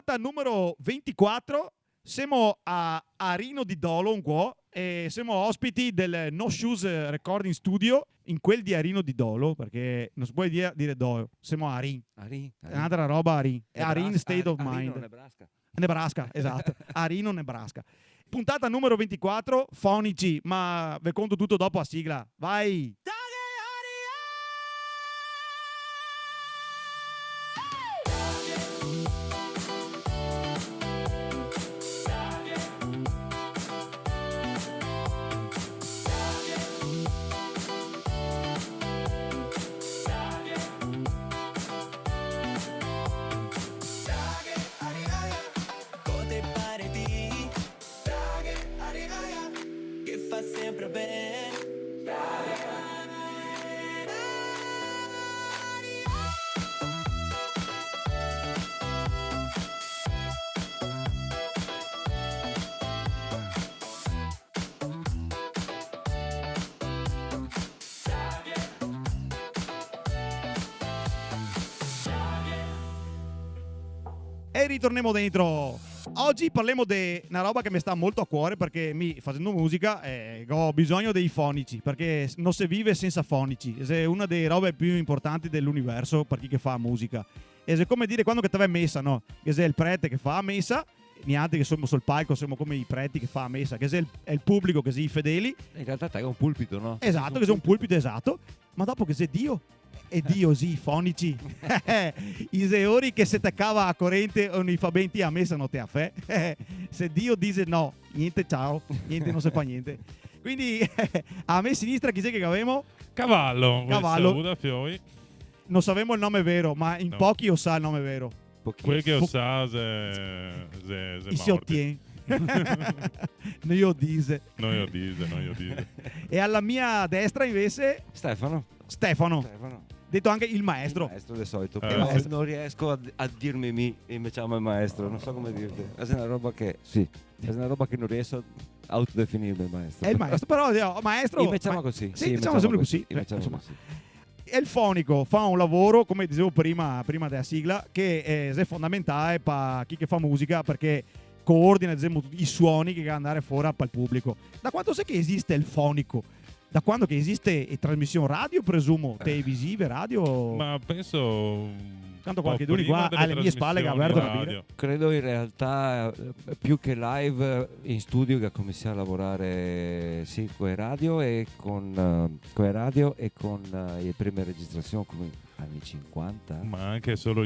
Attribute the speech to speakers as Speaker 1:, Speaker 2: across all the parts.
Speaker 1: Puntata numero 24. Siamo a Rino di Dolo un po' e siamo ospiti del No Shoes Recording Studio, in quel di Arino di Dolo, perché non si può dire Dolo, siamo a Rin. È un'altra roba a Rin. È a Rin State of Mind.
Speaker 2: Nebraska.
Speaker 1: Nebraska, esatto. A Rino, Nebraska. Puntata numero 24, fonici, ma ve conto tutto dopo a sigla. Vai!
Speaker 3: Sempre bene.
Speaker 1: E ritorniamo dentro. Oggi parliamo di una roba che mi sta molto a cuore, perché facendo musica ho bisogno dei fonici, perché non si vive senza fonici. È una delle robe più importanti dell'universo per chi che fa musica. È come dire quando che te vai messa, no? Che sei il prete che fa messa, niente che siamo sul palco, siamo come i preti che fa messa, che sei è il pubblico, che sei i fedeli.
Speaker 2: In realtà è un pulpito, no?
Speaker 1: Esatto, che sei un pulpito, esatto. Ma dopo che sei Dio, e Dio sì, fonici. I seori che se attaccava a corrente o i fabenti a messa non te a fe. Se Dio dice no, niente ciao, niente non si fa niente. Quindi a me sinistra chi sei che avevamo?
Speaker 4: Cavallo.
Speaker 1: Cavallo.
Speaker 4: Fiori.
Speaker 1: Non sapevamo il nome vero, ma in
Speaker 4: No.
Speaker 1: pochi lo sa il nome vero.
Speaker 4: Quel che sa se
Speaker 1: E si ottiene. Non io dise.
Speaker 4: Non io dise.
Speaker 1: E alla mia destra invece
Speaker 2: Stefano.
Speaker 1: Stefano, detto anche il maestro.
Speaker 2: Il maestro del solito.
Speaker 4: Eh,
Speaker 2: Però
Speaker 1: sì.
Speaker 2: non riesco a dirmi mi e mi chiamo il maestro. Non so come dirti. È una roba che è una roba che non riesco a autodefinirmi il maestro.
Speaker 1: È il maestro, però maestro.
Speaker 2: Mi chiama così.
Speaker 1: Sì, diciamo sempre così. Insomma. E il fonico fa un lavoro, come dicevo prima della sigla, che è fondamentale per chi che fa musica, perché coordina, ad esempio, i suoni che vanno andare fuori per il pubblico. Da quanto sai che esiste il fonico? Da quando che esiste trasmissione radio, presumo, televisive, radio?
Speaker 4: Ma penso.
Speaker 1: Tanto qualcuno di qua alle mie spalle che ha aperto la birra.
Speaker 2: Credo in realtà più che live in studio che cominciare a lavorare sì con le radio e con le prime registrazioni come anni 50.
Speaker 4: Ma anche solo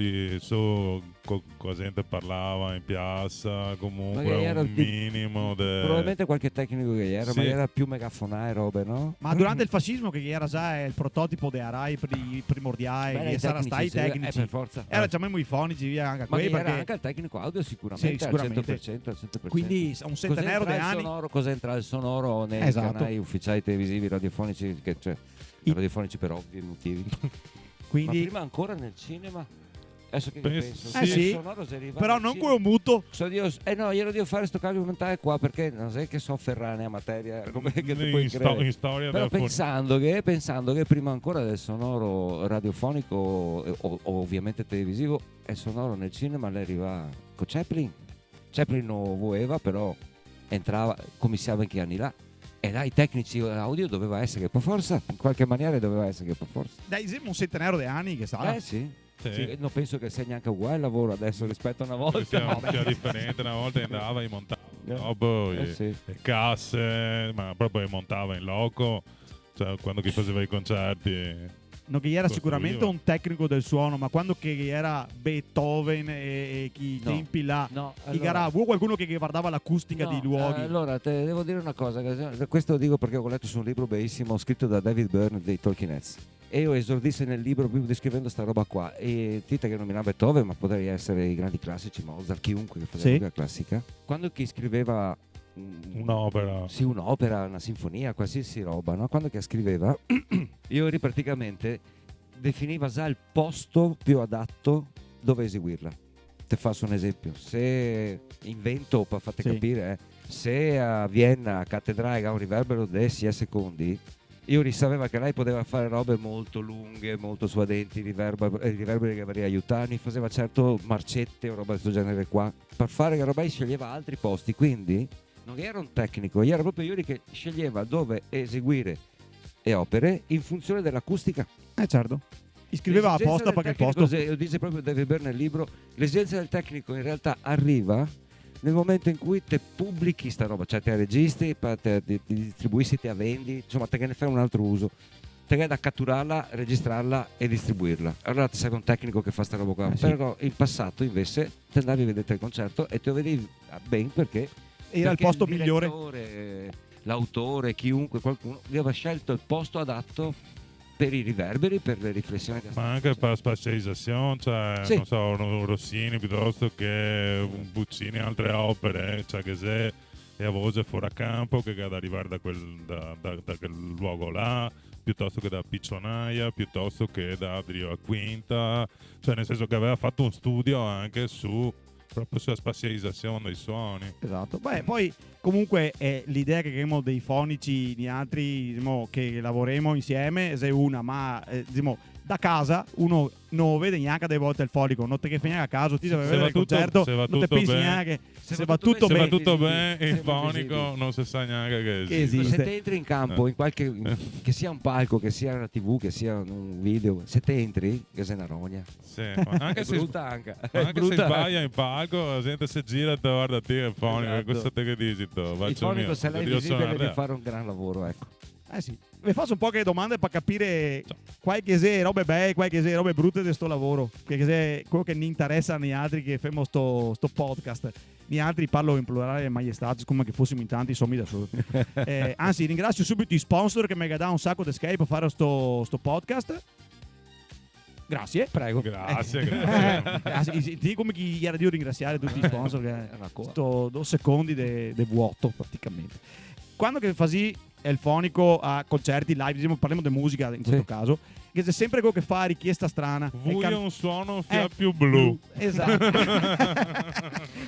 Speaker 4: cosa gente parlava in piazza, comunque
Speaker 2: Magari era
Speaker 4: un minimo.
Speaker 2: Probabilmente qualche tecnico che era,
Speaker 4: Sì.
Speaker 2: ma era più megafonare robe, no?
Speaker 1: Ma durante il fascismo, che era già il prototipo dei Arai primordiali,
Speaker 2: Beh,
Speaker 1: che sarà stati i tecnici.
Speaker 2: per forza.
Speaker 1: Era chiamiamo i fonici via anche a
Speaker 2: Ma
Speaker 1: quelli,
Speaker 2: che era
Speaker 1: perché
Speaker 2: anche il tecnico audio sicuramente,
Speaker 1: Sì, sicuramente.
Speaker 2: al 100%.
Speaker 1: quindi a un centenario di anni.
Speaker 2: Cosa entra il sonoro nei
Speaker 1: Esatto.
Speaker 2: canali ufficiali televisivi radiofonici, radiofonici per ovvi motivi.
Speaker 1: Quindi,
Speaker 2: Ma prima ancora nel cinema. Adesso che penso,
Speaker 4: Sì.
Speaker 1: sì,
Speaker 2: il sonoro si arriva
Speaker 1: però
Speaker 2: al
Speaker 1: non
Speaker 2: cinema.
Speaker 1: quello muto.
Speaker 2: No, io devo fare sto cambio mentale qua perché non sai che so ferranea materia come che ti puoi
Speaker 4: in
Speaker 2: credere.
Speaker 4: storia
Speaker 2: Però
Speaker 4: della
Speaker 2: pensando che prima ancora del sonoro radiofonico o ovviamente televisivo, il sonoro nel cinema le arriva con Chaplin. Chaplin non voleva, però entrava, cominciava in che anni là. E là i tecnici audio doveva essere per forza, in qualche maniera doveva essere per forza.
Speaker 1: Dai, siamo un centenario di anni che sa.
Speaker 2: Sì.
Speaker 4: Sì.
Speaker 2: Sì, non penso che sia neanche uguale il lavoro adesso rispetto a una volta.
Speaker 4: C'era differenza, una volta andava e montava dopo
Speaker 2: sì.
Speaker 4: le casse, ma proprio montava in loco, cioè quando chi faceva i concerti.
Speaker 1: Non che era
Speaker 4: Costruiva.
Speaker 1: sicuramente un tecnico del suono, ma quando che era Beethoven e chi
Speaker 2: No.
Speaker 1: tempi là,
Speaker 2: No,
Speaker 1: chi gara, vuoi qualcuno che guardava l'acustica dei luoghi.
Speaker 2: Allora, te devo dire una cosa, questo lo dico perché ho letto su un libro bellissimo scritto da David Byrne dei Talking Heads. E io esordissi nel libro proprio descrivendo sta roba qua. E Tita che nominava Beethoven, ma potrei essere i grandi classici, Mozart, chiunque che faceva
Speaker 1: Sì.
Speaker 2: musica classica. Quando chi scriveva
Speaker 4: Un'opera.
Speaker 2: Sì, un'opera, una sinfonia, qualsiasi roba, no? Quando che scriveva, io praticamente definiva già il posto più adatto dove eseguirla. Ti faccio un esempio: se invento, per fate
Speaker 1: Sì.
Speaker 2: capire, se a Vienna a Cattedrale ha un riverbero di 6 secondi, Iuri sapeva che lei poteva fare robe molto lunghe, molto suadenti, riverberi che avrei aiutarmi, faceva certo marcette o roba di questo genere qua. Per fare che roba sceglieva altri posti, quindi non era un tecnico, era proprio Iuri che sceglieva dove eseguire le opere in funzione dell'acustica.
Speaker 1: Certo. Iscriveva apposta perché il posto...
Speaker 2: Dice proprio David Byrne nel libro, l'esigenza del tecnico in realtà arriva nel momento in cui te pubblichi sta roba, cioè te registri, te distribuisci, te la vendi, insomma te ne fai un altro uso, te che da catturarla, registrarla e distribuirla. Allora ti serve un tecnico che fa sta roba qua.
Speaker 1: Sì.
Speaker 2: Però in passato invece te andavi a vedere il concerto e te lo vedevi ben perché
Speaker 1: Era il posto migliore.
Speaker 2: L'autore, chiunque, qualcuno aveva scelto il posto adatto per i riverberi, per le riflessioni che
Speaker 4: Ma anche per la spazializzazione, cioè,
Speaker 2: Sì.
Speaker 4: non so, un Rossini piuttosto che un Puccini, altre opere, cioè che se è a voce fuori campo, che ad arrivare da quel luogo là, piuttosto che da Piccionaia, piuttosto che da Adrio a Quinta, cioè nel senso che aveva fatto un studio anche proprio sulla spazializzazione dei suoni.
Speaker 1: Esatto. Beh, poi comunque l'idea che abbiamo dei fonici di altri, diciamo, che lavoriamo insieme è una, ma diciamo, da casa uno non vede neanche delle volte il fonico, non te che fai neanche a caso, ti se vai a vedere il concerto, non te pensi neanche se va tutto bene.
Speaker 4: Se va tutto bene, il
Speaker 2: Sembra
Speaker 4: fonico
Speaker 2: visibile.
Speaker 4: non si sa neanche che
Speaker 1: esiste.
Speaker 2: Se te entri in campo, in qualche, che sia un palco, che sia una TV, che sia un video, se te entri, che sei una rogna.
Speaker 4: Sì, ma anche
Speaker 2: È
Speaker 4: se
Speaker 2: brutta anche.
Speaker 4: ma
Speaker 2: È
Speaker 4: anche se
Speaker 2: brutta.
Speaker 4: sbaglia in palco, la gente si gira e te guarda te il fonico,
Speaker 2: Esatto.
Speaker 4: questo te che dici tu?
Speaker 2: Il fonico, se lei è visibile, deve fare un gran lavoro, ecco.
Speaker 1: Sì. Vi faccio un po' che domande per capire qualche se robe belle, qualche se robe brutte di sto lavoro. Che se quello che ne interessa agli altri che facciamo sto podcast. Gli altri parlo in plurale maestà, come che fossimo in tanti, sommi da solo. Anzi, ringrazio subito i sponsor che mi hanno dato un sacco di scape per fare sto podcast. Grazie, prego.
Speaker 4: Grazie.
Speaker 1: Ti come chi era di ringraziare tutti i sponsor che
Speaker 2: una cosa.
Speaker 1: sto 2 secondi di vuoto praticamente. Quando che fasi il fonico a concerti live, diciamo, parliamo di musica in questo caso, che c'è sempre quello che fa richiesta strana.
Speaker 4: Voglio un suono più blu.
Speaker 1: Esatto.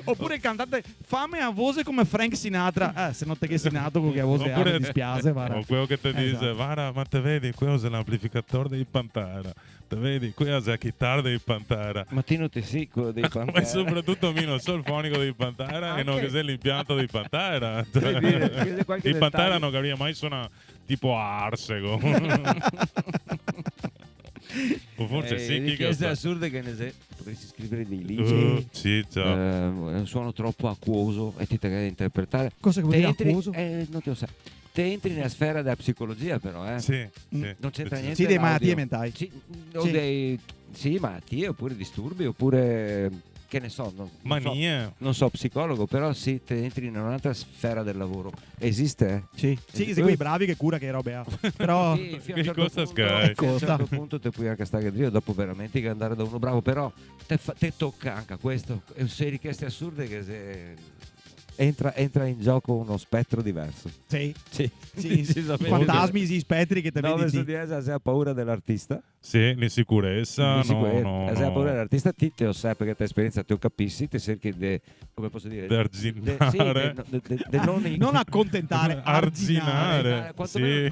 Speaker 1: Oppure il cantante fammi a voce come Frank Sinatra. Se non te che Sinatra con che a voce ha, mi dispiace.
Speaker 4: O quello che ti dice, guarda, ma te vedi, questo è l'amplificatore dei Pantera. Te vedi, questa è la chitarra dei Pantera.
Speaker 2: Ma ti non ti sì quello dei Pantera.
Speaker 4: Ma soprattutto non so il fonico dei Pantera e non che sia l'impianto dei Pantera.
Speaker 2: I
Speaker 4: I Pantera non capiva mai suona tipo a Arsego. O forse sì, chi che
Speaker 2: richieste
Speaker 4: sa.
Speaker 2: assurde che ne sei. Potresti scrivere dei libri.
Speaker 4: Sì,
Speaker 2: È un suono troppo acquoso e ti devi interpretare.
Speaker 1: Cosa che vuol dire
Speaker 2: entri,
Speaker 1: acquoso?
Speaker 2: non te lo sai. Te entri nella sfera della psicologia, però,
Speaker 4: Sì, sì.
Speaker 2: non c'entra niente.
Speaker 1: Sì, dei
Speaker 2: l'audio.
Speaker 1: malattie mentali.
Speaker 2: Sì, o
Speaker 1: Sì.
Speaker 2: sì, malattie, oppure disturbi, oppure che ne so,
Speaker 4: Manie.
Speaker 2: non so psicologo, però sì, te entri in un'altra sfera del lavoro. Esiste?
Speaker 1: Sì, sì, sei quei bravi che cura che robe ha. Però
Speaker 2: Sì, fino a
Speaker 4: Che
Speaker 2: un certo
Speaker 4: costa
Speaker 2: punto,
Speaker 4: Sky?
Speaker 2: fino a un
Speaker 1: Costa.
Speaker 2: certo punto te puoi anche stare Dio, dopo veramente che andare da uno bravo, però te tocca anche a questo. Sei richieste assurde che se entra in gioco uno spettro diverso.
Speaker 1: sì,
Speaker 2: Sì,
Speaker 1: sì, i fantasmi, i spettri che te
Speaker 2: 9
Speaker 1: vedi.
Speaker 2: su 10 se ha paura dell'artista.
Speaker 4: Sì, l'insicurezza.
Speaker 2: Se hai
Speaker 4: No.
Speaker 2: paura dell'artista, ti te lo sai perché te esperienza te lo capissi, ti cerchi di, come posso dire,
Speaker 4: Di arginare.
Speaker 1: Non accontentare,
Speaker 4: Arginare.
Speaker 2: quantomeno
Speaker 4: Sì.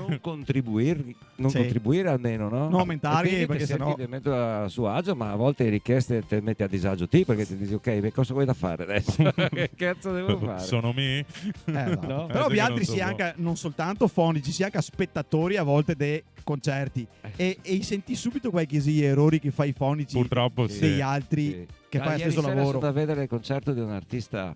Speaker 2: non
Speaker 1: Sì.
Speaker 2: contribuire almeno, no?
Speaker 1: Non aumentare,
Speaker 2: E quindi
Speaker 1: perché
Speaker 2: ti cerchi
Speaker 1: sennò-
Speaker 2: di mettere a suo agio, ma a volte le richieste te metti a disagio te perché ti dici ok, beh, cosa vuoi da fare adesso? Che cazzo devo fare?
Speaker 4: Sono me.
Speaker 1: Esatto.
Speaker 2: No?
Speaker 1: Però
Speaker 4: Sì,
Speaker 1: gli
Speaker 4: che
Speaker 1: altri
Speaker 4: non so
Speaker 1: si anche non soltanto fonici, si anche spettatori a volte dei concerti e senti subito qualche errori che fai i fonici
Speaker 4: Purtroppo sì.
Speaker 1: degli altri
Speaker 2: Sì.
Speaker 1: che fai lo
Speaker 2: Ieri
Speaker 1: stesso
Speaker 2: sera
Speaker 1: lavoro.
Speaker 2: sono andato a vedere il concerto di un artista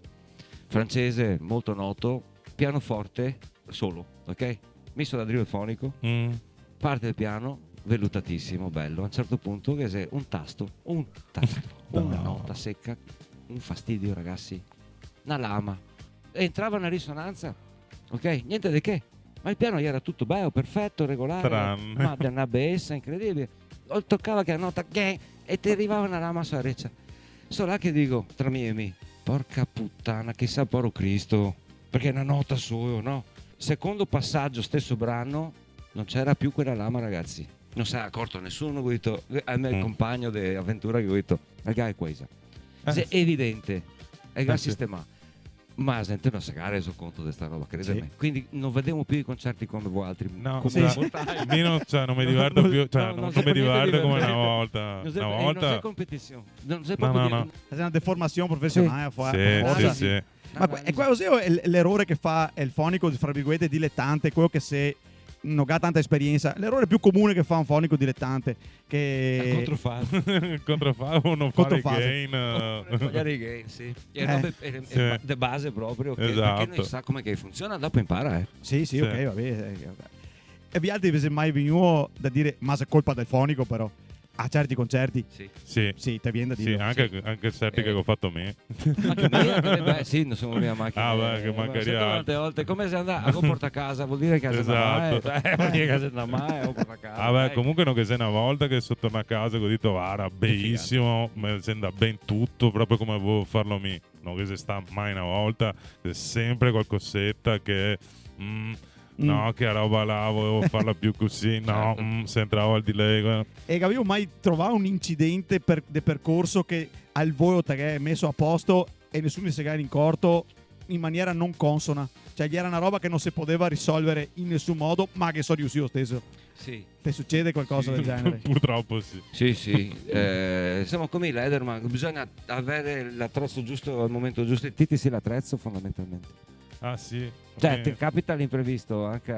Speaker 2: francese molto noto, pianoforte solo, ok? Misto da drill fonico,
Speaker 4: Mm.
Speaker 2: parte il piano, vellutatissimo, bello. A un certo punto che se un tasto, una
Speaker 4: No.
Speaker 2: nota secca, un fastidio, ragazzi, una lama. E entrava una risonanza, ok? Niente di che. Ma il piano gli era tutto bello, perfetto, regolare,
Speaker 4: Tranne.
Speaker 2: ma di una bellezza incredibile. O toccava che la nota e ti arrivava una lama sulla reccia. Solo là che dico, tra me e me, porca puttana, chissà poro Cristo, perché è una nota solo, no? Secondo passaggio, stesso brano, non c'era più quella lama, ragazzi. Non si è accorto nessuno, ho detto, a me il compagno di avventura che ho detto, ragazzi, è questa. È evidente, è già
Speaker 4: sì.
Speaker 2: sistemato. Ma la gente non si sa reso conto di sta roba, credimi.
Speaker 1: Sì.
Speaker 2: Quindi non vediamo più i concerti come voi altri.
Speaker 4: No,
Speaker 2: come
Speaker 1: sì.
Speaker 2: mortali.
Speaker 4: io non mi diverto più,
Speaker 2: No,
Speaker 4: non
Speaker 2: c'è
Speaker 4: mi
Speaker 2: niente
Speaker 4: diverto come una
Speaker 2: divertente.
Speaker 4: volta.
Speaker 2: Non c'è,
Speaker 4: Una
Speaker 2: non
Speaker 4: volta.
Speaker 2: c'è competizione. Non c'è
Speaker 4: No,
Speaker 2: proprio
Speaker 4: no, no.
Speaker 1: È una deformazione professionale.
Speaker 4: Sì, sì.
Speaker 1: Ma è così l'errore che fa il fonico, fra virgolette, dilettante, quello che se non ha tanta esperienza, l'errore più comune che fa un fonico dilettante, che
Speaker 2: controfase.
Speaker 4: Controfase non fare
Speaker 1: Controfase.
Speaker 4: gain.
Speaker 2: Sbagliare i gain, sì. E robe
Speaker 4: Sì.
Speaker 2: de base proprio, che,
Speaker 4: Esatto.
Speaker 2: perché non sa come che funziona, dopo impara.
Speaker 1: sì,
Speaker 4: Sì.
Speaker 1: ok, vabbè. E vi altri vi è mai venuto da dire ma se è colpa del fonico però a certi concerti?
Speaker 2: Sì.
Speaker 4: Sì.
Speaker 1: Sì, te viene da
Speaker 4: Sì,
Speaker 1: dire.
Speaker 4: anche certi che ho fatto me.
Speaker 2: Anche me, beh, sì, non sono mia macchina.
Speaker 4: Ah, beh, che magari
Speaker 2: Sai tante volte come se andava a porta a casa, vuol dire che se mai,
Speaker 4: Esatto.
Speaker 2: vuol dire che se non mai, o porta a casa.
Speaker 4: Ah, beh,
Speaker 2: dai.
Speaker 4: comunque non che sia una volta che sono tornato a casa che ho detto guarda, bellissimo, mi sembra ben tutto, proprio come volevo farlo me. Non che se sta mai una volta, c'è sempre qualcosetta che no, che roba là, volevo farla più così, no,
Speaker 2: Certo.
Speaker 4: se entravo al delay.
Speaker 1: E avevo mai trovato un incidente de percorso che al volo te è messo a posto e nessuno si è in corto in maniera non consona? Cioè, gli era una roba che non si poteva risolvere in nessun modo, ma che so di uscire lo stesso.
Speaker 2: Sì.
Speaker 1: Ti succede qualcosa del genere?
Speaker 4: Purtroppo sì.
Speaker 2: Sì, sì. Siamo come i Lederman, bisogna avere l'attrezzo giusto al momento giusto. E ti sì l'attrezzo fondamentalmente.
Speaker 4: Ah sì.
Speaker 2: Cioè, ti capita l'imprevisto anche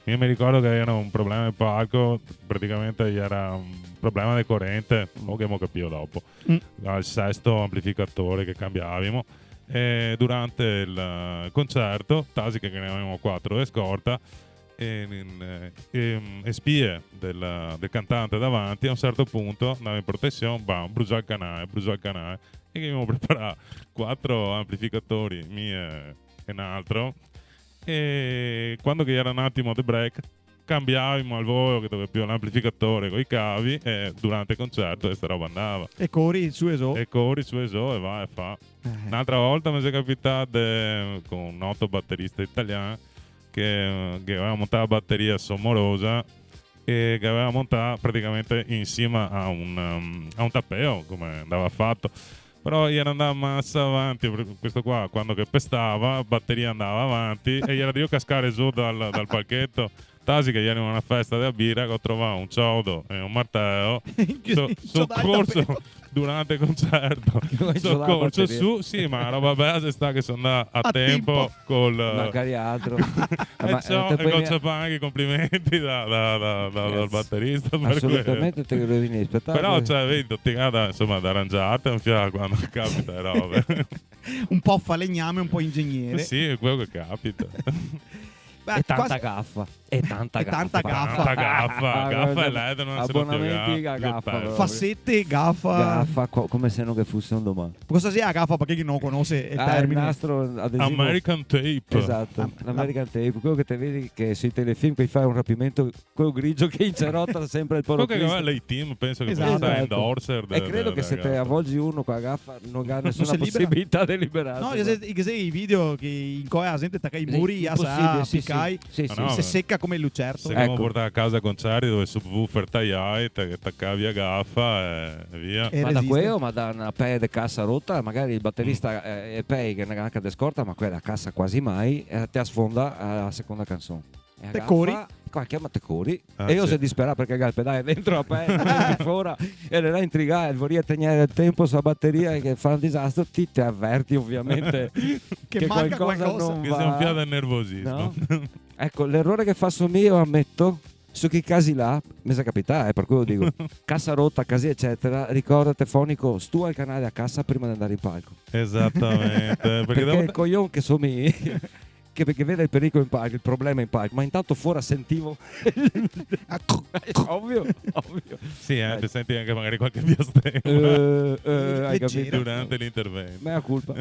Speaker 4: Io mi ricordo che era un problema del palco, praticamente era un problema di corrente, o che mo capito dopo, al sesto amplificatore che cambiavamo. E durante il concerto, tasi che ne avevamo 4 escorta, e spie del cantante davanti, a un certo punto andava in protezione, bam, brucia il canale, e che abbiamo preparato 4 amplificatori, mie e un altro, e quando che era un attimo di break cambiavamo al volo che dove più l'amplificatore con i cavi e durante il concerto questa roba andava
Speaker 1: E corri su eso.
Speaker 4: e corri su ESO e va e fa. Un'altra volta mi è capitato con un noto batterista italiano che aveva montato la batteria Somorosa e che aveva montato praticamente insieme a un tappeto come andava fatto. Però gli era andava massa avanti, questo qua quando che pestava, la batteria andava avanti e gli era io cascare giù dal palchetto. Tasi che ieri in una festa della birra che ho trovato un ciodo e un martello soccorso durante il concerto, soccorso su, sì, ma la roba base sta che sono andato a tempo col
Speaker 2: magari altro.
Speaker 4: e ciò, e non c'è anche i complimenti dal batterista per
Speaker 2: assolutamente te lo devi aspettare.
Speaker 4: però cioè vedi ti insomma da arrangiarti un fiato quando capita le robe.
Speaker 1: Un po' falegname, un po' ingegnere.
Speaker 4: Sì, è quello che capita.
Speaker 1: Beh,
Speaker 2: E tanta
Speaker 1: quasi-
Speaker 2: gaffa. E tanta
Speaker 1: E
Speaker 2: gaffa.
Speaker 1: tanta gaffa.
Speaker 4: Tanta gaffa e lei non se lo
Speaker 2: Abbonamenti
Speaker 4: piega,
Speaker 2: a gaffa,
Speaker 4: che
Speaker 2: però.
Speaker 1: Fassette, gaffa.
Speaker 2: Gaffa, come se non che fosse un domani.
Speaker 1: Cosa sia la gaffa per chi non conosce il
Speaker 2: Il
Speaker 1: termine?
Speaker 2: nastro adesivo.
Speaker 4: American Tape.
Speaker 2: Esatto, l'American Tape, quello che te vedi che sui telefilm che fai un rapimento, quello grigio che incerotta sempre il
Speaker 4: Comunque che
Speaker 2: porocristo.
Speaker 4: lei team penso che
Speaker 1: Esatto.
Speaker 4: sia endorser
Speaker 2: E credo che se te avvolgi uno con la gaffa non ha nessuna
Speaker 1: si libera.
Speaker 2: possibilità di liberarsi.
Speaker 1: No, che sei i video che in cui la gente attacca i
Speaker 2: Sì,
Speaker 1: muri,
Speaker 2: impossibile,
Speaker 1: a
Speaker 2: sì,
Speaker 1: piccai,
Speaker 2: sì,
Speaker 4: Ah,
Speaker 2: sì.
Speaker 4: no,
Speaker 1: si
Speaker 4: beh.
Speaker 1: secca come il lucerto.
Speaker 4: se abbiamo
Speaker 2: Ecco.
Speaker 4: portato a casa concerti dove subwoofer tagliai che attaccavi a gaffa e via.
Speaker 1: E
Speaker 2: Ma da
Speaker 1: resiste.
Speaker 2: quello, ma da una pe di cassa rotta, magari il batterista è pei che non ha anche scorta, ma quella cassa quasi mai, ti sfonda alla seconda canzone. E
Speaker 1: Te
Speaker 2: agaffa-
Speaker 1: cori?
Speaker 2: Qua chiama te cori.
Speaker 4: Ah,
Speaker 2: E io
Speaker 4: sì.
Speaker 2: se disperato perché il pedale dentro la pe, fuori, e le là intrigare, vorrei tenere il tempo sulla batteria e che fa un disastro, ti avverti ovviamente
Speaker 1: Che manca qualcosa.
Speaker 2: non
Speaker 4: Che
Speaker 2: va.
Speaker 4: sei un fiato del nervosismo.
Speaker 2: No? Ecco, l'errore che faccio io, ammetto, su quei casi là, mi sa capitare, per quello dico, cassa rotta, casi eccetera, ricordate fonico, stua il canale a cassa prima di andare in palco.
Speaker 4: Esattamente.
Speaker 2: Perché
Speaker 4: dopo-
Speaker 2: il coglione che sono io, che perché vede il pericolo in palco, il problema in palco, ma intanto fuori sentivo... ovvio.
Speaker 4: sì, ti senti anche magari qualche biastemma
Speaker 2: Hai capito?
Speaker 1: Leggero.
Speaker 4: durante l'intervento.
Speaker 2: Mea colpa.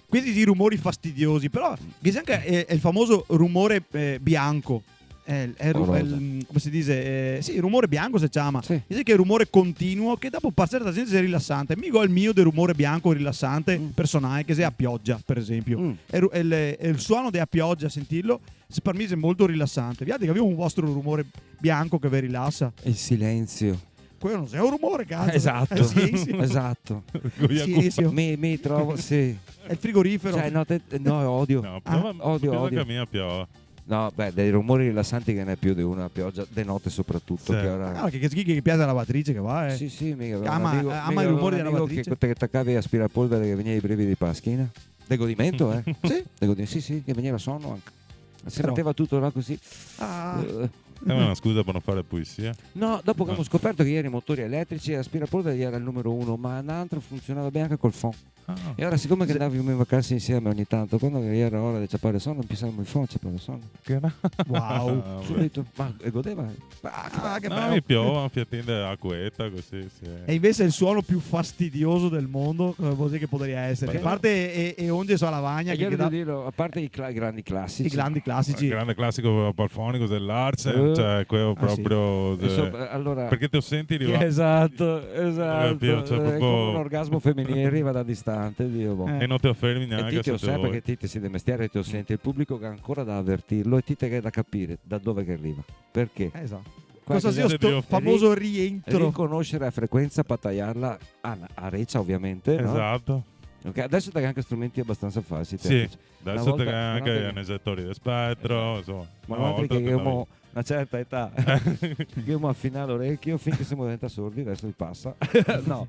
Speaker 1: Questi di rumori fastidiosi, però che c'è anche è il famoso rumore bianco. Come si dice? Sì, il rumore bianco si chiama.
Speaker 2: Sì.
Speaker 1: Dice che è il rumore continuo che dopo per certa gente è rilassante. Mi go il mio del rumore bianco rilassante personale che sia a pioggia, per esempio. È il suono della pioggia, sentirlo, per me è molto rilassante. Vedete che abbiamo un vostro rumore bianco che vi rilassa.
Speaker 2: Il silenzio.
Speaker 1: quello non è un rumore, cazzo.
Speaker 2: Esatto,
Speaker 1: Silenzio.
Speaker 2: esatto.
Speaker 1: Silenzio.
Speaker 2: Mi trovo, sì.
Speaker 1: È il frigorifero.
Speaker 2: Cioè, no, odio.
Speaker 4: No,
Speaker 2: odio.
Speaker 4: che mia piove.
Speaker 2: No, beh, dei rumori rilassanti che ne è più di una pioggia, de notte soprattutto.
Speaker 4: Sì.
Speaker 2: Che ora...
Speaker 1: No, che piace la lavatrice che va,
Speaker 2: Sì, mica.
Speaker 1: Ama i rumori della lavatrice.
Speaker 2: Che attaccavi aspirapolvere che veniva i brividi per la schiena. De godimento,
Speaker 1: Sì.
Speaker 2: Sì, che veniva sonno anche. Si
Speaker 1: Però-
Speaker 2: metteva tutto là così.
Speaker 1: Ah.
Speaker 4: È una scusa per non fare poesia.
Speaker 2: No, dopo che abbiamo scoperto che ieri i motori elettrici l'aspirapolvere era il numero 1, ma un altro funzionava bene anche col phon. E ora, siccome che andavamo in vacanza insieme ogni tanto, quando era ora di ciappare il sonno, pensavamo il phon, ciappare il sonno.
Speaker 1: Wow.
Speaker 2: Subito, ma godeva.
Speaker 1: Che
Speaker 4: No,
Speaker 1: bello.
Speaker 4: mi piove un fiattino acquetta così. Sì.
Speaker 1: E invece il suono più fastidioso del mondo, così che potrebbe essere. A parte e onde sulla lavagna,
Speaker 2: E
Speaker 1: che
Speaker 2: io
Speaker 1: dà
Speaker 2: devo dire, a parte i grandi classici,
Speaker 1: i grandi
Speaker 4: Il
Speaker 1: classici.
Speaker 4: grande classico palfonico dell'Arce, cioè quello
Speaker 1: sì.
Speaker 4: proprio.
Speaker 2: allora,
Speaker 4: Perché te lo senti arrivare
Speaker 2: esatto,
Speaker 4: Cioè,
Speaker 2: è
Speaker 4: proprio-
Speaker 2: come un orgasmo femminile arriva da distante, Dio boh.
Speaker 4: e non te lo fermi
Speaker 2: E
Speaker 4: neanche
Speaker 2: Tite lo
Speaker 4: se
Speaker 2: sa
Speaker 4: vuoi.
Speaker 2: perché Tite si deve mestiere e te lo sente, il pubblico che ha ancora da avvertirlo e Tite che è da capire da dove che arriva, perché
Speaker 1: Esatto.
Speaker 2: Qua
Speaker 1: Cosa sia
Speaker 2: bisogna
Speaker 1: sto famoso rientro?
Speaker 2: riconoscere la frequenza per tagliarla a reccia ovviamente, no?
Speaker 4: Esatto.
Speaker 2: Ok, adesso hai anche strumenti abbastanza falsi,
Speaker 4: Sì,
Speaker 2: Una
Speaker 4: adesso
Speaker 2: volta-
Speaker 4: te anche
Speaker 2: una
Speaker 4: gli
Speaker 2: volta-
Speaker 4: anneggiatori del spettro, insomma.
Speaker 2: ma
Speaker 4: una
Speaker 2: una volta
Speaker 4: volta
Speaker 2: che
Speaker 4: te
Speaker 2: abbiamo una certa età che abbiamo affinato l'orecchio finché siamo diventati sordi, adesso vi passa. No,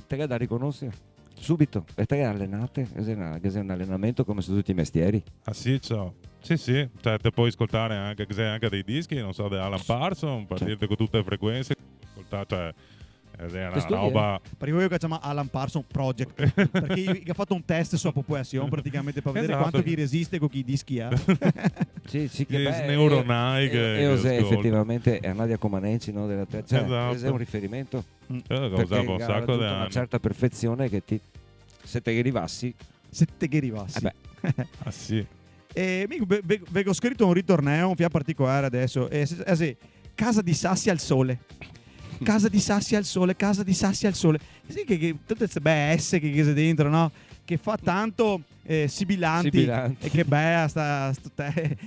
Speaker 2: te che da riconoscere subito, e te che allenate, che sei un allenamento come su tutti i mestieri.
Speaker 4: Ah sì, ciao. Sì, cioè te puoi ascoltare anche, che sei anche dei dischi, non so, di Alan Parsons, partire con tutte le frequenze, ascoltare, cioè è una
Speaker 2: studi,
Speaker 4: roba.
Speaker 1: Perché voi che chiama Alan Parsons Project, perché ha fatto un test sulla popolazione praticamente per vedere
Speaker 4: Esatto.
Speaker 1: quanto chi resiste con chi dischi ha.
Speaker 2: Sì,
Speaker 4: Gli
Speaker 2: che
Speaker 4: Sneuronai che
Speaker 2: Osè
Speaker 4: ascolto.
Speaker 2: effettivamente è Nadia Comaneci, no, della cioè,
Speaker 4: Esatto.
Speaker 2: è un riferimento
Speaker 4: Lo
Speaker 2: perché
Speaker 4: usavo un
Speaker 2: ha
Speaker 4: sacco di
Speaker 2: raggiunto una
Speaker 4: anni.
Speaker 2: certa perfezione che se te arrivassi,
Speaker 1: Sette che rivassi.
Speaker 4: Ah sì.
Speaker 1: E vengo scritto un ritorneo, un fiat particolare adesso. Sì, casa di sassi al sole. Casa di sassi al sole, casa di sassi al sole. Sì, che tutte queste S che c'è dentro, no? Che fa tanto sibilanti. E che bella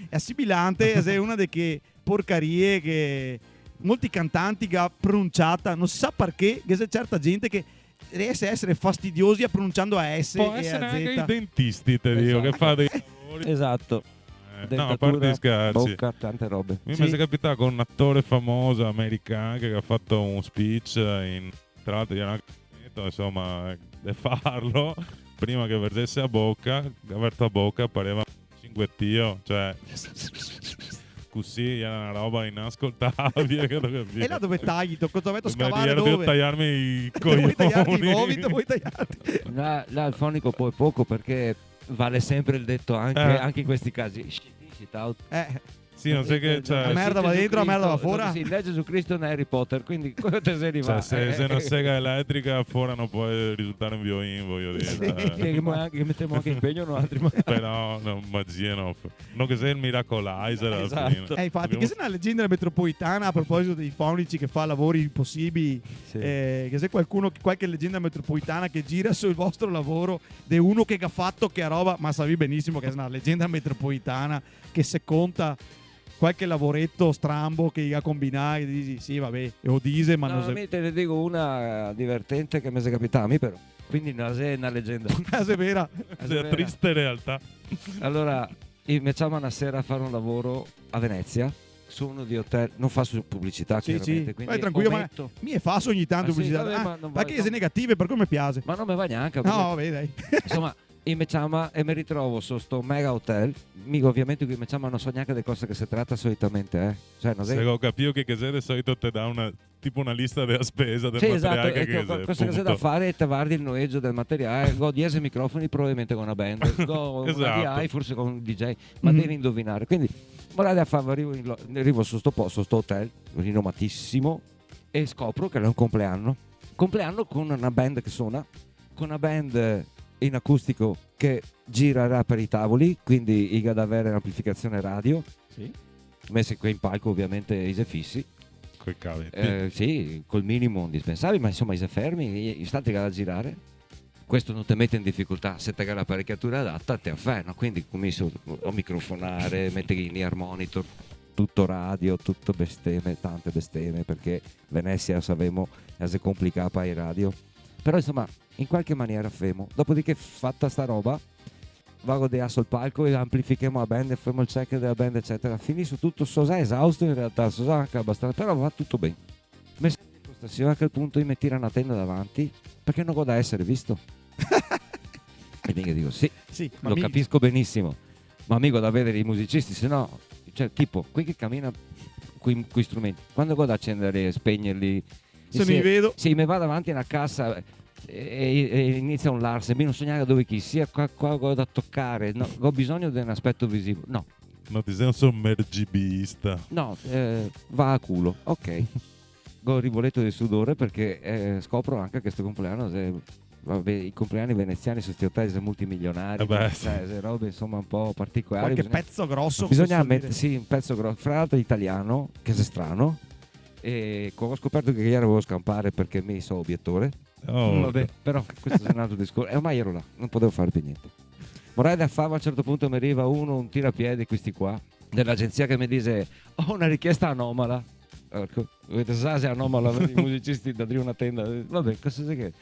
Speaker 1: è sibilante, è una delle che porcarie che molti cantanti che ha pronunciata, non si sa perché, che c'è certa gente che riesce a essere fastidiosi a pronunciando a S
Speaker 4: Può
Speaker 1: e
Speaker 4: essere
Speaker 1: a Z.
Speaker 4: anche i dentisti, te dico, che fa dei lavori.
Speaker 2: esatto,
Speaker 4: No, a parte gli scherzi.
Speaker 2: bocca, tante robe.
Speaker 4: Mi
Speaker 1: Sì.
Speaker 4: è capitato con un attore famoso americano che ha fatto un speech tra l'altro gli hanno anche detto, insomma, di farlo prima che vergesse a bocca, aperto a bocca pareva un cinguettio, cioè così era una roba inascoltabile.
Speaker 1: E là dove tagli? Dovete
Speaker 4: Mi
Speaker 1: scavare
Speaker 4: devo
Speaker 1: dove?
Speaker 4: tagliarmi i
Speaker 1: Vuoi tagliarti i
Speaker 4: coglioni.
Speaker 1: vomito? Vuoi tagliarti?
Speaker 2: Là il fonico poi poco perché vale sempre il detto anche in questi casi. Shit out.
Speaker 4: Sì, non sai che
Speaker 1: La merda va dentro, la merda va fuori.
Speaker 2: Sì, legge su Cristo non è Harry Potter, quindi come te sei
Speaker 4: cioè,
Speaker 2: arrivato?
Speaker 4: se una sega elettrica fuori non può risultare un violino, voglio dire.
Speaker 1: Sì.
Speaker 2: che mettiamo anche impegno no altri
Speaker 4: Però no, magia no. Non che sei il miracolizer alla
Speaker 2: Esatto.
Speaker 4: fine.
Speaker 1: Infatti, che se una leggenda metropolitana a proposito dei fonici che fa lavori impossibili,
Speaker 2: Sì.
Speaker 1: che se qualche leggenda metropolitana che gira sul vostro lavoro di uno che ha fatto che roba, ma sapevi benissimo che è una leggenda metropolitana che se conta qualche lavoretto strambo che ha combinato e dici sì vabbè o dise ma non
Speaker 2: te ne dico una divertente che mi è capitata a me però. Quindi non è una leggenda.
Speaker 1: è vera.
Speaker 4: È una triste realtà.
Speaker 2: Allora, iniziamo una sera a fare un lavoro a Venezia su uno di hotel, non fa su pubblicità
Speaker 1: Sì,
Speaker 2: chiaramente,
Speaker 1: sì.
Speaker 2: quindi
Speaker 1: Vai tranquillo,
Speaker 2: ometto.
Speaker 1: mi è fa ogni tanto
Speaker 2: Ah, sì,
Speaker 1: pubblicità.
Speaker 2: vabbè, ma non
Speaker 1: perché
Speaker 2: vai-
Speaker 1: se negative per come piace.
Speaker 2: Ma non mi va neanche.
Speaker 1: No, vabbè, dai.
Speaker 2: Insomma, in Meciama e mi ritrovo su sto mega hotel. Mica ovviamente qui in Meciama non so neanche di cose che si tratta solitamente, Cioè, non
Speaker 4: Se
Speaker 2: è...
Speaker 4: ho capito che cos'è, di solito ti dà tipo una lista della spesa del
Speaker 2: Sì, esatto,
Speaker 4: materiale
Speaker 2: e
Speaker 4: che
Speaker 2: cosa che c'è da fare è tavardi il noleggio del materiale, go 10 microfoni probabilmente con una band, go
Speaker 4: Esatto.
Speaker 2: una DI forse con un DJ, ma devi indovinare. Quindi morale a fare, arrivo su sto posto, sto hotel, rinomatissimo, e scopro che è un compleanno. Compleanno con una band che suona, con una band in acustico che girerà per i tavoli, quindi i da avere un'amplificazione radio,
Speaker 1: Sì.
Speaker 2: messe qui in palco ovviamente ise fissi.
Speaker 4: Coi cavetti.
Speaker 2: Sì, col minimo indispensabile, ma insomma, i fermi, state da girare. Questo non ti mette in difficoltà, se te hai l'apparecchiatura adatta, te afferma. Quindi comincio a microfonare, mettere in ear monitor, tutto radio, tutto bestemmie, tante bestemmie, perché Venezia sapevamo è complicata ai radio. Però insomma, in qualche maniera femo. Dopodiché fatta sta roba, vado sul palco e amplifichiamo la band e facciamo il check della band, eccetera. Finisco tutto, so già esausto in realtà, so già anche abbastanza, però va tutto bene. Mi sento stasera a quel punto di mettere una tenda davanti, perché non goda essere visto. E quindi dico sì,
Speaker 1: ma
Speaker 2: lo capisco benissimo, ma amico da vedere i musicisti, se no, cioè tipo, qui che cammina con i strumenti, quando goda accendere e spegnerli,
Speaker 1: se mi vedo,
Speaker 2: sì, mi va davanti a una cassa e inizia un Lars, mi non sognare dove chi sia qua ho da toccare, no, ho bisogno di un aspetto visivo, no,
Speaker 4: ti sei un sommergibista.
Speaker 2: no, va a culo, ok. Go il rivoletto di sudore perché scopro anche che questo compleanno vabbè, i compleanni veneziani sono stati multimilionari, robe insomma un po' particolari,
Speaker 1: qualche pezzo grosso,
Speaker 2: bisogna mettere, sì, un pezzo grosso, fra l'altro italiano, che è strano, e ho scoperto che ieri avevo scampare perché mi so obiettore. Vabbè, però questo è un altro discorso, e ormai ero là, non potevo fare più niente. Vorrei da fare, a un certo punto mi arriva un tirapiedi, questi qua dell'agenzia, che mi dice ho una richiesta anomala. Ecco, vedete se anomala i musicisti da dire una tenda, vabbè, cosa sei che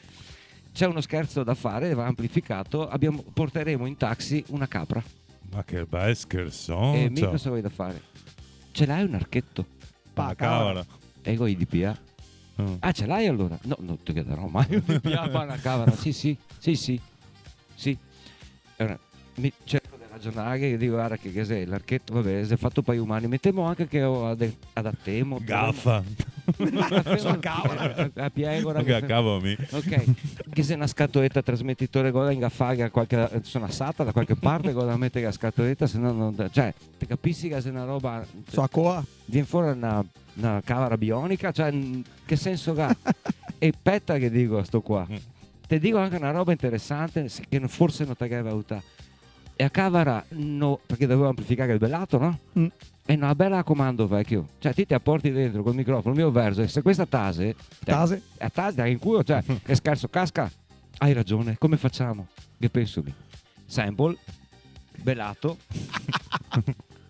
Speaker 2: c'è uno scherzo da fare, va amplificato, porteremo in taxi una capra.
Speaker 4: Ma che bel scherzone.
Speaker 2: E mi cosa vuoi da fare? Ce l'hai un archetto?
Speaker 4: Cavolo.
Speaker 2: E con i DPA? Ah, ce l'hai allora? No, non ti chiederò mai un DPA per una capra. Sì. Allora, cerco di ragionare e dico, guarda che cos'è l'archetto, vabbè, si è fatto per gli umani, mettiamo anche che adattemo
Speaker 4: Gaffa.
Speaker 1: Sua cavola.
Speaker 2: A piegora
Speaker 4: Che cavami.
Speaker 2: ok, che se una scatoletta trasmettitore goda ingaffare a qualche, sono assata da qualche parte goda mettere la scatoletta, se no non, cioè ti capisci che se una roba
Speaker 1: sua coa
Speaker 2: viene fuori una cavara bionica, cioè che senso ha? E petta che dico a sto qua, ti dico anche una roba interessante che forse non ti avevi valutato. E a cavara no, perché dovevo amplificare il bellato, no? E una bella comando vecchio, cioè ti apporti dentro col microfono il mio verso, e se questa tase a tase in culo, cioè è scarso, casca, hai ragione, come facciamo? Che penso lì? Sample, bellato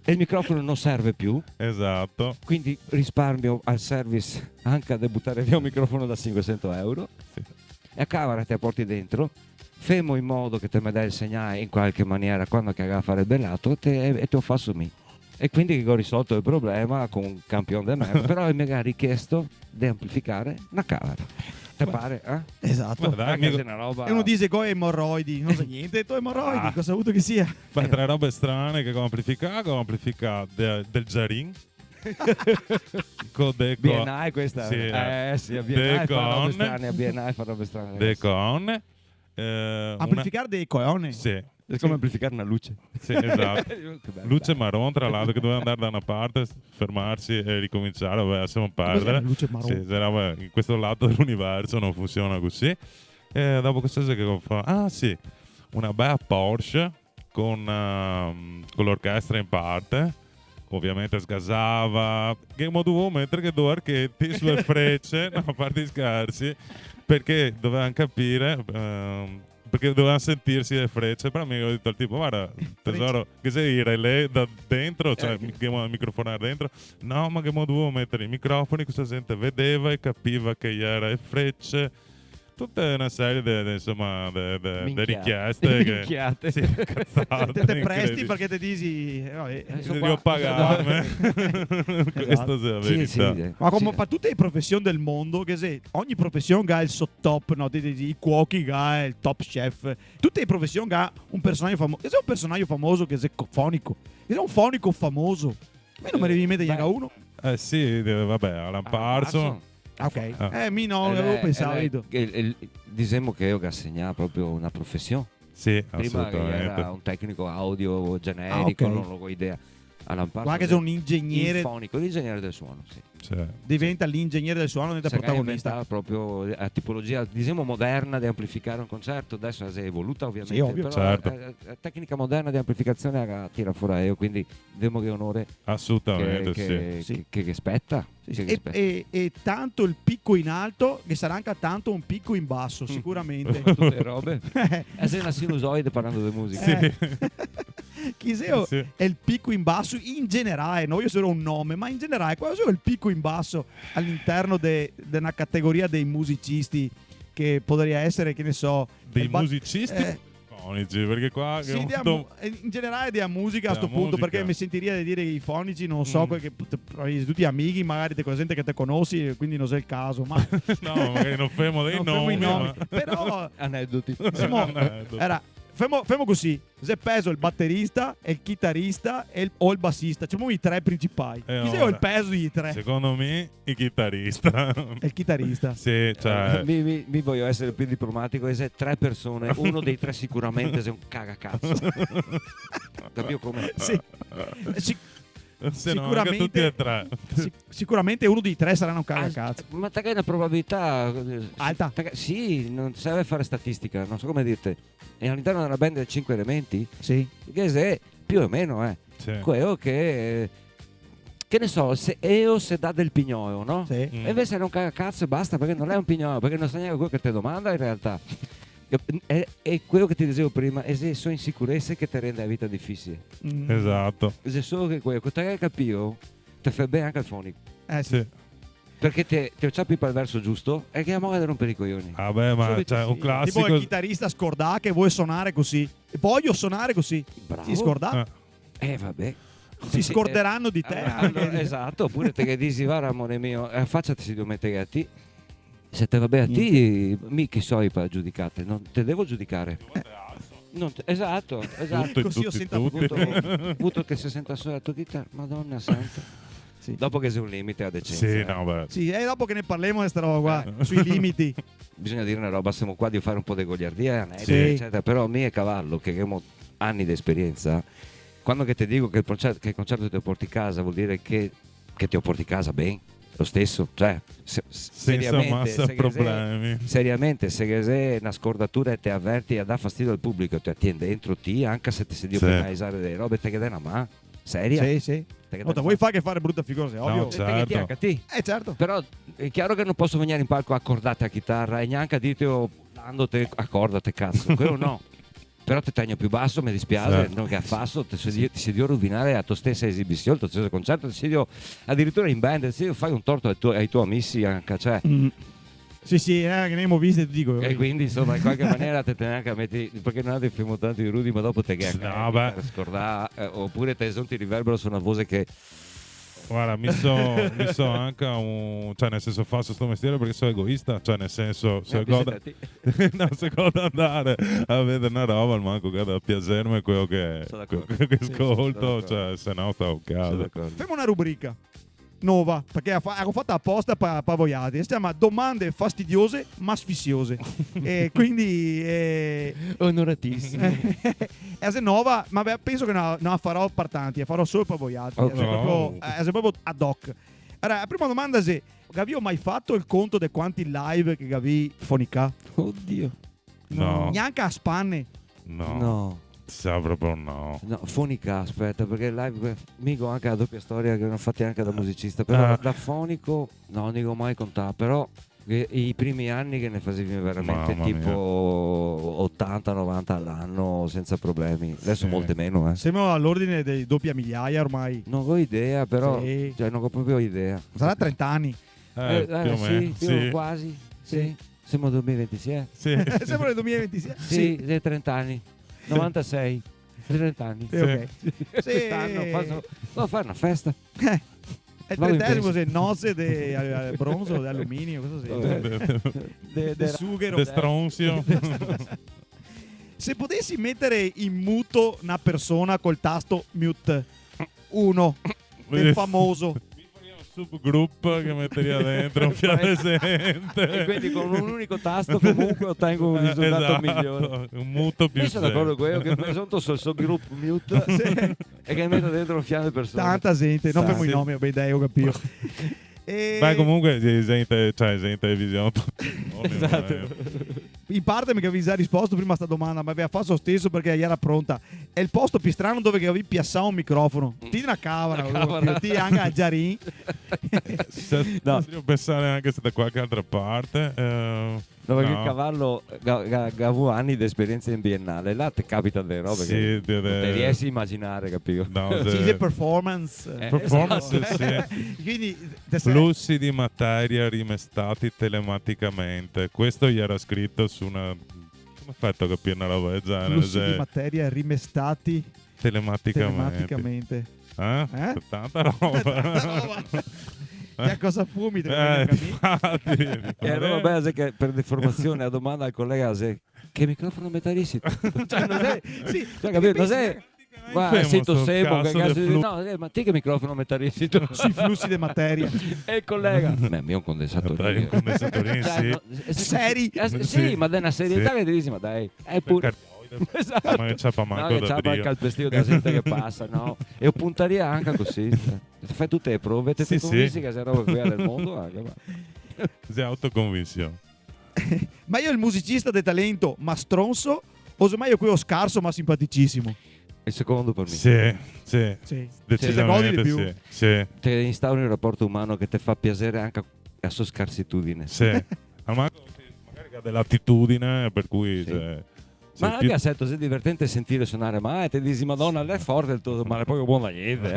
Speaker 2: e il microfono non serve più,
Speaker 4: esatto,
Speaker 2: quindi risparmio al service anche a buttare via un microfono da 500 euro.
Speaker 4: Sì.
Speaker 2: E a cavara ti apporti dentro, fermo in modo che te mi dai il segnale in qualche maniera quando che a fare il bellato e te lo faccio mi. E quindi ho risolto il problema con un campione di merda, però mi ha richiesto di amplificare una cavara. Te pare?
Speaker 1: Esatto.
Speaker 4: Dai,
Speaker 2: Anche se è una roba...
Speaker 1: E uno dice che emorroidi, non sa niente, tu emorroidi, cosa ha avuto che sia?
Speaker 4: Beh, tra robe strane che ho amplificato del Jarin. Con
Speaker 2: BNI questa
Speaker 4: sì,
Speaker 2: sì, a BNI fa robe strane, a BNI fa robe strane.
Speaker 4: Decon.
Speaker 1: Amplificare dei coglioni.
Speaker 4: Sì.
Speaker 2: È come amplificare una luce.
Speaker 4: Sì, esatto.
Speaker 2: Che bello,
Speaker 4: Luce marron, tra l'altro, che doveva andare da una parte, fermarsi e ricominciare, vabbè, lasciamo perdere.
Speaker 1: Luce marron.
Speaker 4: Sì, vabbè, in questo lato dell'universo non funziona così. E dopo cosa c'è che ho fatto? Ah sì, una bella Porsche con l'orchestra in parte. Ovviamente sgasava, che dovevo mettere che due archetti sulle frecce, no, a parte gli scherzi, perché dovevano capire, perché dovevano sentirsi le frecce. Però mi ho detto al tipo, guarda tesoro, che sei il relè da dentro, cioè che microfonare dentro, no, ma che dovevo mettere i microfoni, questa gente vedeva e capiva che era le frecce. Tutta una serie di richieste
Speaker 2: minchiate.
Speaker 4: Sì, cazzate,
Speaker 1: Te presti perché ti dici
Speaker 4: devo pagarmi. Questa è la verità.
Speaker 2: Sì.
Speaker 1: ma come per tutte le professioni del mondo, che se ogni professione ha il suo top, no? I cuochi ha il top chef, tutte le professioni ha un personaggio famoso. Che se un personaggio famoso che è fonico, che se un fonico famoso, a me non me ne viene in mente neanche uno.
Speaker 4: Sì, vabbè, Alan Parsons.
Speaker 1: Ok, mi no, avevo pensato.
Speaker 2: Diciamo che io ho assegnato proprio una professione.
Speaker 4: Sì,
Speaker 2: Prima che
Speaker 4: assolutamente.
Speaker 2: era un tecnico audio generico,
Speaker 1: ok.
Speaker 2: non ho idea. Alan Parsons
Speaker 1: Guarda che c'è un ingegnere,
Speaker 2: il fonico, l'ingegnere del suono, sì.
Speaker 4: Cioè,
Speaker 1: diventa l'ingegnere del suono, diventa protagonista.
Speaker 2: Inventa proprio la tipologia, diciamo, moderna di amplificare un concerto. Adesso si è evoluta ovviamente,
Speaker 1: Sì, ovvio.
Speaker 2: però
Speaker 4: Certo.
Speaker 2: la tecnica moderna di amplificazione tira fuori io, quindi devo che onore
Speaker 4: assolutamente
Speaker 2: che spetta.
Speaker 1: Sì.
Speaker 2: Che spetta.
Speaker 1: E tanto il picco in alto che sarà anche tanto un picco in basso, sicuramente.
Speaker 2: Tutte le robe. È una sinusoide parlando di musica.
Speaker 1: Sì. Chiseo
Speaker 4: Sì.
Speaker 1: è il picco in basso in generale, non voglio solo un nome, ma in generale, quasi è il picco in basso all'interno di una categoria dei musicisti che potrebbe essere, che ne so,
Speaker 4: Dei
Speaker 1: il ba-
Speaker 4: musicisti fonici, perché qua
Speaker 1: sì, in generale della musica a
Speaker 4: Della
Speaker 1: sto punto,
Speaker 4: musica.
Speaker 1: perché mi sentiria di dire i fonici, non so, perché tutti amici, magari te gente che te conosci, quindi non è il caso, ma
Speaker 4: no, magari non fermo dei
Speaker 1: non fermo i
Speaker 4: nomi,
Speaker 1: nomi. Però
Speaker 2: Aneddoti.
Speaker 1: Simo, era fermo così, se peso il batterista, e il chitarrista o il bassista, c'è i tre principali. Chi
Speaker 4: ora,
Speaker 1: il peso di tre?
Speaker 4: Secondo me il chitarrista.
Speaker 1: È il chitarrista.
Speaker 4: Sì, cioè
Speaker 2: Mi voglio essere più diplomatico, e se 3 persone, uno dei 3 sicuramente è un cagacazzo. Capito come?
Speaker 1: Sì.
Speaker 4: se no anche tutti e tre.
Speaker 1: Sicuramente uno dei tre saranno un cagacazzo.
Speaker 2: Ma te che è una probabilità
Speaker 1: Alta.
Speaker 2: Sì, non serve fare statistica, non so come dirti. E all'interno della band dei 5 elementi,
Speaker 1: Sì.
Speaker 2: che se più o meno
Speaker 4: Sì.
Speaker 2: quello che ne so, se dà del pignolo, no?
Speaker 1: Sì.
Speaker 2: E invece è un cagacazzo e basta, perché non è un pignolo, perché non sa neanche quello che ti domanda in realtà. È quello che ti dicevo prima, è se sono insicurezze che ti rende la vita difficile.
Speaker 4: Esatto.
Speaker 2: Se solo che quello che te capito ti fa bene anche al fonico,
Speaker 1: Sì.
Speaker 4: Sì.
Speaker 2: perché ti acciappi per il verso giusto e che a modo di rompere i coglioni.
Speaker 4: Vabbè, ma
Speaker 2: Solito
Speaker 4: cioè,
Speaker 2: sì.
Speaker 4: un
Speaker 1: Tipo
Speaker 4: classico.
Speaker 1: il chitarrista scordà che vuole suonare così. Voglio suonare così.
Speaker 2: Bravo.
Speaker 1: Si scordà?
Speaker 2: Vabbè.
Speaker 1: Si scorderanno di te.
Speaker 2: Allora,
Speaker 1: anche.
Speaker 2: esatto, oppure te che dici, va Ramone mio, affacciati si devo mettere a te. Se te va bene a te, mica so per giudicate, non te devo giudicare. Esatto.
Speaker 1: Così ho sentito
Speaker 2: Avuto che si senta solo la tua chitarra, madonna santa.
Speaker 1: Sì.
Speaker 2: Dopo che c'è un limite a decenza.
Speaker 4: Sì, no, beh.
Speaker 1: Sì, e dopo che ne parliamo di sta roba qua, sui limiti.
Speaker 2: Bisogna dire una roba, siamo qua di fare un po' di goliardia,
Speaker 1: Sì.
Speaker 2: eccetera, però me e Cavallo, che abbiamo anni di esperienza, quando che ti dico che il concerto ti porti a casa, vuol dire che ti porti a casa bene, lo stesso, cioè
Speaker 4: Senza massa problemi.
Speaker 2: seriamente, se sei una scordatura e ti avverti a dare fastidio al pubblico, ti attiene dentro te, anche se ti si dio
Speaker 4: Sì.
Speaker 2: per analizzare delle robe, te che dai una mano, seria?
Speaker 1: Sì, sì.
Speaker 2: Te che
Speaker 1: Non te vuoi fare che fare brutta figura, è ovvio.
Speaker 4: No,
Speaker 2: Te che ti
Speaker 4: certo.
Speaker 2: anche a te.
Speaker 1: Certo.
Speaker 2: Però è chiaro che non posso venire in palco accordate a chitarra e neanche a dirti dandote accordate cazzo, quello no. Però ti tengo più basso, mi dispiace,
Speaker 4: Certo.
Speaker 2: non che affasso, ti si dio rovinare la tua stessa esibizione, il tuo stesso concerto, ti si dio addirittura in band, ti si dio fai un torto ai tuoi amici anche, cioè.
Speaker 1: Sì, sì, che ne abbiamo viste, ti dico.
Speaker 2: E quindi insomma in qualche maniera te neanche metti, perché non avete filmato tanto di Rudy, ma dopo te che
Speaker 4: No, beh.
Speaker 2: scordare, oppure te esulti riverbero su una voce che
Speaker 4: Guarda, mi so anche cioè nel senso faccio sto mestiere perché sono egoista, cioè nel senso se godo andare a vedere una roba al manco che da piacermi quello che
Speaker 2: Sono d'accordo.
Speaker 4: che
Speaker 2: Sì,
Speaker 4: ascolto,
Speaker 2: sono
Speaker 4: cioè se no stavo a casa.
Speaker 1: Facciamo una rubrica nuova, perché avevo fatto apposta per Voiati. Si chiama Domande fastidiose ma sfissiose. E quindi
Speaker 2: onoratissimo.
Speaker 1: è nuova, ma penso che non la farò per tanti, la farò solo per Voiati.
Speaker 2: Ok.
Speaker 1: È proprio ad hoc. Allora, la prima domanda è: Gavi, ho mai fatto il conto di quanti live che Gavi fonica?
Speaker 2: Oddio.
Speaker 4: No.
Speaker 1: Neanche a spanne.
Speaker 2: No.
Speaker 4: Sa proprio no.
Speaker 2: No, fonica, aspetta, perché live mico anche la doppia storia che hanno fatti anche da musicista, però da fonico non dico mai contato, però i primi anni che ne facevi veramente
Speaker 4: Mamma
Speaker 2: tipo 80-90 all'anno senza problemi, adesso
Speaker 4: Sì.
Speaker 2: molte meno,
Speaker 1: Siamo all'ordine dei doppia migliaia ormai.
Speaker 2: Non ho idea, però
Speaker 1: Sì.
Speaker 2: cioè, non ho proprio idea.
Speaker 1: Sarà 30 anni.
Speaker 4: Più o meno.
Speaker 2: Sì, quasi. Sì. Siamo nel 2026.
Speaker 4: Sì.
Speaker 1: Siamo nel 2026.
Speaker 2: Sì, dei 30 anni. 96. 30 anni.
Speaker 1: Sì, ok.
Speaker 2: Quest'anno devo fare una festa.
Speaker 1: È il
Speaker 2: Vado in
Speaker 1: 30esimo,
Speaker 2: pensione.
Speaker 1: se nozze di bronzo, di alluminio, cosa sei? Di sughero.
Speaker 4: De stronzio.
Speaker 1: Se potessi mettere in muto una persona col tasto mute, uno, del famoso,
Speaker 4: Subgruppo che metteria dentro un fiale
Speaker 2: E
Speaker 4: esente.
Speaker 2: quindi con un unico tasto comunque ottengo un risultato migliore.
Speaker 4: Un muto più
Speaker 2: Io sono d'accordo con quello che
Speaker 4: esente.
Speaker 2: mi presento sul gruppo mute e che metto dentro un fiale persone.
Speaker 1: tanta gente, non fermo i
Speaker 4: Sì.
Speaker 1: nomi, beh dai, ho capito.
Speaker 4: Beh, comunque gente in televisione.
Speaker 2: Esatto.
Speaker 1: In parte mi avevi già risposto prima a sta domanda, ma aveva fatto lo stesso perché era pronta. È il posto più strano dove avevi piazzato un microfono. Ti una cavara, ti anche a Giarin.
Speaker 4: No. Devo pensare anche se da qualche altra parte.
Speaker 2: No, perché
Speaker 4: No.
Speaker 2: il cavallo avevo anni di esperienza in biennale, là ti capita delle robe
Speaker 4: Sì,
Speaker 2: che
Speaker 4: deve-
Speaker 2: non ti riesci a immaginare, capito?
Speaker 4: No,
Speaker 1: Si dice performance.
Speaker 4: performance,
Speaker 2: esatto.
Speaker 4: sì.
Speaker 1: Quindi
Speaker 4: Flussi di materia rimestati telematicamente. Questo gli era scritto su una. Come ha fatto a capire una roba del genere?
Speaker 1: flussi
Speaker 4: Cioè,
Speaker 1: di materia rimestati telematicamente.
Speaker 4: Eh?
Speaker 1: Eh?
Speaker 4: Tanta roba.
Speaker 1: Tanta roba. Che cosa fumi? Te lo vengo a capire?
Speaker 4: infatti.
Speaker 2: E allora beh, che per deformazione a domanda al collega se che microfono metallissimo? Cioè, non è,
Speaker 1: Sì,
Speaker 2: cioè, capito? Non è ma
Speaker 4: Fermo
Speaker 2: sento
Speaker 4: sto
Speaker 2: semo che
Speaker 4: cazzo
Speaker 2: cazzo
Speaker 4: di
Speaker 2: di
Speaker 4: flu-
Speaker 2: no, ma ti che microfono metallissimo?
Speaker 1: sui flussi di materia.
Speaker 2: E il collega beh, mio un condensatore.
Speaker 4: Dai, un condensatorino, sì.
Speaker 1: Seri?
Speaker 2: Sì,
Speaker 4: Sì.
Speaker 2: ma è una serietà
Speaker 4: Sì.
Speaker 2: che dici, ma dai, è pure esatto.
Speaker 4: Ma che c'ha pa' manco
Speaker 2: che
Speaker 4: da
Speaker 2: c'ha
Speaker 4: brio.
Speaker 2: il calpestio della gente che passa, no? E io puntaria anche così. Fai tutte le prove, te
Speaker 4: Sì,
Speaker 2: sei convinci
Speaker 4: sì.
Speaker 2: che sei roba qui del mondo anche, ma.
Speaker 4: Sei autoconvinzione.
Speaker 1: Ma io il musicista di talento, ma stronzo, o semmai io qui ho scarso, ma simpaticissimo.
Speaker 2: Il secondo per me.
Speaker 4: Sì, sì.
Speaker 1: Sì.
Speaker 4: Decisamente
Speaker 1: Te godi di
Speaker 4: sì. Sì,
Speaker 2: Te instauri un rapporto umano che ti fa piacere anche a sua scarsitudine.
Speaker 4: sì. Ma magari ha dell'attitudine, per cui...
Speaker 2: Sì.
Speaker 4: Cioè,
Speaker 2: Ma
Speaker 4: sei
Speaker 2: anche
Speaker 4: più-
Speaker 2: a setto è divertente sentire suonare, ma te dici Madonna, lei è forte il tuo, ma è proprio buono da niente.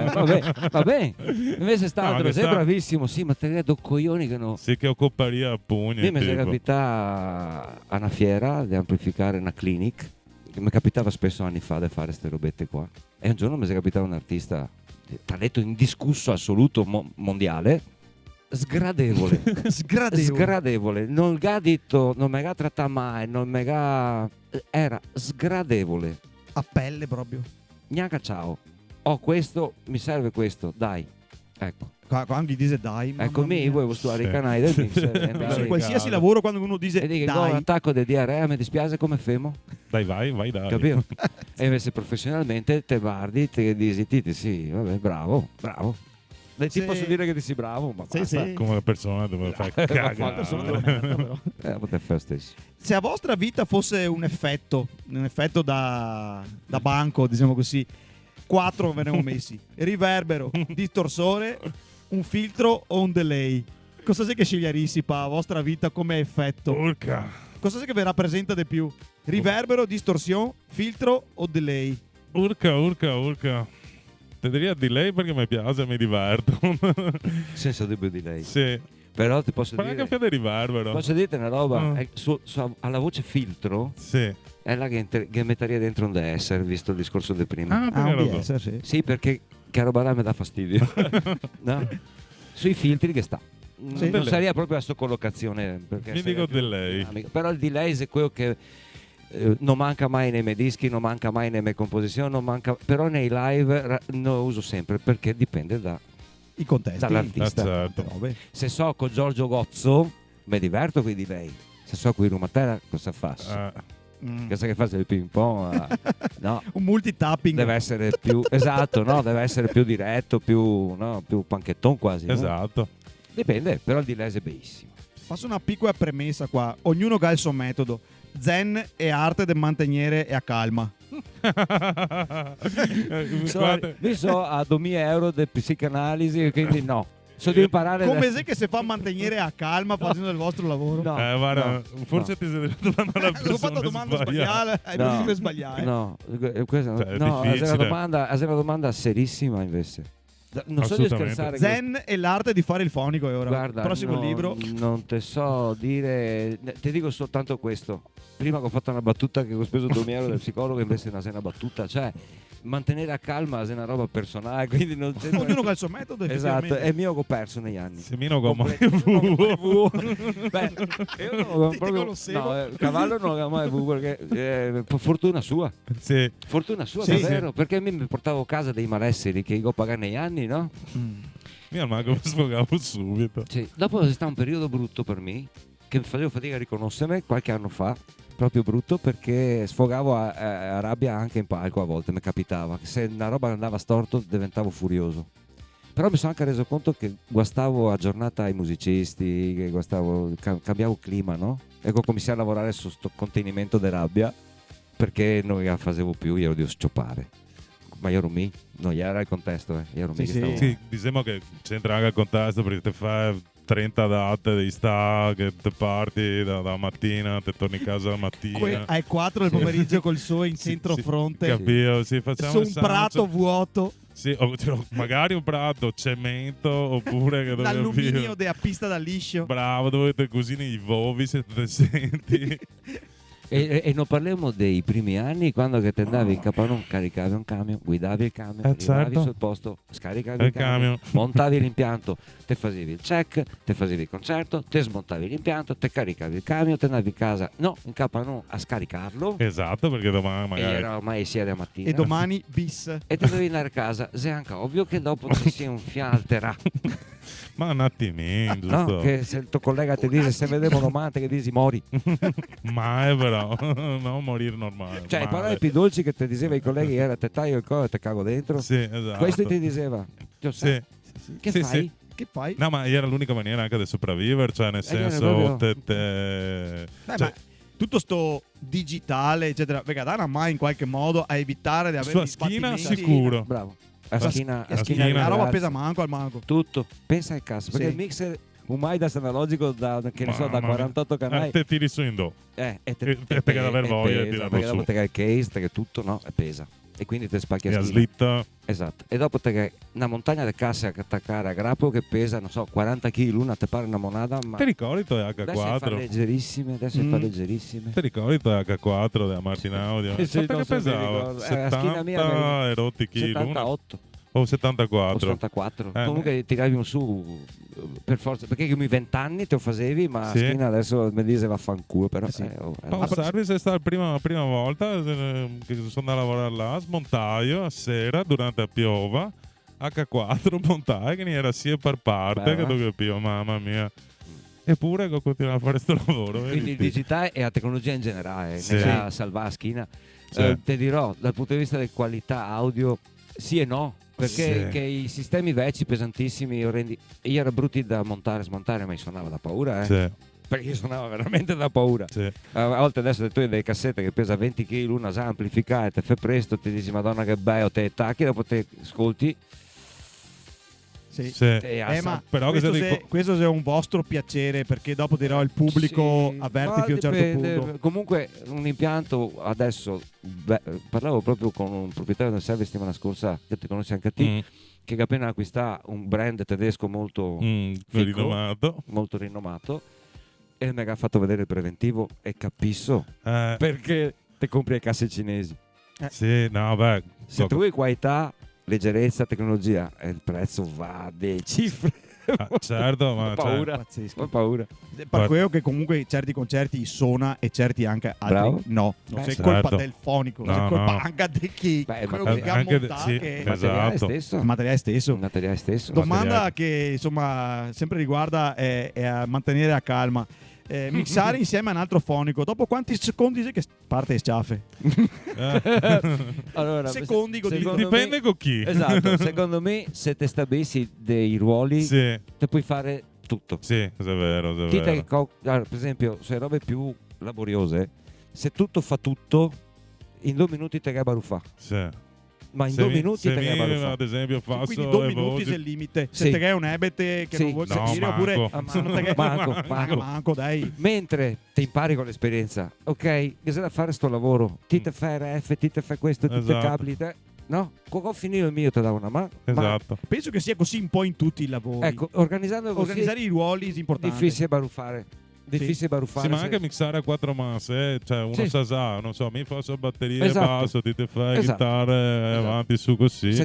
Speaker 2: Vabbè. Invece sta
Speaker 4: No,
Speaker 2: altro,
Speaker 4: che
Speaker 2: sei
Speaker 4: sta-
Speaker 2: bravissimo, sì, ma te ne do coglioni che no.
Speaker 4: Sì che occuparia a pugni.
Speaker 2: Io mi si
Speaker 4: tipo.
Speaker 2: capita a una fiera di amplificare una clinic, che mi capitava spesso anni fa di fare queste robette qua. E un giorno mi si capitava un artista di talento indiscusso assoluto mondiale, sgradevole. Sgradevole, non mi ha detto, non mi ha trattato mai, non mi ha... era sgradevole.
Speaker 1: A pelle proprio.
Speaker 2: Gnacca ciao, ho questo, mi serve questo, dai. Ecco,
Speaker 1: Quando gli dice dai, mamma
Speaker 2: ecco me,
Speaker 1: mia.
Speaker 2: voi studiare
Speaker 4: Sì.
Speaker 2: i canali del mix.
Speaker 1: Su qualsiasi
Speaker 4: Cavolo.
Speaker 1: lavoro quando uno dice
Speaker 2: E dico,
Speaker 1: dai,
Speaker 2: attacco di diarrea, mi dispiace come femo.
Speaker 4: Dai, vai, dai.
Speaker 2: Capito? E invece professionalmente te guardi, te dici, sì, vabbè, bravo. Ti
Speaker 1: Sì.
Speaker 2: posso dire che dici bravo, ma
Speaker 1: Sì,
Speaker 2: basta.
Speaker 1: sì.
Speaker 4: Come persona dove fai
Speaker 2: Ma
Speaker 4: cagare.
Speaker 1: persona della merda, però.
Speaker 2: Potete fare stesso.
Speaker 1: Se a vostra vita fosse un effetto da banco, diciamo così, 4 ve ne ho messi: riverbero, distorsore, un filtro o un delay. Cosa sei che sceglierissi per la vostra vita come effetto?
Speaker 4: Urca.
Speaker 1: Cosa sei che vi rappresenta di più? Riverbero, distorsione, filtro o delay?
Speaker 4: Urca. Te diria di lei perché mi piace, mi diverto.
Speaker 2: Senza dubbio di lei.
Speaker 4: Sì.
Speaker 2: Però ti posso
Speaker 4: Ma anche
Speaker 2: dire,
Speaker 4: fede riverbero.
Speaker 2: posso dirti una roba,
Speaker 4: Mm.
Speaker 2: alla voce filtro
Speaker 4: Sì.
Speaker 2: è la che metteria dentro un essere, visto il discorso di prima.
Speaker 4: Ah,
Speaker 1: Ah,
Speaker 4: perché
Speaker 1: un
Speaker 4: lo so.
Speaker 1: DS, sì.
Speaker 2: Sì, perché che roba là mi dà fastidio. No? Sui filtri che sta.
Speaker 1: Sì.
Speaker 2: Non sarebbe proprio la sua collocazione. Perché
Speaker 4: Mi
Speaker 2: sarebbe
Speaker 4: dico
Speaker 2: più
Speaker 4: delay.
Speaker 2: dinamico. Però il delay è quello che non manca mai nei miei dischi, non manca mai nelle mie composizioni, però nei live lo uso sempre perché dipende
Speaker 1: I contesti.
Speaker 2: dall'artista.
Speaker 4: Ah, certo.
Speaker 1: Robe.
Speaker 2: Se so con Giorgio Gozzo, mi diverto con i delay. Se so con i Rumatera, cosa faccio?
Speaker 4: Ah,
Speaker 1: Mm.
Speaker 2: Cosa che faccio il ping pong? No.
Speaker 1: Un multitapping.
Speaker 2: Deve essere più esatto, no? Deve essere più diretto, più panchetton quasi. no?
Speaker 4: esatto.
Speaker 2: Dipende, però il delay è benissimo.
Speaker 1: Faccio una piccola premessa qua. Ognuno ha il suo metodo. Zen è arte del mantenere e a calma.
Speaker 4: Guarda,
Speaker 2: Io so a 2000 euro di psicanalisi, quindi no. So di imparare.
Speaker 1: Come sai che si fa mantenere a calma facendo il vostro lavoro?
Speaker 2: No,
Speaker 4: guarda,
Speaker 2: no,
Speaker 4: forse ti sei domandando alla
Speaker 1: Ho
Speaker 4: persona
Speaker 1: fatto domanda sbagliata. Hai
Speaker 2: No.
Speaker 1: preso per sbagliare.
Speaker 2: no, questa,
Speaker 4: Cioè, è
Speaker 2: no, è
Speaker 4: difficile.
Speaker 2: una domanda serissima invece. Non so di
Speaker 4: Assolutamente.
Speaker 2: scherzare.
Speaker 1: Zen è l'arte di fare il fonico. E ora,
Speaker 2: Guarda,
Speaker 1: prossimo libro.
Speaker 2: Non te so dire, ti dico soltanto questo. Prima che ho fatto una battuta che ho speso 2000 euro del psicologo, invece è una battuta, cioè mantenere a calma è una roba personale, quindi non c'è.
Speaker 1: Ognuno ha il suo metodo.
Speaker 2: Esatto,
Speaker 1: effettivamente.
Speaker 2: è mio che ho perso negli anni.
Speaker 4: Semino come
Speaker 2: Beh, io non ho
Speaker 1: Ti
Speaker 2: proprio,
Speaker 1: conoscevo.
Speaker 2: no, cavallo non ho mai avuto perché fortuna sua.
Speaker 4: Sì.
Speaker 2: Fortuna sua,
Speaker 1: Sì,
Speaker 2: davvero, perché mi portavo a casa dei malesseri che io pagavo negli anni, no?
Speaker 1: Mm.
Speaker 4: Io al mi sfogavo subito.
Speaker 2: Sì. Dopo c'è stato un periodo brutto per me, che facevo fatica a riconoscermi qualche anno fa, proprio brutto, perché sfogavo a rabbia anche in palco a volte, mi capitava. Se una roba andava storto diventavo furioso. Però mi sono anche reso conto che guastavo a giornata ai musicisti, che cambiavo clima, no? E ho cominciato a lavorare su sto contenimento di rabbia, perché non la facevo più, io ero di scioppare. Ma io ero me, non era il contesto, io ero me
Speaker 1: Sì,
Speaker 2: che
Speaker 1: sì.
Speaker 2: stavo...
Speaker 4: Sì, diciamo che c'entra anche il contesto perché ti fa 30 date di sta che te parti da mattina, te torni a casa la mattina.
Speaker 1: Alle 4 del pomeriggio col suo in
Speaker 4: Sì,
Speaker 1: centro
Speaker 4: sì,
Speaker 1: fronte
Speaker 4: capito? Sì, facciamo
Speaker 1: su
Speaker 4: il
Speaker 1: un
Speaker 4: saggio.
Speaker 1: prato vuoto,
Speaker 4: Sì, magari un prato, cemento, oppure che
Speaker 1: l'alluminio a pista da liscio.
Speaker 4: Bravo, dove te cucini i vovi se te senti.
Speaker 2: E non parliamo dei primi anni quando che te andavi in Capanun, caricavi un camion, guidavi il camion, arrivavi
Speaker 4: certo.
Speaker 2: sul posto, scaricavi
Speaker 4: Il
Speaker 2: il camion,
Speaker 4: camion.
Speaker 2: montavi l'impianto, te facevi il check, te facevi il concerto, te smontavi l'impianto, te caricavi il camion, te andavi in casa, no, in Capanun a scaricarlo
Speaker 4: Esatto, perché domani
Speaker 2: e
Speaker 4: magari...
Speaker 2: era ormai sera mattina
Speaker 1: E domani bis.
Speaker 2: e te dovevi andare a casa, se anche ovvio che dopo ti si infialterà,
Speaker 4: Ma un attimino, giusto?
Speaker 2: no? Che se il tuo collega ti dice se vediamo romante che dici mori,
Speaker 4: Mai però, non morire normale.
Speaker 2: cioè le
Speaker 4: male.
Speaker 2: parole più dolci che ti diceva i colleghi era te taglio il collo e te cago dentro,
Speaker 4: Sì, esatto.
Speaker 2: questo ti diceva Giuseppe,
Speaker 4: Sì.
Speaker 2: che
Speaker 4: Sì,
Speaker 2: fai?
Speaker 4: sì.
Speaker 1: Che fai?
Speaker 4: No, ma era l'unica maniera anche di sopravvivere, cioè nel
Speaker 2: era
Speaker 4: senso...
Speaker 2: proprio-
Speaker 1: Beh,
Speaker 4: cioè,
Speaker 1: ma tutto sto digitale, eccetera, Vegadana mai in qualche modo a evitare di avere
Speaker 4: Sua
Speaker 1: gli
Speaker 4: schina
Speaker 1: sbattimenti.
Speaker 4: sicuro.
Speaker 2: Bravo. A
Speaker 1: La
Speaker 2: schina,
Speaker 1: la
Speaker 2: a
Speaker 1: schina,
Speaker 2: schina
Speaker 1: la roba
Speaker 2: ragazzi.
Speaker 1: pesa manco al manco.
Speaker 2: Tutto. Pensa al cazzo. Perché
Speaker 1: Sì.
Speaker 2: il mixer, un Midas analogico da, che ne so, da
Speaker 4: Mamma mia.
Speaker 2: 48 canali.
Speaker 4: Te tiri su in do.
Speaker 2: E
Speaker 4: e te che aver voglia di
Speaker 2: pesa,
Speaker 4: tirarlo
Speaker 2: perché
Speaker 4: su.
Speaker 2: dopo te che hai il case, te che tutto, no? E pesa. E quindi te spacchi
Speaker 4: E
Speaker 2: a
Speaker 4: a
Speaker 2: schina.
Speaker 4: slitta.
Speaker 2: Esatto. E dopo te che una montagna di casse a attaccare a grappo che pesa, non so, 40 kg l'una, te pare una monada, ma
Speaker 4: Ti ricordi tu
Speaker 2: adesso le fa
Speaker 4: H4?
Speaker 2: leggerissime, adesso le fa leggerissime.
Speaker 4: Ti ricordi tu H4 della Martin Audio?
Speaker 2: Sì,
Speaker 4: Quanto
Speaker 2: non
Speaker 4: che
Speaker 2: so, mi
Speaker 4: pesava?
Speaker 2: ricordo. La schina mia
Speaker 4: 70 e rotti chili l'una?
Speaker 2: 78
Speaker 4: O 74?
Speaker 2: 84.
Speaker 4: Eh,
Speaker 2: Comunque tiravi un su per forza, perché io mi 20 anni te lo facevi, ma
Speaker 4: Sì.
Speaker 2: Schina adesso mi dice vaffanculo, però
Speaker 1: Sì.
Speaker 4: Power Service è stata la prima volta che sono andato a lavorare là, smontaio a sera durante la piova, H4 montaio che ne era sia per parte
Speaker 2: Beh,
Speaker 4: che dopo piova, mamma mia. Eppure che ho continuato a fare questo lavoro.
Speaker 2: quindi il
Speaker 4: vedi?
Speaker 2: digitale e la tecnologia in generale
Speaker 4: Sì.
Speaker 2: ne ha salvato Schina.
Speaker 4: Sì.
Speaker 2: Ti dirò, dal punto di vista della qualità audio, sì e no. Perché
Speaker 4: Sì.
Speaker 2: che i sistemi vecchi pesantissimi, orrendi, io era brutti da montare, smontare, ma mi suonava da paura,
Speaker 4: Sì,
Speaker 2: perché io suonava veramente da paura.
Speaker 4: sì.
Speaker 2: A volte adesso tu hai delle cassette che pesa 20 kg, l'una sa amplificare, te fai presto, ti dici madonna che bello, te tacchi, dopo te ascolti
Speaker 1: Sì.
Speaker 4: Sì.
Speaker 2: e
Speaker 1: Ma
Speaker 4: Però
Speaker 1: questo,
Speaker 4: che
Speaker 1: se, questo se è un vostro piacere, perché dopo dirò il pubblico
Speaker 2: Sì,
Speaker 1: avverte
Speaker 2: ma
Speaker 1: fino a un certo
Speaker 2: dipende.
Speaker 1: punto.
Speaker 2: Comunque un impianto adesso, parlavo proprio con un proprietario del service settimana scorsa, che ti conosci anche a te,
Speaker 4: Mm,
Speaker 2: che appena acquista un brand tedesco molto, fico,
Speaker 4: rinomato.
Speaker 2: molto rinomato, e mi ha fatto vedere il preventivo e capisco perché te compri le casse cinesi.
Speaker 4: Sì, no, beh.
Speaker 2: Se tu hai qualità, leggerezza, tecnologia, il prezzo va a delle cifre.
Speaker 4: certo, ma
Speaker 2: Ho paura.
Speaker 1: Pazzesco.
Speaker 2: Ho paura.
Speaker 1: Per quello che comunque certi concerti suona e certi anche altri
Speaker 2: Bravo.
Speaker 1: no. Non
Speaker 2: Beh,
Speaker 1: sei
Speaker 4: certo.
Speaker 1: colpa del fonico,
Speaker 4: No,
Speaker 1: sei colpa
Speaker 4: no.
Speaker 1: anche di chi
Speaker 2: Beh,
Speaker 1: quello
Speaker 2: ma
Speaker 1: che ha
Speaker 4: anche
Speaker 1: montato
Speaker 4: sì,
Speaker 1: che-
Speaker 2: Il materiale
Speaker 4: Esatto.
Speaker 2: stesso.
Speaker 1: il materiale stesso.
Speaker 2: Il materiale stesso.
Speaker 1: Domanda
Speaker 4: materiale.
Speaker 1: che insomma sempre riguarda è a mantenere a calma. Mixare insieme a un altro fonico, dopo quanti secondi sei che parte sciaffe?
Speaker 2: Allora,
Speaker 1: Secondi,
Speaker 2: secondo
Speaker 4: Dipende con chi.
Speaker 2: Esatto, secondo me se te stabilissi dei ruoli
Speaker 4: Sì,
Speaker 2: te puoi fare tutto.
Speaker 4: sì, è vero, è
Speaker 2: Ti
Speaker 4: vero.
Speaker 2: per esempio, se robe più laboriose, se tutto fa tutto, in 2 minuti te che baruffa.
Speaker 4: Sì.
Speaker 2: Ma in
Speaker 4: Se
Speaker 2: 2
Speaker 4: mi-
Speaker 2: minuti
Speaker 4: se
Speaker 2: te che
Speaker 4: mi,
Speaker 2: baruffa.
Speaker 4: ad esempio, faccio
Speaker 1: Quindi 2
Speaker 4: le
Speaker 1: minuti
Speaker 4: voci-
Speaker 1: è il limite.
Speaker 2: Sì.
Speaker 1: Se te che è un ebete che
Speaker 2: Sì.
Speaker 1: non vuoi
Speaker 4: No,
Speaker 1: sentire,
Speaker 4: manco.
Speaker 1: oppure
Speaker 2: Manco,
Speaker 1: Ah, manco, dai.
Speaker 2: Mentre ti impari con l'esperienza, ok, bisogna fare sto lavoro, ti te fai RF, ti te fai questo, ti te
Speaker 4: Esatto.
Speaker 2: cabli, te... no? Quando ho finito il mio ti dà una mano. Ma,
Speaker 4: Esatto.
Speaker 1: Penso che sia così un po' in tutti i lavori.
Speaker 2: ecco, organizzando così
Speaker 1: Organizzare i ruoli è importante.
Speaker 2: difficile baruffare. Difficile baruffare.
Speaker 4: Sì, ma
Speaker 2: se-
Speaker 4: anche mixare a 4 masse, cioè uno
Speaker 2: Sì.
Speaker 4: sa, non so, mi faccio batteria
Speaker 2: Esatto.
Speaker 4: e basso, ti te fai
Speaker 2: Esatto.
Speaker 4: chitarre
Speaker 2: Esatto.
Speaker 4: avanti su così.
Speaker 2: Se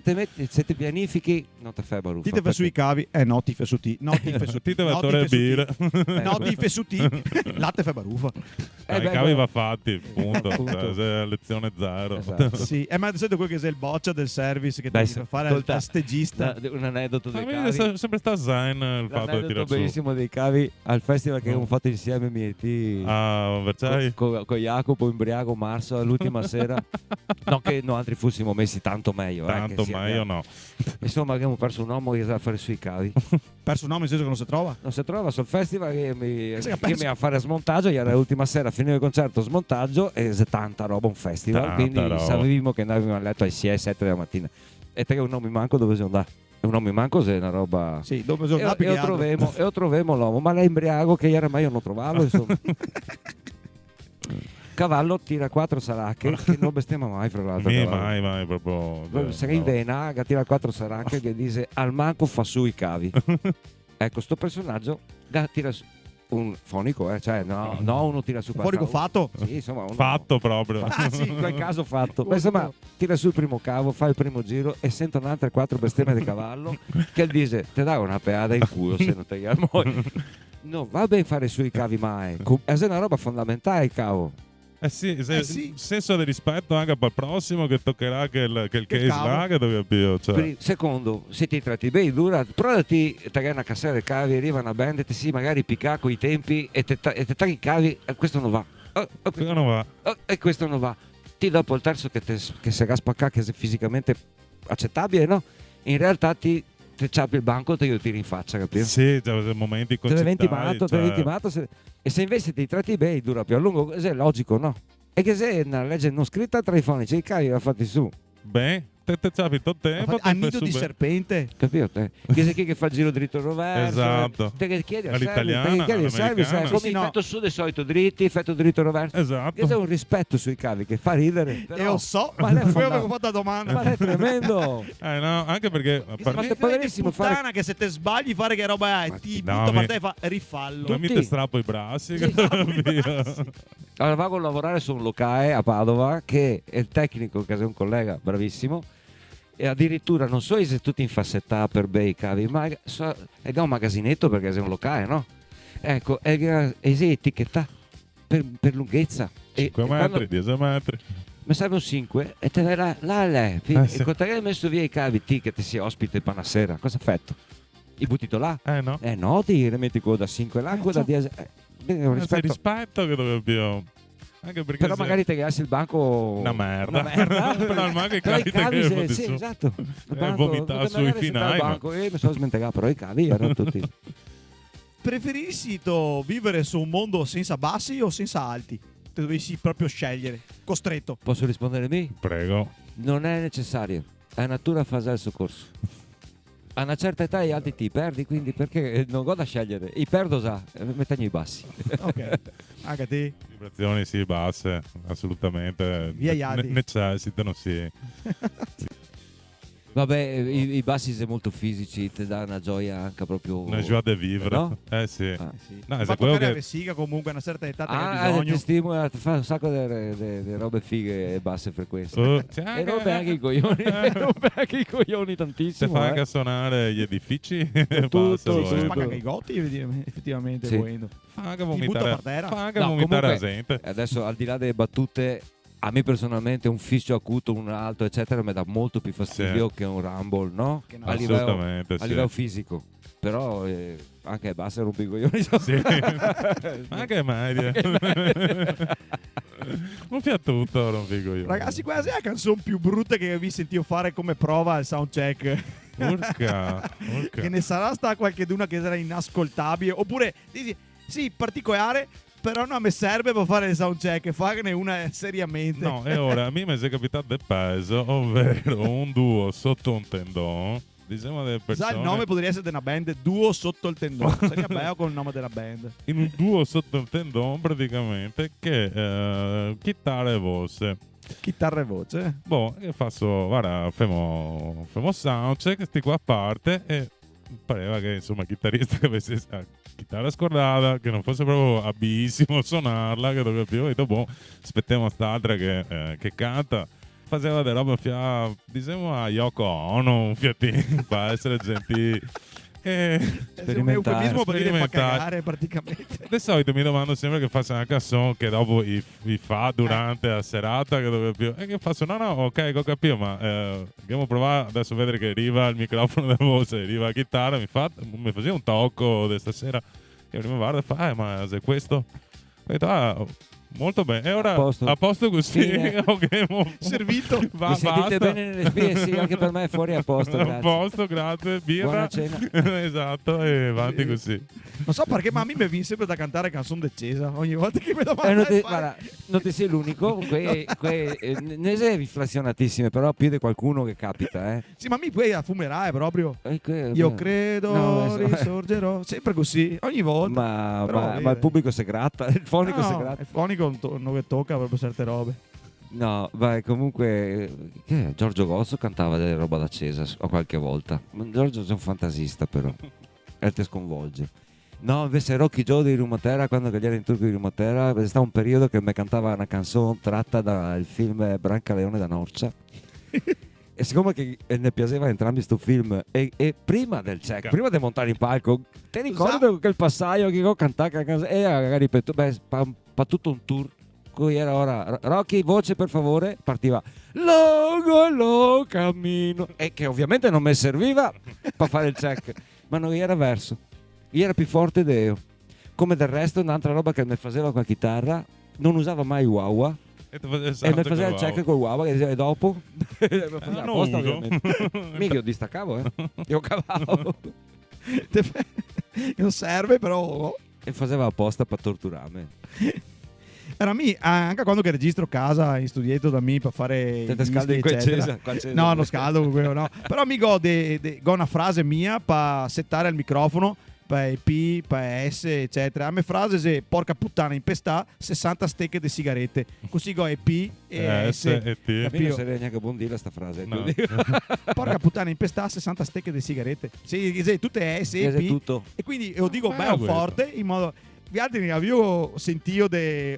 Speaker 2: ti pianifichi, non ti fai baruffa.
Speaker 1: Ti te fa sui cavi, no, ti fa su ti. No, ti fa su
Speaker 4: Ti te va a
Speaker 1: no,
Speaker 4: torre
Speaker 1: ti fa su
Speaker 4: birra.
Speaker 1: ti. No, ti fa su ti. Latte fa barufa.
Speaker 4: I
Speaker 2: beh,
Speaker 4: cavi
Speaker 2: guarda.
Speaker 4: va fatti, punto.
Speaker 2: Appunto.
Speaker 4: Cioè, lezione zero.
Speaker 2: Esatto.
Speaker 1: Sì, ma di solito quello che sei il boccia del service che
Speaker 2: Beh,
Speaker 1: ti fa fare
Speaker 2: ascolta,
Speaker 1: al stagista.
Speaker 2: Un aneddoto
Speaker 4: A
Speaker 2: dei
Speaker 4: me
Speaker 2: cavi.
Speaker 4: è sempre sta zen il fatto di
Speaker 2: L'aneddoto
Speaker 4: tirare su.
Speaker 2: bellissimo dei cavi al festival che
Speaker 4: No.
Speaker 2: abbiamo fatto insieme Mieti
Speaker 4: Ah, Versailles?
Speaker 2: con Jacopo Imbriaco Marzo l'ultima sera. Non che noi altri fossimo messi tanto meglio.
Speaker 4: Tanto,
Speaker 2: che sia
Speaker 4: ma io
Speaker 2: chiaro.
Speaker 4: no.
Speaker 2: Insomma, abbiamo perso un uomo che sa fare sui cavi.
Speaker 1: Perso un nome nel senso che non si trova.
Speaker 2: Non si trova sul festival che mi,
Speaker 1: Sì, ha
Speaker 2: che
Speaker 1: perso.
Speaker 2: mi a fare smontaggio. Era l'ultima sera, finito il concerto, smontaggio e tanta roba, un festival.
Speaker 4: Tanta
Speaker 2: quindi
Speaker 4: roba.
Speaker 2: sapevamo che andavamo a letto alle 6-7 della mattina. E te che non mi manco dove sono andato. un uomo manco se è una roba.
Speaker 1: Sì, dove sono
Speaker 2: E lo troviamo l'uomo, ma lei embriago che ieri mai io non trovavo, insomma. Cavallo tira 4 saracche che non bestemma mai fra l'altro.
Speaker 4: Mai proprio.
Speaker 2: Se in vena tira 4 saracche che dice al manco fa su i cavi. Ecco, sto personaggio tira su un fonico, cioè no, uno tira su
Speaker 1: un fonico fatto?
Speaker 2: Sì, insomma,
Speaker 4: Fatto proprio.
Speaker 2: Sì, in quel caso fatto. Ma insomma, tira su il primo cavo, fa il primo giro e sentono altre 4 bestemmie di cavallo che dice te dà una peada in culo se non te la muovi. Non va bene fare su i cavi mai. È una roba fondamentale il cavo.
Speaker 4: Sì.
Speaker 1: Senso
Speaker 4: di rispetto anche per il prossimo che toccherà che il case là che dove più, cioè.
Speaker 2: Secondo, se ti tratti bene dura, provati a tagliare una cassetta di cavi, arriva una band e ti si magari picca con i tempi e te tagli i cavi e questo non va.
Speaker 4: Questo non va.
Speaker 2: E questo non va. Ti dopo il terzo che si raspacca che è fisicamente accettabile, no? In realtà ti ciappi il banco e te lo tiri in faccia, capito?
Speaker 4: Sì, cioè, momenti
Speaker 2: te ne venti
Speaker 4: concitati,
Speaker 2: matto, e se invece ti tratti bene dura più a lungo, è logico, no? E che se è una legge non scritta tra i fonici, i cavi va fatti su.
Speaker 4: Beh, te ciapi tutto tempo.
Speaker 1: A nido di serpente.
Speaker 2: Capito te? Che sei chi che fa il giro dritto roverso.
Speaker 4: Esatto.
Speaker 2: Te che chiedi
Speaker 4: all'italiana,
Speaker 2: service, come fatto su di solito dritti, effetto dritto roverso.
Speaker 4: Esatto.
Speaker 2: Che c'è un rispetto sui cavi che fa ridere. Però,
Speaker 1: Io so,
Speaker 2: ma lei
Speaker 1: poi avevo fatto la domanda.
Speaker 2: Ma è tremendo.
Speaker 4: No, anche perché
Speaker 2: Ma è poverissimo
Speaker 1: puttana che se te sbagli fare che roba è, ti butta per te e fa rifallo.
Speaker 4: Mi te strappo i bracci.
Speaker 2: Sì. Allora vado a lavorare su un locale a Padova che è il tecnico, che è un collega bravissimo, e addirittura non so se tutti in fassetta per bei cavi, ma è da un magazinetto perché è un locale, no? Ecco, è etichetta per lunghezza.
Speaker 4: 5 metri, 10 metri.
Speaker 2: Mi serve un 5 e te verrà là, e
Speaker 4: sì.
Speaker 2: quando hai messo via i cavi che ti si ospite per una sera, cosa hai fatto? I buttito là?
Speaker 4: No.
Speaker 2: No, ti rimetti quello da 5 là, quello da 10.
Speaker 4: Rispetto che dove più. Anche perché
Speaker 2: però magari te gassi il banco
Speaker 4: una merda.
Speaker 2: Però
Speaker 4: al manco i
Speaker 2: però
Speaker 4: cavi te
Speaker 2: sì, esatto.
Speaker 4: Vomitare sui finali.
Speaker 2: Mi sono smentegato, però i cavi erano tutti.
Speaker 1: Preferisci vivere su un mondo senza bassi o senza alti? Te dovessi proprio scegliere, costretto.
Speaker 2: Posso rispondere me?
Speaker 4: Prego.
Speaker 2: Non è necessario, è natura fa già il soccorso. A una certa età gli alti ti perdi, quindi perché non goda a scegliere? I perdo già, mettagli i bassi.
Speaker 1: Ok, anche te.
Speaker 4: Vibrazioni sì, basse, assolutamente.
Speaker 1: Via gli alti.
Speaker 4: Necessitano, sì.
Speaker 2: Vabbè, i bassi sono molto fisici, ti dà una gioia anche proprio.
Speaker 4: Una joie de vivre.
Speaker 2: No?
Speaker 4: Sì.
Speaker 1: Sì.
Speaker 4: No,
Speaker 1: fa
Speaker 4: quello
Speaker 1: toccare
Speaker 4: che
Speaker 1: la vesica comunque a una certa età te ne hai bisogno.
Speaker 2: ti stimola, ti fa un sacco di robe fighe e basse frequenze.
Speaker 4: C'è
Speaker 2: E rompe anche i coglioni, rompe anche i coglioni
Speaker 4: se
Speaker 2: tantissimo.
Speaker 4: fa anche a suonare gli edifici,
Speaker 2: Tutto,
Speaker 1: Si
Speaker 2: tutto.
Speaker 1: spacca anche i gotti effettivamente
Speaker 2: Sì.
Speaker 1: volendo.
Speaker 4: fa anche
Speaker 1: Ti butta
Speaker 4: vomitare,
Speaker 1: per terra.
Speaker 4: fa anche
Speaker 2: No,
Speaker 4: vomitare la
Speaker 2: comunque,
Speaker 4: gente.
Speaker 2: Adesso al di là delle battute, a me personalmente un fischio acuto, un alto eccetera mi dà molto più fastidio che un rumble, no?
Speaker 1: Che no.
Speaker 2: A livello,
Speaker 4: Assolutamente,
Speaker 2: a
Speaker 4: sì.
Speaker 2: livello fisico. Però anche basta rompicoglioni.
Speaker 4: Sì. Ma anche meglio. Non fia tutto, non figo io.
Speaker 1: Ragazzi, questa è la canzone più brutta che vi sentivo fare come prova al soundcheck.
Speaker 4: Urca.
Speaker 1: Che ne sarà sta qualcheduna che sarà inascoltabile. Oppure dici, sì, particolare, però non mi serve per fare il soundcheck, farne una seriamente.
Speaker 4: No, e ora a me mi è capitato del peso, ovvero un duo sotto un tendon. Diciamo delle persone.
Speaker 1: Sa, il nome potrebbe essere di una band, duo sotto il tendone. Sarebbe bello con il nome della band.
Speaker 4: In un duo sotto il tendon praticamente che chitarra e voce.
Speaker 1: Chitarra e voce.
Speaker 4: Boh, io faccio, guarda, famo soundcheck, sti qua a parte e pareva che insomma il chitarrista che avesse la chitarra scordata, che non fosse proprio abilissimo a suonarla, che dove più, e dopo aspettiamo quest'altra che canta. Faceva delle robe diciamo a Yoko Ono, un fiatino, per essere gentili.
Speaker 1: È un eufemismo per dire fa
Speaker 4: sperimentare.
Speaker 1: cagare praticamente.
Speaker 4: Di solito mi domando sempre che faccia una canzone che dopo i fa durante la serata, che dove più. E che faccio, no, ok, ho capito, ma andiamo a provare adesso a vedere che arriva il microfono della voce, arriva la chitarra, mi faceva un tocco di stasera. Io prima guardo e fa, ma se questo... Ho detto, Molto bene. E ora
Speaker 2: A posto.
Speaker 4: così.
Speaker 2: Fine.
Speaker 4: Ok,
Speaker 1: Servito.
Speaker 2: Mi sentite bene nelle spie? Sì, anche per me è fuori a posto,
Speaker 4: A
Speaker 2: grazie.
Speaker 4: posto, grazie. Birra.
Speaker 2: Buona cena.
Speaker 4: Esatto, e avanti
Speaker 1: Sì.
Speaker 4: così.
Speaker 1: Non so perché, ma a me mi viene sempre da cantare Canzone d'Accesa ogni volta che mi domanda.
Speaker 2: Non ti sei l'unico, ne sei inflazionatissime, però più di qualcuno che capita, eh.
Speaker 1: Sì, ma mi poi a fumerai proprio.
Speaker 2: Io
Speaker 1: Io credo risorgerò. Sempre così, ogni volta. Però,
Speaker 2: ma
Speaker 1: vedi.
Speaker 2: il pubblico si gratta, il fonico si gratta.
Speaker 1: Il fonico non che tocca proprio certe robe.
Speaker 2: No, vai, comunque Giorgio Gozzo cantava delle roba d'accesa qualche volta. Giorgio è un fantasista però, e te sconvolge. No, invece Rocky Joe di Rumatera, quando che gli era in turco di Rumatera, è stato un periodo che mi cantava una canzone tratta dal film Brancaleone da Norcia. E siccome che ne piaceva entrambi sto film e prima del check, prima di montare in palco, ti ricordo che il passaggio che ho cantato e ha ripetuto, pa tutto un tour cui era ora Rocky, voce per favore, partiva lo cammino, e che ovviamente non mi serviva per fare il check, ma non era verso, io era più forte di io. Come del resto un'altra roba che mi faceva con la chitarra, non usava mai Wawa. E mi faceva il check col Wawa che diceva, e dopo?
Speaker 4: Non
Speaker 2: Apposta,
Speaker 4: uso.
Speaker 2: ovviamente. Mica io distaccavo, io cavavo.
Speaker 1: Non serve, però.
Speaker 2: E faceva apposta per torturarmi.
Speaker 1: Era anche quando che registro casa in studietto da me per fare
Speaker 2: Te scaldi in quel
Speaker 1: no, non scaldo con quello, no. Però mi go una frase mia per settare il microfono per P, per S, eccetera. A me frase se porca puttana impestà 60 stecche di sigarette. Così go e P e S.
Speaker 4: E T.
Speaker 2: A me non sarebbe neanche buon dire sta frase.
Speaker 4: No.
Speaker 1: Porca puttana impestà 60 stecche di sigarette. Sì, tutte S e P.
Speaker 2: Tutto.
Speaker 1: E quindi io dico
Speaker 4: Bello
Speaker 1: forte in modo vi altri ne avevo sentito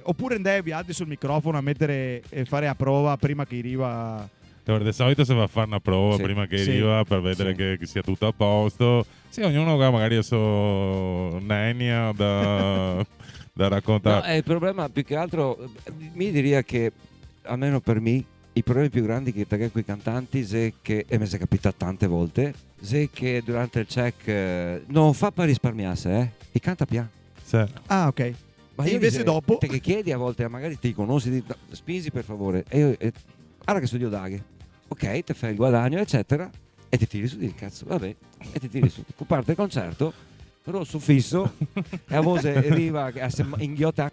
Speaker 1: oppure andai vi altri sul microfono a mettere e fare a prova prima che arriva.
Speaker 4: Di solito si va a fare una prova
Speaker 2: Sì.
Speaker 4: prima che
Speaker 1: Sì.
Speaker 4: arriva per vedere
Speaker 2: Sì.
Speaker 4: che sia tutto a posto. Sì, ognuno ha magari la sua nenia da raccontare.
Speaker 2: No, il problema più che altro mi diria che almeno per me i problemi più grandi che tengo con i cantanti è che, e mi è capitato tante volte, è che durante il check non fa per risparmiarsi, e canta piano.
Speaker 4: Sì.
Speaker 1: Ah, ok.
Speaker 2: Ma
Speaker 1: E invece dopo
Speaker 2: te che chiedi a volte, magari ti conosci, no, spingi per favore. E io, guarda che studio Daghe. Ok, ti fai il guadagno, eccetera, e ti tiri su di cazzo, vabbè, e ti tiri su. Tu parte il concerto, però su fisso, e a voce arriva inghiotta,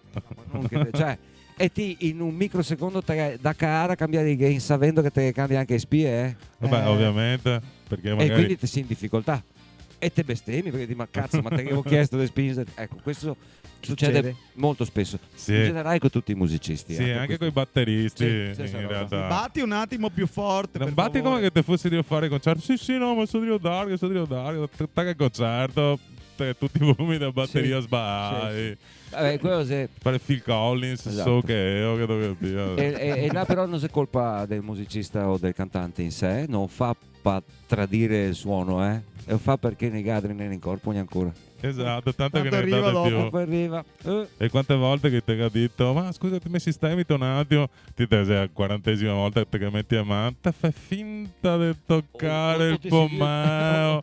Speaker 2: cioè, e ti in un microsecondo da cara cambiare i gain, sapendo che te cambia anche spie,
Speaker 4: Vabbè, ovviamente, perché
Speaker 2: e
Speaker 4: magari
Speaker 2: quindi ti sei in difficoltà. E te bestemmi perché dici, ma cazzo, ma te avevo chiesto di spingere. Ecco, questo succede molto spesso.
Speaker 4: Sì.
Speaker 2: In generale con tutti i musicisti.
Speaker 4: sì, anche con i batteristi
Speaker 2: Sì, sì,
Speaker 4: in
Speaker 2: roba.
Speaker 4: realtà.
Speaker 1: batti un attimo più forte.
Speaker 4: Non
Speaker 1: per
Speaker 4: batti
Speaker 1: favore.
Speaker 4: come che te fossi io a fare il concerto. Sì, no, ma sto io Dario, tagga il concerto, tutti i volumi della batteria
Speaker 2: Sì.
Speaker 4: sbagli.
Speaker 2: Vabbè, quello se...
Speaker 4: Fare Phil Collins,
Speaker 2: Esatto.
Speaker 4: so che io che devo capire.
Speaker 2: e là però non è colpa del musicista o del cantante in sé, non fa per tradire il suono, e lo fa perché nei gadri ne incorpori ancora.
Speaker 4: Esatto, tanto che
Speaker 1: Tanto
Speaker 4: ne
Speaker 1: arriva
Speaker 4: date
Speaker 1: dopo.
Speaker 4: più.
Speaker 2: Poi arriva.
Speaker 4: E quante volte che ti ha detto, ma scusa, ti mi sistemito un attimo, ti sei la 40ª volta che ti metti a mano, te fai finta di toccare il pomeo.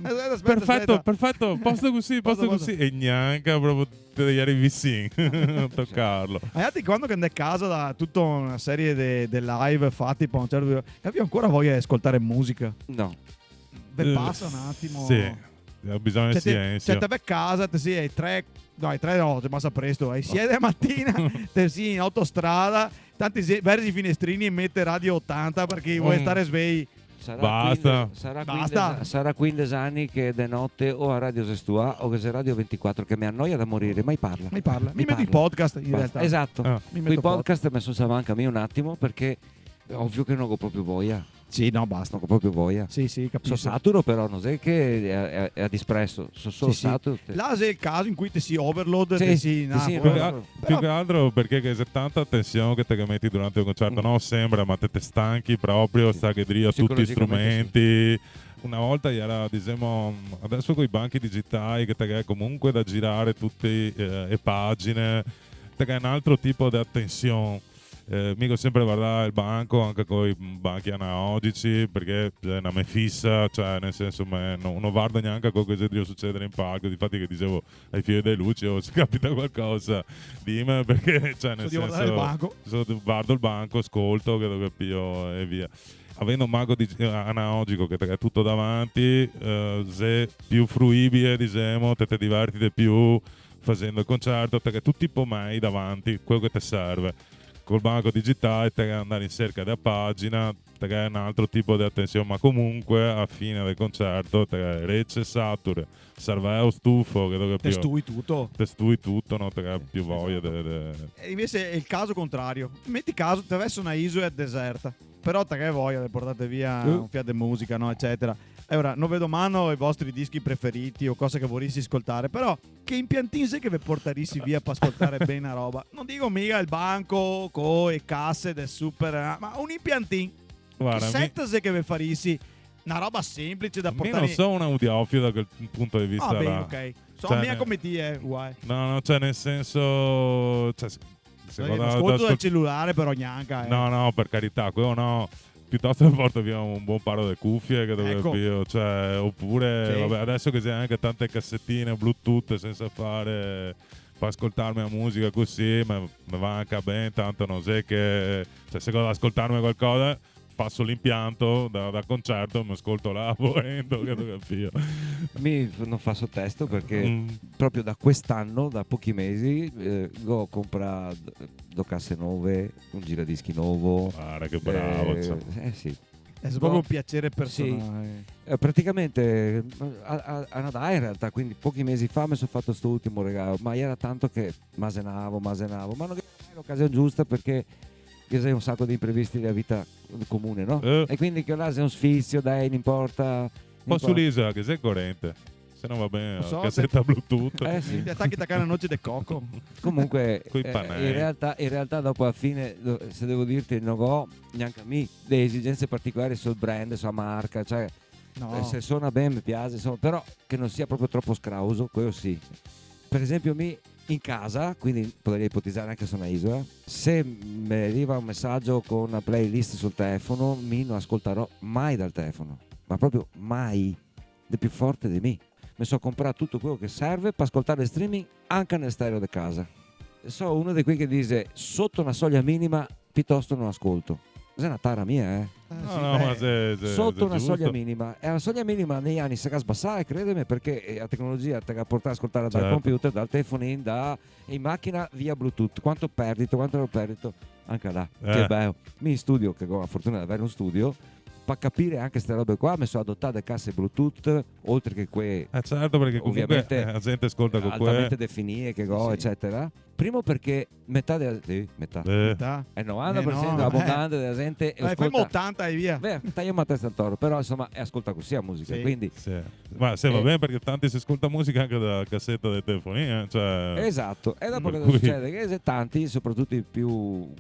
Speaker 1: Aspetta.
Speaker 4: Perfetto, posto così,
Speaker 1: Posto.
Speaker 4: così. E neanche proprio te devi arrivi sì a toccarlo.
Speaker 1: Magari quando andai a casa da tutta una serie di live fatti per un certo periodo, avevo ancora voglia di ascoltare musica.
Speaker 2: No.
Speaker 1: Beh, passa un attimo.
Speaker 4: Sì, ha bisogno di
Speaker 1: Cioè,
Speaker 4: silenzio.
Speaker 1: te vai a casa, te sei ai 3 no, ti passa presto, ai 7 della mattina, te sei in autostrada, tanti versi i finestrini e mette radio 80 perché vuoi stare svegli.
Speaker 4: Basta.
Speaker 2: Sarà 15 anni che de notte o a Radio Sestua o che c'è Radio 24 che mi annoia da morire, mai parla.
Speaker 1: Mi parla. Mi metto i podcast in realtà.
Speaker 2: Esatto.
Speaker 4: Ah.
Speaker 1: Mi
Speaker 2: Quei
Speaker 1: metto
Speaker 2: podcast mi sono manca a me un attimo perché è ovvio che non ho proprio voglia.
Speaker 1: Sì, no, basta.
Speaker 2: Non ho proprio voglia.
Speaker 1: Sì, capisco.
Speaker 2: Sono saturo però, non è che è a dispresso, sono solo
Speaker 1: Sì, sì.
Speaker 2: saturo.
Speaker 1: Là è il caso in cui ti si overload,
Speaker 2: Sì,
Speaker 1: ti si
Speaker 2: sì,
Speaker 1: poi-
Speaker 2: no.
Speaker 4: Più che altro perché che c'è tanta tensione che te metti durante il concerto, no? Sembra, ma te stanchi proprio,
Speaker 2: Sì.
Speaker 4: sta che dria tutti gli
Speaker 2: Psicologicamente
Speaker 4: strumenti. Una volta era, diciamo, adesso con i banchi digitali che te comunque da girare tutte le pagine, te un altro tipo di attenzione. mica sempre guardare il banco anche con i banchi analogici perché è una me fissa, cioè nel senso non guardo neanche a quello che deve succedere in palco. Difatti che dicevo ai figli delle luci, se capita qualcosa dimmi, perché cioè nel
Speaker 1: guardare il banco.
Speaker 4: guardo il banco, ascolto, che lo capio e via. Avendo un mago analogico che è tutto davanti, se più fruibile, diciamo, te diverti di più facendo il concerto, perché tu tipo mai davanti, quello che ti serve. Col banco digitale te andare in cerca della pagina, te è un altro tipo di attenzione, ma comunque a fine del concerto te rece sature, cervello stufo, che lo capio. Testui tutto, no? Te più voglia
Speaker 1: E invece è il caso contrario. Metti caso, te avessi una isola deserta, però te che voglia, portate via un fiat di musica, no? Eccetera. E ora, non vedo mano i vostri dischi preferiti o cose che vorresti ascoltare, però che impiantini sei che vi porteresti via per ascoltare bene una roba? Non dico mica il banco con le casse del super, ma un impiantino.
Speaker 4: Guarda,
Speaker 1: che set sei che vi faresti? Una roba semplice da portare.
Speaker 4: Io non sono un audiofilo da quel punto di vista
Speaker 1: bene,
Speaker 4: là.
Speaker 1: ok.
Speaker 4: Cioè,
Speaker 1: mia come te, guai.
Speaker 4: No, cioè nel senso... Cioè,
Speaker 1: ascolto dal cellulare però neanche.
Speaker 4: No, per carità, quello no. Piuttosto porto via un buon paro di cuffie che dove cioè, oppure
Speaker 1: sì.
Speaker 4: Vabbè, adesso che c'è anche tante cassettine Bluetooth senza fare per ascoltarmi la musica così mi va anche bene, tanto non sai che cioè, se devo ascoltarmi qualcosa passo l'impianto da concerto, mi ascolto là volendo, che lo capio.
Speaker 2: Mi non fa testo perché proprio da quest'anno, da pochi mesi, ho comprato due casse nuove, un giradischi nuovo.
Speaker 4: Guarda che bravo.
Speaker 2: Sì.
Speaker 1: È proprio un piacere personale.
Speaker 2: Sì. Praticamente a Nadal in realtà, quindi pochi mesi fa mi sono fatto questo ultimo regalo, ma era tanto che masenavo, ma non è l'occasione giusta perché sei un sacco di imprevisti della vita comune, no? E quindi che là sei un sfizio, dai, non importa.
Speaker 4: Un po' sull'isola che sei corrente, se non va bene la cassetta Bluetooth.
Speaker 1: Sì. Ti attacchi da cara noce del cocco.
Speaker 2: Comunque in realtà dopo alla fine, se devo dirti, non ho neanche a me delle esigenze particolari sul brand, sulla marca, cioè
Speaker 1: no.
Speaker 2: Se suona bene mi piace, insomma, però che non sia proprio troppo scrauso, quello sì. Per esempio in casa, quindi potrei ipotizzare anche su una isola, se mi arriva un messaggio con una playlist sul telefono, non ascolterò mai dal telefono, ma proprio mai, è più forte di me. Mi so comprare tutto quello che serve per ascoltare il streaming anche nel stereo di casa. So uno di quei che dice sotto una soglia minima piuttosto non ascolto. È una tara mia,
Speaker 4: ma
Speaker 2: sotto una soglia minima. E la soglia minima negli anni si è sbassare, credimi, perché la tecnologia ti ha portato a ascoltare dal computer, dal telefonino, in macchina via Bluetooth. Quanto l'ho perdito anche là. Che bello. Mi in studio, che ho la fortuna di avere un studio, per capire anche queste robe qua mi sono adottato le casse Bluetooth, oltre che quelle
Speaker 4: certo, perché ovviamente la gente ascolta con
Speaker 2: altamente definite che go, eccetera. Primo perché metà è 90% abbondante della gente
Speaker 1: ascolta 80 e via.
Speaker 2: Tagliamo a testa al toro, però insomma ascolta così la musica, quindi
Speaker 4: ma se va bene, perché tanti si ascolta musica anche dalla cassetta del telefonino, cioè...
Speaker 2: Esatto. E dopo cosa succede? Che tanti, soprattutto i più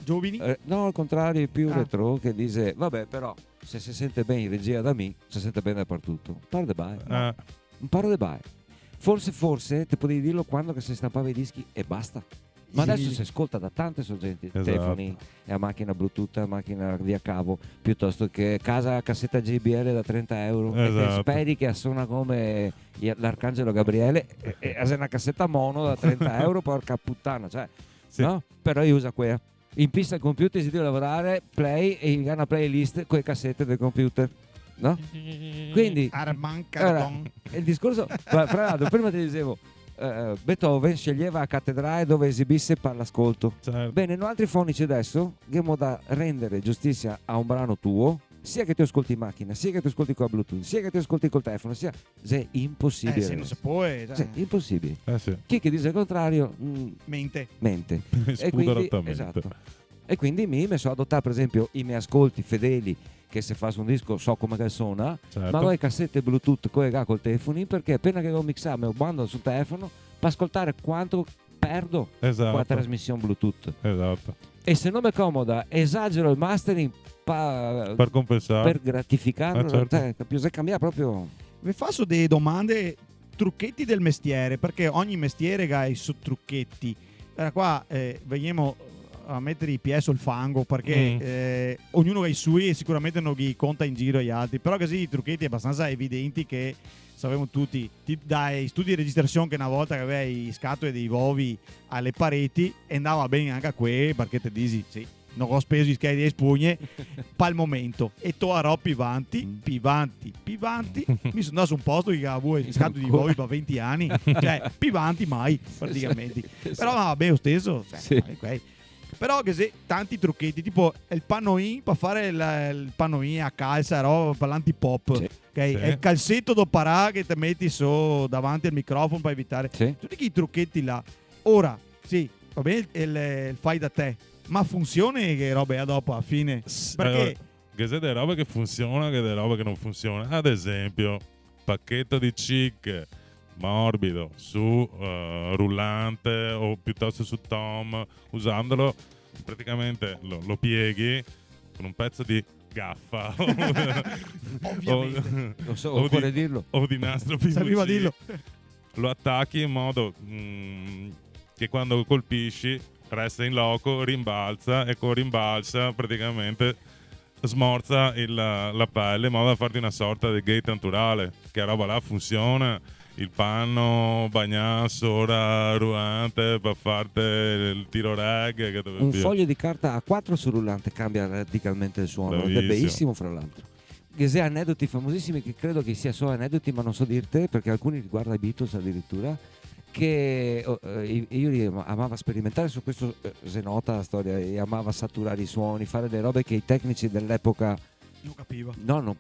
Speaker 1: giovani?
Speaker 2: No, al contrario, i più retro, che dice vabbè, però se si sente bene in regia da me, si sente bene dappertutto. Un paro de bai. Forse ti potevi dirlo quando che si stampava i dischi e basta. Ma adesso si ascolta da tante sorgenti, telefoni, la macchina Bluetooth, la macchina via cavo, piuttosto che casa cassetta JBL da 30 euro. E speri che suona come l'Arcangelo Gabriele e ha una cassetta mono da 30 euro, porca puttana, cioè, no? Però io uso quella. In pista al computer si deve lavorare, play e in una playlist con le cassette del computer. No? Quindi il discorso, fra l'altro, prima ti dicevo Beethoven sceglieva la cattedrale dove esibisse per l'ascolto. Bene, in altri fonici adesso abbiamo da rendere giustizia a un brano tuo, sia che ti ascolti in macchina, sia che ti ascolti con Bluetooth, sia che ti ascolti col telefono, sia è impossibile.
Speaker 1: Se non si può,
Speaker 2: impossibile.
Speaker 4: Sì.
Speaker 2: Chi che dice il contrario
Speaker 1: mente.
Speaker 2: E quindi mi sono adottato, per esempio, i miei ascolti fedeli, che se fai un disco so come che suona, ma ho le cassette Bluetooth collegate col telefono, perché appena che devo mixare mi bando sul telefono per ascoltare quanto perdo con la trasmissione Bluetooth. E se non mi comoda esagero il mastering
Speaker 4: per compensare,
Speaker 2: per gratificarlo, se cambia proprio.
Speaker 1: Vi faccio delle domande, trucchetti del mestiere, perché ogni mestiere ha i suoi trucchetti. Qua veniamo a mettere i piedi sul fango perché ognuno ha i suoi e sicuramente non gli conta in giro gli altri, però così i trucchetti abbastanza evidenti che sapevamo tutti, dai studi di registrazione che una volta che avevi scatole dei vovi alle pareti e andava bene anche a quei perché te dici sì, non ho speso i schedi e spugne pal momento e tu a pivanti mi sono andato su un posto che avevo scatole di vovi per 20 anni, cioè pivanti mai praticamente, però vabbè lo stesso,
Speaker 2: Sì.
Speaker 1: però che se tanti trucchetti tipo il panoin per fare il panoin a calza roba per l'antipop,
Speaker 2: Sì.
Speaker 1: ok?
Speaker 4: Sì.
Speaker 1: È il calzetto do parà che ti metti su davanti al microfono per evitare
Speaker 2: Sì.
Speaker 1: tutti quei trucchetti là. Ora sì, va bene il fai da te, ma funziona che roba è dopo alla fine, perché
Speaker 4: Che se delle robe che funzionano, che delle robe che non funzionano. Ad esempio, pacchetto di chic morbido su rullante o piuttosto su tom, usandolo praticamente lo pieghi con un pezzo di gaffa
Speaker 1: ovviamente
Speaker 2: Non so,
Speaker 4: o
Speaker 2: occorre
Speaker 4: di-
Speaker 2: dirlo.
Speaker 4: o di nastro PVC,
Speaker 1: serviva a dirlo.
Speaker 4: lo attacchi in modo che quando colpisci resta in loco, rimbalza e con rimbalza praticamente smorza la pelle in modo da farti una sorta di gate naturale, che roba là funziona. Il panno bagnato sopra rullante per farti il tiro reg che dove
Speaker 2: Un
Speaker 4: più.
Speaker 2: foglio di carta A4 sul rullante cambia radicalmente il suono ed è
Speaker 4: Bravissimo.
Speaker 2: bellissimo fra l'altro. Gesè aneddoti famosissimi che credo che sia solo aneddoti, ma non so dirte perché alcuni riguardano i Beatles addirittura, che io li amava sperimentare su questo, se nota la storia, e amava saturare i suoni, fare delle robe che i tecnici dell'epoca
Speaker 1: non capiva
Speaker 2: no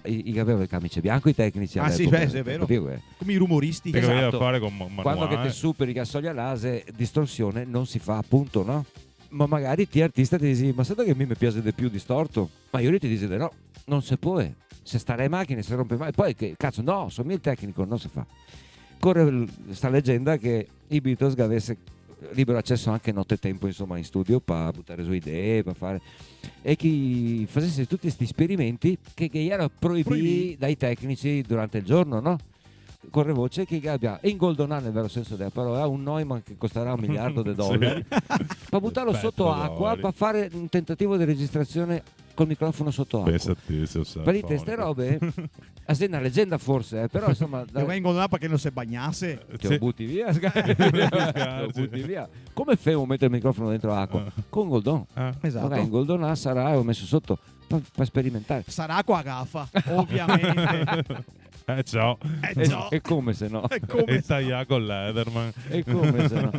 Speaker 2: i avevano il camice bianco i tecnici
Speaker 1: Ah, sì,
Speaker 2: all'epoca,
Speaker 1: beh, sì, è vero.
Speaker 2: capivo,
Speaker 1: come i rumoristi.
Speaker 4: Che doveva
Speaker 2: esatto.
Speaker 4: fare con manuale.
Speaker 2: Quando che te superi che a soglia lase distorsione non si fa, appunto, no? Ma magari ti artista ti dici ma sai che a me mi piace di più distorto, ma io ti dico no, non si può, se stare in macchina si rompe mai, poi che cazzo no, sono il tecnico, non si fa. Corre sta leggenda che i Beatles avesse libero accesso anche nottetempo insomma in studio per buttare su idee, per fare, e che facesse tutti questi esperimenti che erano proibiti dai tecnici durante il giorno, no? Corre voce che abbia ingoldonato nel vero senso della parola un Neumann che costerà $1 miliardo
Speaker 4: Sì.
Speaker 2: per buttarlo sotto acqua, per fare un tentativo di registrazione col microfono sotto acqua.
Speaker 4: Pensatissimo,
Speaker 2: Per queste robe è una leggenda forse, però insomma
Speaker 1: Lo vengono là perché non si bagnasse.
Speaker 2: che lo butti via, lo butti via. Come fai a mettere il microfono dentro l'acqua? Con Goldon.
Speaker 1: Esatto.
Speaker 2: Magari in Goldon sarà e ho messo sotto per sperimentare.
Speaker 1: Sarà qua gaffa, ovviamente.
Speaker 4: Ciao.
Speaker 1: Già.
Speaker 2: E come se no?
Speaker 1: È come
Speaker 4: E tagliare con l'Ederman.
Speaker 2: E come se no?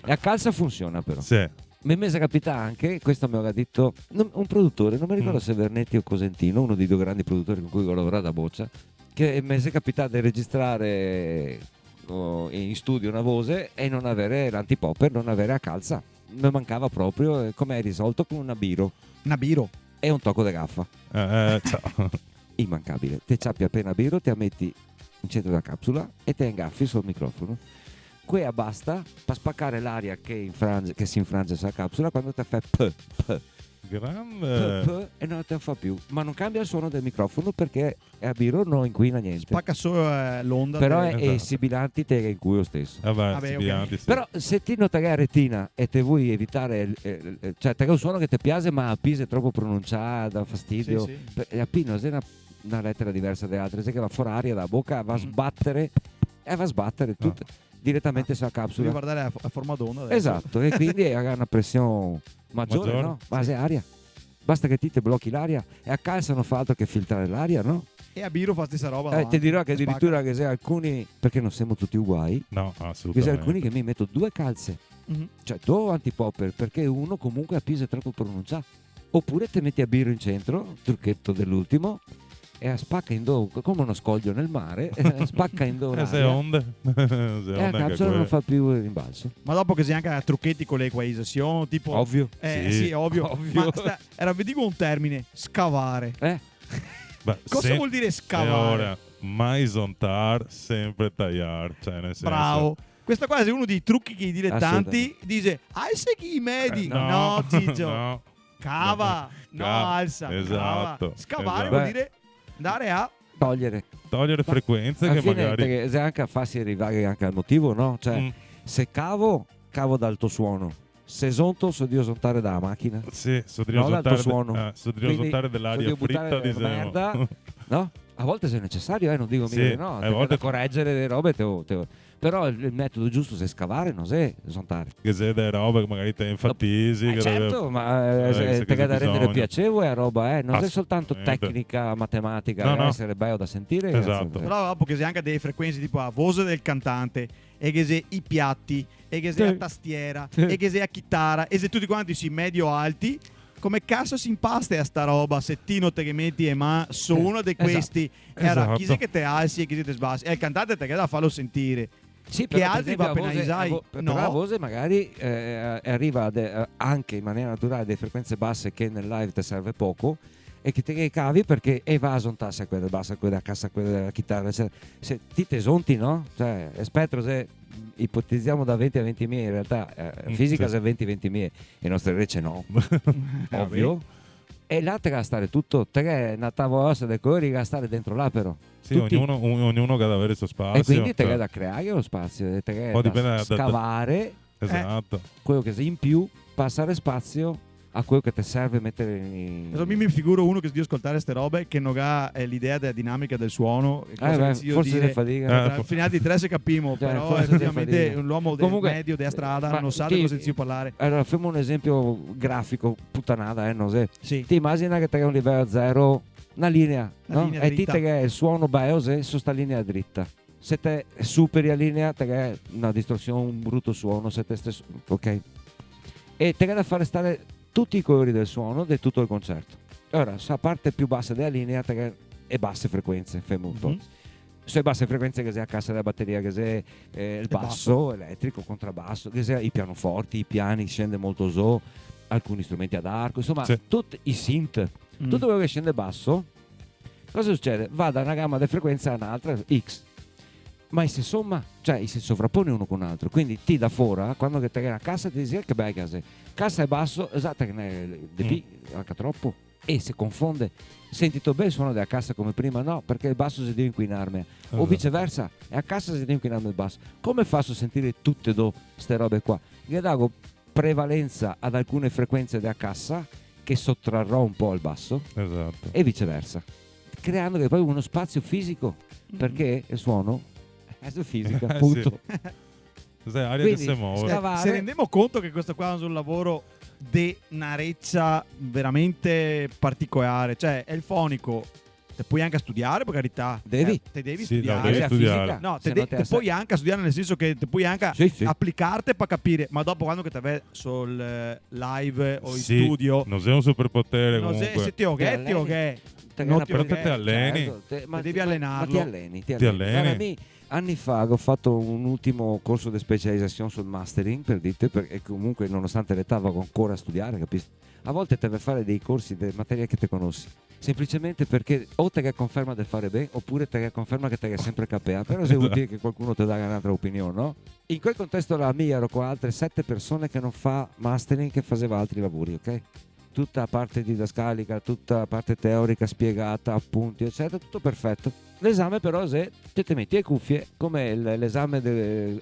Speaker 2: E a calza funziona però.
Speaker 4: Sì.
Speaker 2: Mi è mese capita anche, questo mi aveva detto un produttore, non mi ricordo se Vernetti o Cosentino, uno dei due grandi produttori con cui ho lavorato a Boccia, che mi è capitato di registrare in studio una voce e non avere l'antipopper, non avere a calza. Mi mancava proprio, come hai risolto? Con una biro
Speaker 1: una biro.
Speaker 2: e un tocco di gaffa.
Speaker 4: Ciao.
Speaker 2: Immancabile. Te ciappi appena biro, ti metti in centro della capsula e te ingaffi sul microfono. Quella basta per spaccare l'aria che si infrange sulla capsula quando te fai
Speaker 4: Grande.
Speaker 2: e non te lo fa più. Ma non cambia il suono del microfono perché a biro non inquina niente.
Speaker 1: Spacca solo l'onda.
Speaker 2: Però
Speaker 1: del-
Speaker 2: è
Speaker 4: Esatto.
Speaker 2: sibilanti te in culo stesso.
Speaker 4: Vabbè,
Speaker 1: Vabbè,
Speaker 4: spianti, sì.
Speaker 2: Però se ti nota che è retina e te vuoi evitare, cioè te hai un suono che ti piace ma a Pisa è troppo pronunciato, dà fastidio.
Speaker 1: Sì, sì.
Speaker 2: E a Pino è una lettera diversa dalle altre, sai che va fuori aria dalla bocca, va a sbattere e va a sbattere tutto direttamente sulla
Speaker 1: Devi
Speaker 2: capsula.
Speaker 1: guardare a forma d'onda adesso.
Speaker 2: Esatto, e quindi ha una pressione maggiore,
Speaker 4: Maggiore.
Speaker 2: no? Base aria. Basta che ti blocchi l'aria e a calza non fa altro che filtrare l'aria, no?
Speaker 1: E a biro fa stessa roba. davanti.
Speaker 2: Ti dirò che
Speaker 1: Spacca.
Speaker 2: addirittura che se alcuni, perché non siamo tutti uguali,
Speaker 4: No,
Speaker 2: che se
Speaker 4: assolutamente.
Speaker 2: alcuni che mi metto due calze,
Speaker 1: Mhm.
Speaker 2: cioè due antipopper, perché uno comunque a Pisa è troppo pronunciato. Oppure te metti a biro in centro, trucchetto dell'ultimo, e spacca in do come uno scoglio nel mare, spacca in do
Speaker 4: Se
Speaker 2: l'aria,
Speaker 4: onde. Se
Speaker 2: e la
Speaker 4: onde anche
Speaker 2: capsula non
Speaker 4: quelle.
Speaker 2: fa più il rimbalzo.
Speaker 1: Ma dopo che si anche a trucchetti con l'equalizzazione, tipo.
Speaker 2: Ovvio.
Speaker 1: Sì,
Speaker 4: Sì.
Speaker 1: ovvio.
Speaker 2: Ovvio.
Speaker 1: Ma era, vi dico un termine, scavare.
Speaker 4: Beh,
Speaker 1: Cosa
Speaker 4: se-
Speaker 1: vuol dire
Speaker 4: E
Speaker 1: scavare?
Speaker 4: ora, mai zontar, sempre tagliar. Cioè, nel senso,
Speaker 1: Bravo. Questa qua è uno dei trucchi che i dilettanti dice alza chi medi. No, Ciccio.
Speaker 4: No.
Speaker 1: Cava. No,
Speaker 4: Cava.
Speaker 1: alza.
Speaker 4: Esatto,
Speaker 1: Cava. Scavare
Speaker 4: esatto.
Speaker 1: vuol
Speaker 2: Beh.
Speaker 1: dire andare a.
Speaker 2: Togliere.
Speaker 4: Togliere frequenze
Speaker 2: Alla
Speaker 4: che
Speaker 2: fine
Speaker 4: magari.
Speaker 2: perché se anche a farsi arrivare anche al motivo, no? Cioè,
Speaker 4: Mm.
Speaker 2: se cavo d'alto suono. se sonto so dio sontare dalla macchina.
Speaker 4: Sì, so di
Speaker 2: No, l'altro
Speaker 4: risultare
Speaker 2: suono.
Speaker 4: so di
Speaker 2: Quindi,
Speaker 4: risultare dell'aria
Speaker 2: so di buttare
Speaker 4: fritta di
Speaker 2: della merda, no? A volte se è necessario, non dico
Speaker 4: Sì,
Speaker 2: mica di no,
Speaker 4: a
Speaker 2: perché
Speaker 4: volte-
Speaker 2: da correggere le robe però il metodo giusto se scavare non è sontare.
Speaker 4: che se delle robe che magari te enfatizzi. che
Speaker 2: Certo, ma
Speaker 4: se
Speaker 2: te
Speaker 4: c'è
Speaker 2: da rendere
Speaker 4: bisogno.
Speaker 2: piacevole la roba, non è soltanto
Speaker 4: Assolutamente.
Speaker 2: tecnica, matematica,
Speaker 4: No,
Speaker 2: deve
Speaker 4: no.
Speaker 2: essere bello da sentire.
Speaker 4: Esatto.
Speaker 1: Però dopo che sei anche delle frequenze tipo a voce del cantante, e che sei i piatti, e che sei
Speaker 2: Sì.
Speaker 1: a tastiera,
Speaker 2: Sì.
Speaker 1: e che sei a chitarra, e se tutti quanti si medio alti, come cazzo si impasta a sta roba se ti note che metti e ma su uno di
Speaker 2: Esatto.
Speaker 1: questi e allora chi
Speaker 4: Esatto.
Speaker 1: sei che te alzi e chi sei che te sbassi e il cantante te che da farlo sentire.
Speaker 2: Sì,
Speaker 1: Che
Speaker 2: però, per
Speaker 1: altri
Speaker 2: esempio,
Speaker 1: va appena isai?
Speaker 2: però
Speaker 1: No.
Speaker 2: la voce magari arriva anche in maniera naturale delle frequenze basse che nel live ti serve poco e che te cavi perché va a sontarsi a quella bassa, a quella cassa, a quella della chitarra. Cioè, se ti te sonti, no? Cioè, spettro se ipotizziamo da 20 a 20 mie, in realtà fisica
Speaker 4: sì.
Speaker 2: se 20 a 20 mie e nostre rece no, ovvio. E là te ga stare tutto, te che è una tavola ossa del cuore ga stare dentro là però.
Speaker 4: Sì,
Speaker 2: Tutti.
Speaker 4: ognuno che deve avere il suo spazio.
Speaker 2: E quindi te
Speaker 4: cioè,
Speaker 2: che da creare lo spazio, e te che
Speaker 4: Poi
Speaker 2: da
Speaker 4: dipende da-
Speaker 2: scavare
Speaker 4: Esatto.
Speaker 2: quello che in più, passare spazio a quello che ti serve mettere in...
Speaker 1: Adesso mi figuro uno che si di ascoltare ste robe che non ha l'idea della dinamica del suono e cosa
Speaker 2: beh,
Speaker 1: che si io
Speaker 2: forse
Speaker 1: dire
Speaker 2: si fatica.
Speaker 1: finale di tre se capimo
Speaker 2: Cioè,
Speaker 1: però
Speaker 2: forse si
Speaker 1: effettivamente
Speaker 2: fatica.
Speaker 1: l'uomo del
Speaker 2: Comunque,
Speaker 1: medio della strada
Speaker 2: ma
Speaker 1: non sa
Speaker 2: ti-
Speaker 1: di cosa si parlare.
Speaker 2: Allora, facciamo un esempio grafico, puttanata, non so.
Speaker 1: Sì.
Speaker 2: Ti immagina che te hai un livello 0, una linea,
Speaker 1: Una
Speaker 2: no?
Speaker 1: linea
Speaker 2: E ti
Speaker 1: dritta.
Speaker 2: te che è il suono biose su sta linea dritta. Se te superi la linea, te che è una distorsione, un brutto suono, se te stesso, ok? E te che da fare stare tutti i colori del suono di tutto il concerto. Ora, sulla parte più bassa della linea, te che è basse frequenze, fai molto.
Speaker 1: Mhm.
Speaker 2: Sulle basse frequenze che sia a cassa della batteria, che sia il basso, elettrico, contrabbasso, che sia i pianoforti, i piani, scende molto so, alcuni strumenti ad arco, insomma,
Speaker 4: Sì.
Speaker 2: tutti i synth,
Speaker 1: Mm.
Speaker 2: tutto quello che scende basso, cosa succede? Va da una gamma di frequenza a un'altra, X. Ma si somma, cioè si sovrappone uno con l'altro, quindi ti da fuori, quando che te una cassa ti dici che bella casa, cassa è basso, esatto che ne è DP, anche troppo, e si confonde. Senti tu bene il suono della cassa come prima? No, perché il basso si deve inquinarmi. O
Speaker 4: Esatto.
Speaker 2: viceversa, e a cassa si deve inquinarmi il basso. Come faccio a sentire tutte queste robe qua? Io dago prevalenza ad alcune frequenze della cassa che sottrarrò un po' al basso
Speaker 4: Esatto.
Speaker 2: e viceversa, creando che poi uno spazio fisico, perché il suono è su fisica,
Speaker 4: Sì.
Speaker 2: appunto.
Speaker 4: Cos'è aria
Speaker 2: Quindi,
Speaker 4: che si muove?
Speaker 2: scavare-
Speaker 1: Se rendiamo conto che questo qua è un lavoro di una reccia veramente particolare, cioè è il fonico, te puoi anche studiare per carità.
Speaker 2: Devi.
Speaker 1: Te devi
Speaker 4: Sì,
Speaker 1: studiare.
Speaker 4: devi
Speaker 2: la
Speaker 4: studiare.
Speaker 2: fisica,
Speaker 1: No,
Speaker 2: se
Speaker 1: te,
Speaker 2: no te
Speaker 1: te
Speaker 2: la
Speaker 1: puoi anche studiare nel senso che te puoi anche
Speaker 2: Sì, sì.
Speaker 1: applicarti per capire, ma dopo quando che te vai sul live o in
Speaker 4: Sì,
Speaker 1: studio,
Speaker 4: non sei un superpotere
Speaker 1: non
Speaker 4: comunque.
Speaker 1: sei se ti oghetti,
Speaker 2: Ti alleni.
Speaker 1: oghe.
Speaker 2: Te
Speaker 1: Non
Speaker 2: una
Speaker 1: ti
Speaker 4: però
Speaker 1: oghetti.
Speaker 4: te alleni.
Speaker 2: Certo,
Speaker 1: devi
Speaker 2: ma
Speaker 1: allenarlo.
Speaker 2: ti alleni.
Speaker 4: Ti alleni.
Speaker 2: Guarda, me, anni fa ho fatto un ultimo corso di specializzazione sul mastering, per dite, perché comunque nonostante l'età vado ancora a studiare, capisci? A volte te deve fare dei corsi di materia che te conosci, semplicemente perché o te che conferma di fare bene oppure te che conferma che te che è sempre capea, però se vuol dire che qualcuno ti dà un'altra opinione, no? In quel contesto la mia ero con altre 7 persone che non fa mastering, che faceva altri lavori, ok? Tutta la parte didascalica, tutta la parte teorica spiegata, appunti, eccetera, tutto perfetto. L'esame però se te metti le cuffie, come l'esame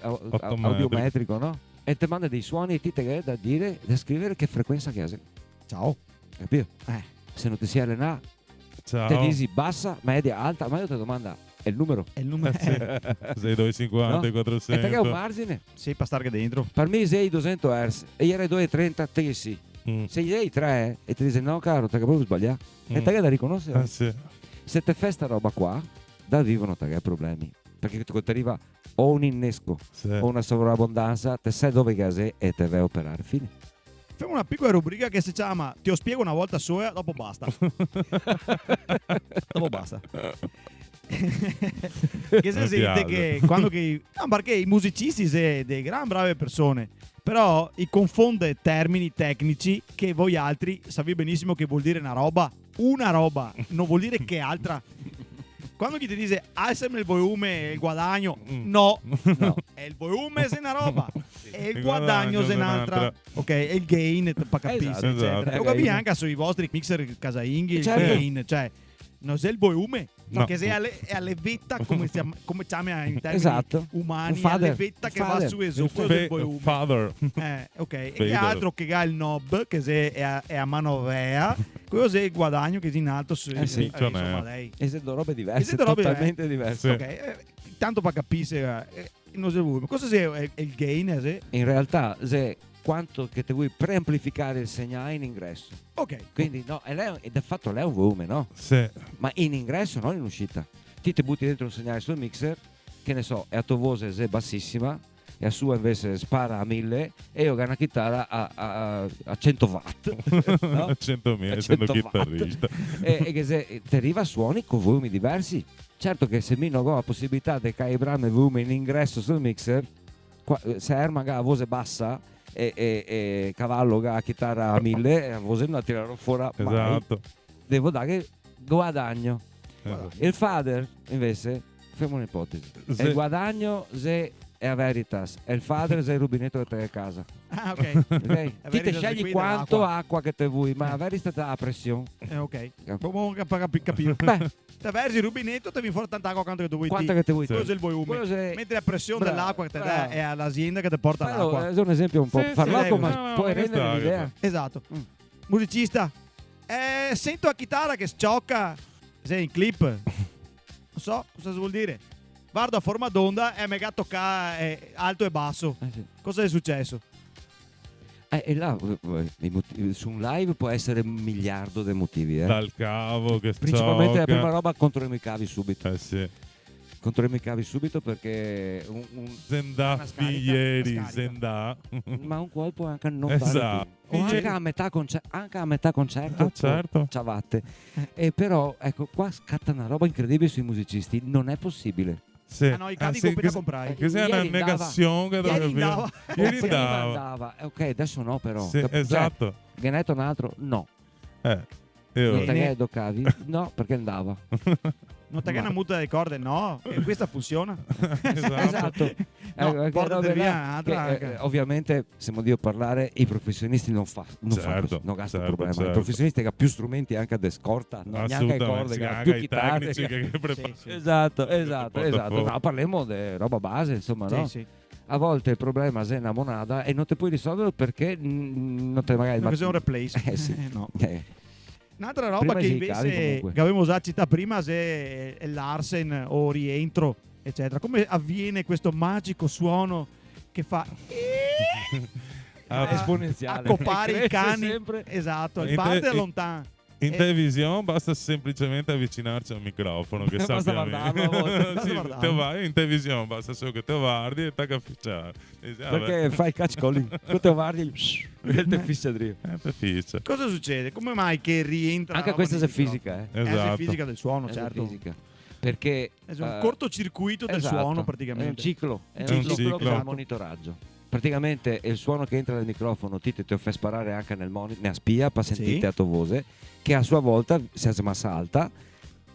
Speaker 2: audiometrico, no? E ti manda dei suoni e ti te da dire, da scrivere che frequenza che hai,
Speaker 1: Ciao.
Speaker 2: capito?
Speaker 1: Eh.
Speaker 2: Se non ti si allena,
Speaker 4: Ciao.
Speaker 2: te dici bassa, media, alta, ma io ti domanda, è il numero?
Speaker 1: È il numero.
Speaker 4: Sei 250,
Speaker 2: No? E te che è
Speaker 4: 400.
Speaker 2: un margine?
Speaker 1: Sì, per stare dentro.
Speaker 2: Per me sei 200 Hz e ieri 230, te che sì.
Speaker 4: Mm.
Speaker 2: Se gli dai 3 e ti dice no caro, te che proprio sbagliato. E te che da riconoscere.
Speaker 4: Sì.
Speaker 2: Se te fai sta roba qua, da vivo non te che hai problemi. Perché ti arriva o un innesco
Speaker 4: Sì.
Speaker 2: o una sovrabbondanza, te sai dove che sei e te vai a operare. Fine.
Speaker 1: Facciamo una piccola rubrica che si chiama Ti lo spiego una volta sola, dopo basta. Dopo basta. Che si
Speaker 4: Mi
Speaker 1: sente
Speaker 4: piace.
Speaker 1: che quando che no, perché i musicisti sono dei gran brave persone, però i confonde termini tecnici che voi altri sapete benissimo che vuol dire una roba, non vuol dire che altra. Quando chi ti dice alzami il volume e il guadagno, no,
Speaker 2: No.
Speaker 1: è il volume se una roba e il
Speaker 4: Il
Speaker 1: guadagno
Speaker 4: guadagno
Speaker 1: se
Speaker 4: se
Speaker 1: un'altra.
Speaker 4: un'altra.
Speaker 1: Ok, e il gain per capire,
Speaker 2: Esatto,
Speaker 1: eccetera.
Speaker 4: esatto.
Speaker 1: Lo capisci anche sui vostri mixer casainghi, il
Speaker 2: Certo.
Speaker 1: gain, cioè non è il volume,
Speaker 4: No.
Speaker 1: che è alle vetta come chiama in termini
Speaker 2: Esatto.
Speaker 1: umani,
Speaker 2: Un fader.
Speaker 1: alle vetta che
Speaker 2: Un
Speaker 1: va
Speaker 2: fader.
Speaker 1: su e su, quello del volume.
Speaker 4: Father.
Speaker 1: Ok, e che
Speaker 4: Fader.
Speaker 1: altro che ha il knob che se è a manovea, quello è il guadagno che è in alto su,
Speaker 2: sì.
Speaker 1: insomma, lei.
Speaker 2: E se robe diverse,
Speaker 1: E se robe
Speaker 2: totalmente diverse.
Speaker 4: Sì.
Speaker 1: Ok, tanto per capire non so volume. Cosa è il gain?
Speaker 2: In realtà, se quanto che te vuoi preamplificare il segnale in ingresso.
Speaker 1: Ok.
Speaker 2: Quindi no, e di fatto lei è un volume, no?
Speaker 4: Sì.
Speaker 2: Ma in ingresso, non in uscita. Ti te butti dentro un segnale sul mixer, che ne so, e a tua voce è bassissima, e a sua invece spara a 1000, e io ho una chitarra a 100 watt. No?
Speaker 4: A 100.000,
Speaker 2: A
Speaker 4: essendo
Speaker 2: 100 watt.
Speaker 4: chitarrista.
Speaker 2: e che se ti arriva suoni con volumi diversi. Certo che se mi non ho la possibilità di calibrare il volume in ingresso sul mixer, se Herman ha la voce bassa e cavallo ha la chitarra a 1000, la voce non la tirerò fuori mai.
Speaker 4: Esatto.
Speaker 2: Devo dare guadagno.
Speaker 4: Esatto.
Speaker 2: Il fader invece, facciamo un'ipotesi,
Speaker 4: Se-
Speaker 2: il guadagno se è a Veritas e il fader se è il rubinetto che te a casa.
Speaker 1: Ah, ok.
Speaker 2: Ok? Ti te
Speaker 1: Veritas
Speaker 2: scegli
Speaker 1: qui
Speaker 2: quanto
Speaker 1: dell'acqua.
Speaker 2: acqua che te vuoi, ma a Veritas te dà la pressione.
Speaker 1: Ok. Buon capire.
Speaker 2: Beh,
Speaker 1: Te versi il rubinetto, te vieni fuori tanta acqua quanto che tu vuoi.
Speaker 2: quanto che te vuoi.
Speaker 4: Sì.
Speaker 1: Quello è il volume.
Speaker 2: Quello se-
Speaker 1: Mentre la pressione
Speaker 2: Bravo,
Speaker 1: dell'acqua che te
Speaker 2: bravo.
Speaker 1: dà è all'azienda che ti porta
Speaker 2: Però
Speaker 1: l'acqua.
Speaker 2: è un esempio un po'
Speaker 4: Sì,
Speaker 2: farlocco,
Speaker 1: sì,
Speaker 2: ma
Speaker 4: no,
Speaker 2: puoi
Speaker 4: ma
Speaker 2: rendere
Speaker 4: sta-
Speaker 2: l'idea.
Speaker 1: Esatto.
Speaker 2: Mm.
Speaker 1: Musicista. Sento la chitarra che sciocca. Sei in clip. Non so cosa vuol dire. Guardo a forma d'onda e mega tocca alto e basso.
Speaker 2: Sì.
Speaker 1: Cosa è successo?
Speaker 2: E là, su un live può essere un miliardo di motivi,
Speaker 4: Dal cavo che
Speaker 2: Principalmente la
Speaker 4: sciocca.
Speaker 2: prima roba contro i miei cavi subito.
Speaker 4: Sì.
Speaker 2: Contro i miei cavi subito perché
Speaker 4: Zendà
Speaker 1: Una scarica,
Speaker 4: ieri,
Speaker 1: una scarica.
Speaker 4: Zendà.
Speaker 2: ma un colpo anche non
Speaker 4: Esatto.
Speaker 2: dare più. O anche a metà concerto.
Speaker 4: Ah, certo.
Speaker 2: Ciavatte. E però ecco qua scatta una roba incredibile sui musicisti, non è possibile.
Speaker 4: Sì.
Speaker 1: Ah no, i cavi
Speaker 4: sì,
Speaker 1: compiti a
Speaker 4: che,
Speaker 1: comprare.
Speaker 4: che sia una
Speaker 2: Ieri andava.
Speaker 4: negazione che
Speaker 1: Ieri
Speaker 4: dovrebbe
Speaker 1: andava.
Speaker 4: Ieri
Speaker 2: Prima
Speaker 4: dava.
Speaker 2: andava. Ok, adesso no però.
Speaker 4: Sì, esatto.
Speaker 2: Cioè, Genetto un altro? No.
Speaker 4: Io-
Speaker 2: Non te
Speaker 1: Bene.
Speaker 2: che do cavi? No, perché andava.
Speaker 1: Non te che una muta delle corde? No. E questa funziona.
Speaker 2: Esatto.
Speaker 1: No,
Speaker 2: Che
Speaker 1: portate
Speaker 2: robe
Speaker 1: via
Speaker 2: là
Speaker 1: un'altra
Speaker 2: che,
Speaker 1: anche.
Speaker 2: ovviamente, se mo Dio parlare, i professionisti non fanno
Speaker 4: Certo,
Speaker 2: così, non gastano
Speaker 4: certo,
Speaker 2: problema.
Speaker 4: certo.
Speaker 2: I professionisti che ha più strumenti anche a descorta, non neanche ai
Speaker 4: Assolutamente,
Speaker 2: corde,
Speaker 4: sì,
Speaker 2: che ha
Speaker 4: anche
Speaker 2: più
Speaker 4: ai
Speaker 2: chitarre.
Speaker 4: tecnici che preparano.
Speaker 1: Sì, sì.
Speaker 2: Esatto,
Speaker 4: Porta
Speaker 2: esatto.
Speaker 4: fuori.
Speaker 2: No, parliamo di roba base, insomma, no?
Speaker 1: Sì, sì.
Speaker 2: A volte il problema è una monada e non te puoi risolverlo perché non te magari...
Speaker 1: Perché sei un replace.
Speaker 2: Sì.
Speaker 1: No.
Speaker 2: Prima
Speaker 1: Un'altra roba che
Speaker 2: si cavi
Speaker 1: invece
Speaker 2: comunque.
Speaker 1: che avevamo già citato prima se è l'Arsen o rientro, eccetera. Come avviene questo magico suono che fa
Speaker 4: Ah,
Speaker 2: esponenziale.
Speaker 1: accopare i
Speaker 2: Cresce
Speaker 1: cani?
Speaker 2: sempre.
Speaker 1: Esatto, il
Speaker 4: In
Speaker 1: parte da
Speaker 4: te-
Speaker 1: lontano.
Speaker 4: In televisione basta semplicemente avvicinarci al microfono che
Speaker 2: Basta
Speaker 4: sappiamo.
Speaker 2: guardarlo a volte.
Speaker 1: Basta
Speaker 4: Sì,
Speaker 1: guardarlo.
Speaker 4: te vai in televisione, basta solo che te guardi e tacca a ficciare. E dici, vabbè,
Speaker 2: Perché fai il catch calling, tu te guardi e te fissa dritto.
Speaker 4: te ficcia.
Speaker 1: Cosa succede? Come mai che rientra?
Speaker 2: Anche
Speaker 1: la roba
Speaker 2: questa è
Speaker 1: nei microfoni?
Speaker 2: fisica,
Speaker 1: È
Speaker 4: Esatto.
Speaker 1: la fisica del suono,
Speaker 2: È
Speaker 1: certo.
Speaker 2: fisica. Perché
Speaker 1: È un
Speaker 2: eh,
Speaker 1: cortocircuito del
Speaker 2: esatto,
Speaker 1: suono
Speaker 2: è un
Speaker 1: praticamente.
Speaker 2: ciclo, è
Speaker 1: È
Speaker 2: un
Speaker 1: un
Speaker 2: ciclo
Speaker 4: ciclo.
Speaker 2: che fa monitoraggio. Praticamente il suono che entra nel microfono ti fa sparare anche nel monitor, nella spia per sentire
Speaker 1: Sì.
Speaker 2: a tua voce, che a sua volta se è massa alta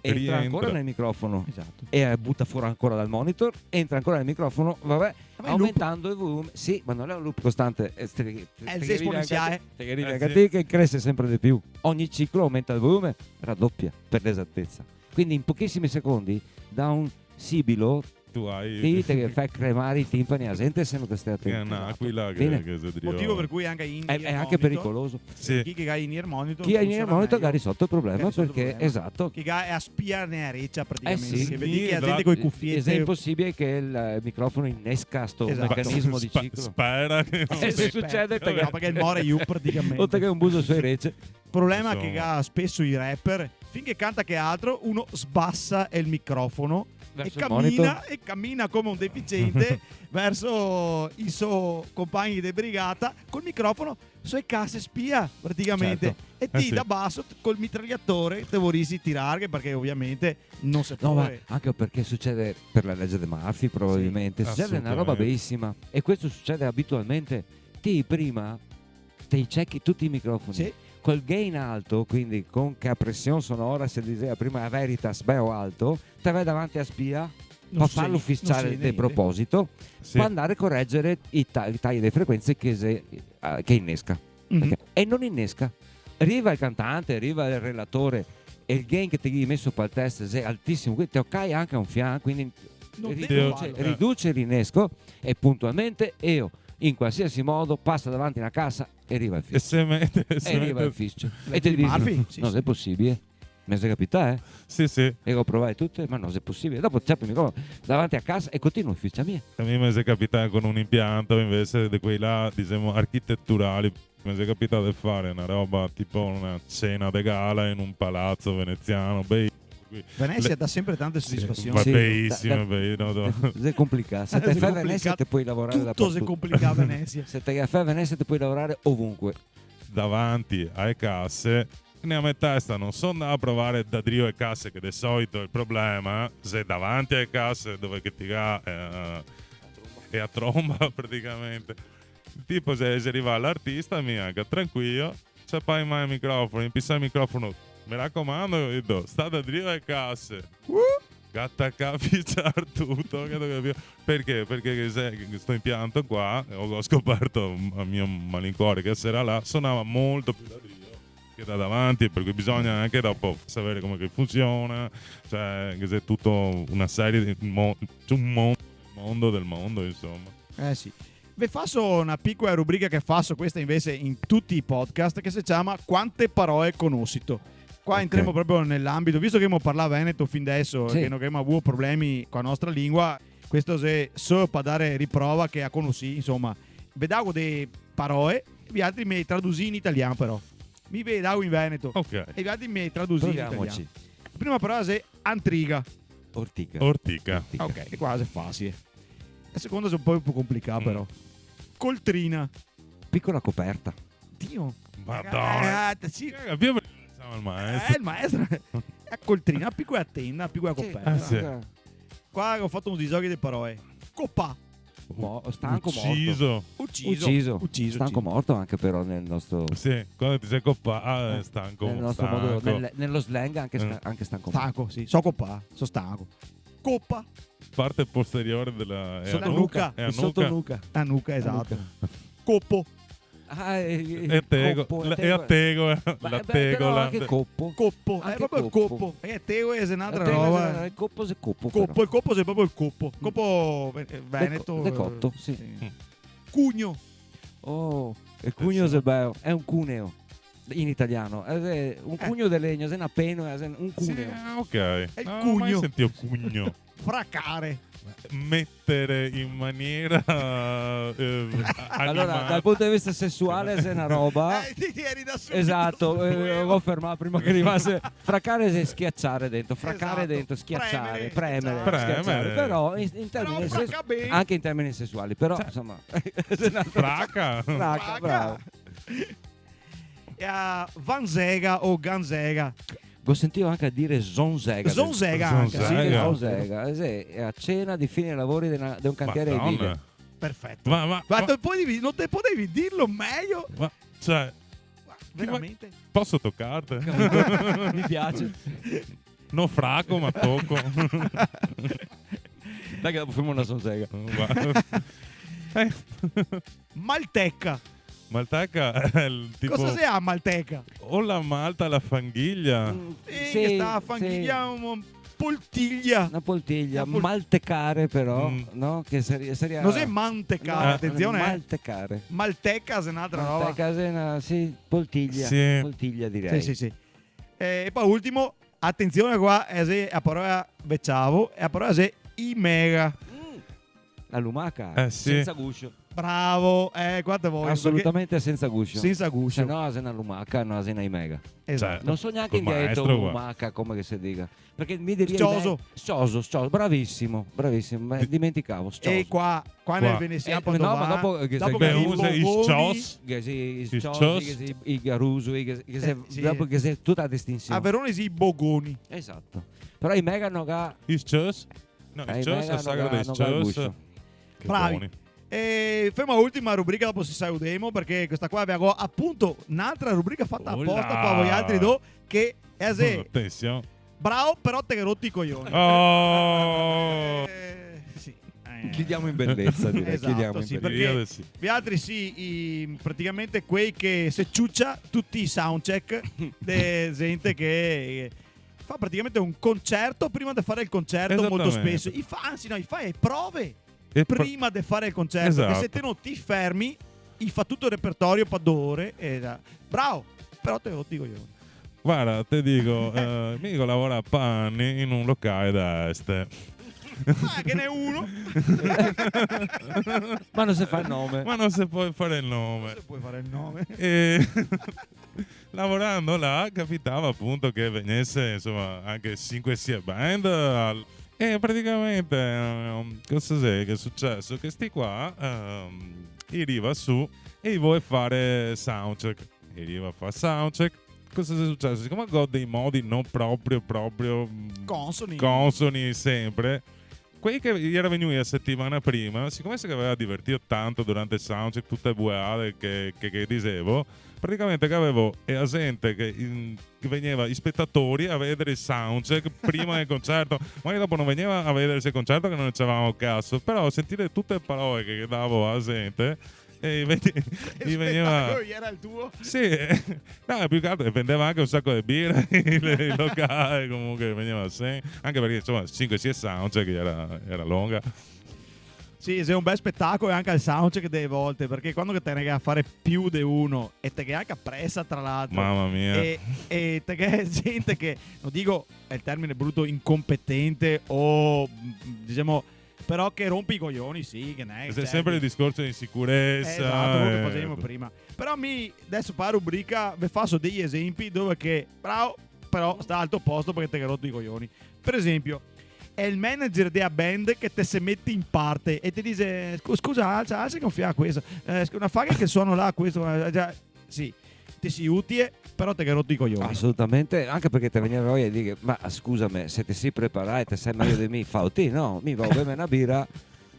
Speaker 2: entra
Speaker 4: Rientra.
Speaker 2: ancora nel microfono
Speaker 1: Esatto.
Speaker 2: e butta fuori ancora dal monitor, entra ancora nel microfono, vabbè,
Speaker 1: Ma il
Speaker 2: aumentando il volume. Sì, ma non è un loop costante, è
Speaker 1: esponenziale.
Speaker 2: anche a
Speaker 4: sì.
Speaker 2: te che cresce sempre di più. Ogni ciclo aumenta il volume, raddoppia per l'esattezza. Quindi in pochissimi secondi da un sibilo
Speaker 4: Tu hai
Speaker 2: dite che fa cremare i timpani a gente se non te stai
Speaker 4: che è
Speaker 2: attento.
Speaker 4: un'aquila
Speaker 2: Bene.
Speaker 4: che si
Speaker 1: Motivo per cui anche in
Speaker 2: È anche pericoloso.
Speaker 4: Sì.
Speaker 1: Chi che ha in ear monitor
Speaker 2: Chi ha in
Speaker 1: funziona
Speaker 2: ear monitor
Speaker 1: meglio.
Speaker 2: ha risolto il problema
Speaker 1: Che ha risolto il
Speaker 2: perché
Speaker 1: problema.
Speaker 2: esatto.
Speaker 1: Chi ha è a spiarne a reccia praticamente.
Speaker 2: sì.
Speaker 1: Che vedi che ha
Speaker 4: Sì,
Speaker 1: gente con i cuffiette.
Speaker 2: Esempio possibile che il microfono innesca sto
Speaker 1: Esatto.
Speaker 2: meccanismo di ciclo.
Speaker 4: Spera che non
Speaker 2: Se
Speaker 4: sia-
Speaker 2: succede
Speaker 1: No, perché il more you praticamente.
Speaker 2: oltre che un buso sui rece.
Speaker 1: Problema
Speaker 4: Insomma.
Speaker 1: che ha spesso i rapper, finché canta che altro, uno sbassa il microfono
Speaker 2: Verso
Speaker 1: e
Speaker 2: il monitor.
Speaker 1: cammina come un deficiente verso i suoi compagni di brigata col microfono sui casse spia praticamente.
Speaker 2: Certo.
Speaker 1: E ti
Speaker 4: sì.
Speaker 1: da basso col mitragliatore te vorresti tirare perché ovviamente non si può.
Speaker 2: No, ma anche perché succede per la legge di Murphy probabilmente,
Speaker 4: Sì,
Speaker 2: succede una roba
Speaker 4: assolutamente.
Speaker 2: bellissima e questo succede abitualmente. Ti prima ti checchi tutti i microfoni
Speaker 1: Sì.
Speaker 2: col gain alto, quindi con che pressione sonora se diceva prima a Veritas bello alto, te vai davanti a spia
Speaker 1: Non
Speaker 2: per
Speaker 1: sei-
Speaker 2: farlo
Speaker 1: non
Speaker 2: fissare
Speaker 1: sei
Speaker 2: di
Speaker 1: niente.
Speaker 2: proposito,
Speaker 4: Sì.
Speaker 2: può andare a correggere i tagli delle frequenze che innesca.
Speaker 1: Mhm.
Speaker 2: Ok? E non innesca. Arriva il cantante, arriva il relatore e il gain che ti hai messo per il test è altissimo, quindi ti occai anche a un fianco, quindi
Speaker 1: Non devo farlo.
Speaker 2: riduce l'innesco e puntualmente io in qualsiasi modo passa davanti a una cassa e arriva il
Speaker 4: E
Speaker 2: fischio.
Speaker 4: se mette,
Speaker 2: E arriva il fischio. E
Speaker 1: Di
Speaker 2: ti dici,
Speaker 1: Murphy? Sì,
Speaker 2: non
Speaker 1: sì.
Speaker 2: è possibile. Mi è capitato,
Speaker 4: Sì, sì.
Speaker 2: E ho provato tutte, ma non è possibile. Dopo c'è il microfono davanti a casa e continua il fischio mia.
Speaker 4: A me mi è capitato con un impianto invece di quei là, diciamo, architetturali. Mi è capitato di fare una roba tipo una cena de gala in un palazzo veneziano.
Speaker 1: Venezia dà sempre tante soddisfazioni.
Speaker 2: Sì.
Speaker 4: Bellissimo, bello.
Speaker 2: È complicato. Se
Speaker 1: È
Speaker 2: te fai
Speaker 1: complicato.
Speaker 2: Venezia ti puoi lavorare
Speaker 1: Tutto si
Speaker 2: dappertutto.
Speaker 1: complica a Venezia.
Speaker 2: Se te fai Venezia ti puoi lavorare ovunque.
Speaker 4: Davanti alle casse, ne a me testa non sono da provare da drio e casse, che di solito il problema se davanti alle casse dove che ti va è a tromba praticamente. Tipo se arriva l'artista mia che tranquillo, c'è poi mai il microfono, impissa il microfono, mi raccomando, io dico, sta da drio e casse. Gatta capizzar tutto, perché? Perché questo impianto qua ho scoperto a mio malincuore che sera là suonava molto più da drio che da davanti, per cui bisogna anche dopo sapere come che funziona, cioè che è tutto una serie di mondo del mondo, insomma.
Speaker 1: Sì. Vi faccio una piccola rubrica che faccio questa invece in tutti i podcast che si chiama Quante parole conoscito. Qua
Speaker 2: Ok.
Speaker 1: entriamo proprio nell'ambito, visto che abbiamo parlato veneto fin adesso,
Speaker 2: Sì.
Speaker 1: che non abbiamo avuto problemi con la nostra lingua, questo è solo per dare riprova che a conosci, insomma, vedevo delle parole, gli altri mi traduci in italiano però. Mi vedevo in veneto
Speaker 4: Ok.
Speaker 1: e gli altri mi traduci in
Speaker 2: Proviamoci.
Speaker 1: italiano. La prima parola è antriga.
Speaker 2: Ortica.
Speaker 4: Ortica.
Speaker 1: Ok, e qua è facile. La seconda è un po' più complicata però. Coltrina.
Speaker 2: Piccola coperta.
Speaker 1: Dio.
Speaker 4: Madonna.
Speaker 1: Sì.
Speaker 4: Abbiamo il maestro.
Speaker 1: Il maestro. È coltrina, una piccola tenda, una piccola coperta.
Speaker 4: sì.
Speaker 1: Qua ho fatto un disogno di parole. Coppa.
Speaker 2: Stanco
Speaker 4: Ucciso.
Speaker 1: Ucciso.
Speaker 2: Stanco morto anche però nel nostro,
Speaker 4: Sì, quando ti sei coppato è stanco.
Speaker 2: nel nostro modo,
Speaker 4: stanco.
Speaker 2: nello slang anche, anche stanco morto.
Speaker 1: Stanco, sì. So coppa. So stanco. Coppa.
Speaker 4: Parte posteriore della
Speaker 1: Sulla
Speaker 4: a
Speaker 1: nuca.
Speaker 4: È a
Speaker 2: Sotto
Speaker 4: nuca.
Speaker 2: nuca.
Speaker 1: La nuca, esatto. Coppo.
Speaker 2: Ah,
Speaker 4: E tego. E a tego. La tego.
Speaker 2: Però
Speaker 4: la-
Speaker 2: anche coppo.
Speaker 1: Coppo. È
Speaker 2: Anche
Speaker 1: proprio il
Speaker 2: coppo.
Speaker 1: coppo. Perché teo è un'altra
Speaker 2: La tego
Speaker 1: roba.
Speaker 2: Il coppo è coppo.
Speaker 1: Coppo, il coppo è proprio il coppo. Coppo veneto.
Speaker 2: Decotto, sì.
Speaker 1: Cugno.
Speaker 2: Oh, il cugno è bello. È un cuneo. In italiano. È un cugno di legno, è una pena, è un
Speaker 4: Sì,
Speaker 2: cuneo.
Speaker 4: ok.
Speaker 1: il
Speaker 4: Non ho
Speaker 1: cugno.
Speaker 4: mai sentito cugno.
Speaker 1: Fracare.
Speaker 4: Mettere in maniera
Speaker 2: Allora,
Speaker 4: animale.
Speaker 2: dal punto di vista sessuale è una roba.
Speaker 1: Ti eri da subito.
Speaker 2: Esatto, l'ho fermato prima che arrivasse. Fracare è schiacciare dentro, fraccare
Speaker 1: Esatto.
Speaker 2: dentro, schiacciare,
Speaker 1: Premere,
Speaker 2: premere,
Speaker 4: esatto.
Speaker 2: schiacciare.
Speaker 4: Premere.
Speaker 2: Però in
Speaker 1: Però
Speaker 2: termini
Speaker 1: fracca bene.
Speaker 2: anche in termini sessuali, però insomma.
Speaker 4: Fracca.
Speaker 2: Fracca, bravo.
Speaker 1: E a Vanzega o Ganzega.
Speaker 2: Ho sentito anche a dire zonzega.
Speaker 1: Zonzega anche.
Speaker 4: Zonzega.
Speaker 1: Sì,
Speaker 2: Zonzega, sì, è a cena di fine lavori di un cantiere edile.
Speaker 4: Madonna.
Speaker 1: Perfetto.
Speaker 4: Ma,
Speaker 1: Non te potevi dirlo meglio?
Speaker 4: cioè,
Speaker 1: Veramente?
Speaker 4: posso toccarti?
Speaker 2: Mi piace.
Speaker 4: Non fracco, ma tocco.
Speaker 2: Dai che dopo facciamo una zonzega.
Speaker 1: Malteca.
Speaker 4: Malteca è il tipo
Speaker 1: Cosa sei a Malteca?
Speaker 4: o la malta la fanghiglia.
Speaker 1: Che sta a fanghiglia un poltiglia.
Speaker 2: Una poltiglia,
Speaker 1: Una
Speaker 2: maltecare però,
Speaker 4: Mm.
Speaker 2: no? Che seria
Speaker 1: Non è mantecare,
Speaker 2: no,
Speaker 1: attenzione.
Speaker 2: maltecare.
Speaker 1: Malteca è un'altra roba.
Speaker 2: Malteca è una, sì, poltiglia.
Speaker 4: Sì.
Speaker 2: Poltiglia direi.
Speaker 1: Sì. E poi ultimo, attenzione qua, è se a parola becciavo, e a parola se imega.
Speaker 2: La lumaca,
Speaker 4: Sì.
Speaker 2: senza guscio.
Speaker 1: Bravo, qua te voglio.
Speaker 2: Assolutamente senza
Speaker 1: perché-
Speaker 2: guscio.
Speaker 1: senza guscio.
Speaker 2: Se no, è una lumaca, no, è una imega.
Speaker 1: Esatto.
Speaker 2: Non so neanche
Speaker 4: Col
Speaker 2: in dietro
Speaker 4: maestro, qua.
Speaker 2: lumaca, come che si dica. Perché mi diria
Speaker 1: Scioso.
Speaker 2: Scioso, bravissimo, me dimenticavo, scioso.
Speaker 1: E qua nel veneziano
Speaker 2: no,
Speaker 1: quando
Speaker 2: ma
Speaker 1: va,
Speaker 2: dopo che
Speaker 1: dopo
Speaker 2: sei-
Speaker 1: che
Speaker 4: Beh,
Speaker 1: i
Speaker 4: usa i
Speaker 1: bogoni-
Speaker 4: scios.
Speaker 2: Che si
Speaker 4: I
Speaker 2: sciosi,
Speaker 4: scios.
Speaker 2: che si i garuso,
Speaker 1: sì.
Speaker 2: dopo che si tutta la distinzione.
Speaker 1: a Verona si i bogoni.
Speaker 2: Esatto. Però i mega non ha
Speaker 4: I scios? No, i scios è sagra dei scios.
Speaker 2: guscio.
Speaker 4: Che
Speaker 1: Bravi.
Speaker 4: buoni.
Speaker 1: E fermo l'ultima rubrica, dopo si salutiamo, perché questa qua avevo appunto un'altra rubrica fatta
Speaker 4: Olla.
Speaker 1: apposta per voi altri due, che è se
Speaker 4: Attenzione.
Speaker 1: bravo però te che rotti i coglioni.
Speaker 4: Oh!
Speaker 1: Sì.
Speaker 2: Chiudiamo in bellezza, direi.
Speaker 1: Esatto,
Speaker 2: Chiudiamo in
Speaker 1: sì,
Speaker 2: bellezza.
Speaker 1: perché-
Speaker 4: Sì.
Speaker 1: Gli altri sì, praticamente quei che se ciuccia tutti i soundcheck di gente che fa praticamente un concerto prima di fare il concerto molto
Speaker 4: Esattamente.
Speaker 1: spesso. Anzi, no, fa le prove
Speaker 4: E
Speaker 1: prima di fare il concerto.
Speaker 4: Esatto.
Speaker 1: Che se te non ti fermi, fa tutto il repertorio per 2 ore. Bravo, però te lo dico io.
Speaker 4: Guarda, te dico, Mico lavora a Panni in un locale da est.
Speaker 1: Ma che ne è uno.
Speaker 2: Ma non si fa il nome.
Speaker 4: Ma non si può fare il
Speaker 1: Non
Speaker 4: nome.
Speaker 1: si può fare il nome.
Speaker 4: E lavorando là capitava appunto che venisse insomma anche 5 sia band e praticamente cosa è che è successo? Che sti qua arriva su e vuole fare soundcheck. Arriva a fare soundcheck. Cosa è successo? Siccome ho dei modi non proprio consoni sempre, quelli che gli era venuti la settimana prima, siccome si aveva divertito tanto durante il soundcheck, tutte le buiate che dicevo, praticamente che avevo la gente che veniva, gli spettatori a vedere il soundcheck prima del concerto, magari dopo non veniva a vedere il concerto che non c'avevamo cazzo, però sentire tutte le parole che davo alla gente e gli veniva
Speaker 1: era il tuo?
Speaker 4: sì, no, più che altro vendeva anche un sacco di birra il locale, comunque veniva anche perché insomma 5-6 soundcheck era lunga.
Speaker 1: Sì, se è un bel spettacolo e anche il soundcheck delle volte, perché quando te ne a fare più di uno e te che anche appressa tra l'altro,
Speaker 4: Mamma mia.
Speaker 1: e te che è gente che, non dico è il termine brutto, incompetente o diciamo, però che rompi i coglioni, sì, che ne è.
Speaker 4: C'è sempre il discorso di sicurezza.
Speaker 1: Esatto, quello che facevamo prima. Però adesso fa rubrica, vi faccio degli esempi dove che, bravo, però sta al tuo posto perché te che hai rotto i coglioni. Per esempio, è il manager della band che te se mette in parte e ti dice scusa, alza che non fia questo, una faga che suono là, questo, già, sì, ti si utile, però te che hai rotto i coglioni.
Speaker 2: Assolutamente, anche perché te veniva voglia di dire, ma scusami, se ti si preparai, te sei meglio di me, fa te, no, mi va a bere una birra,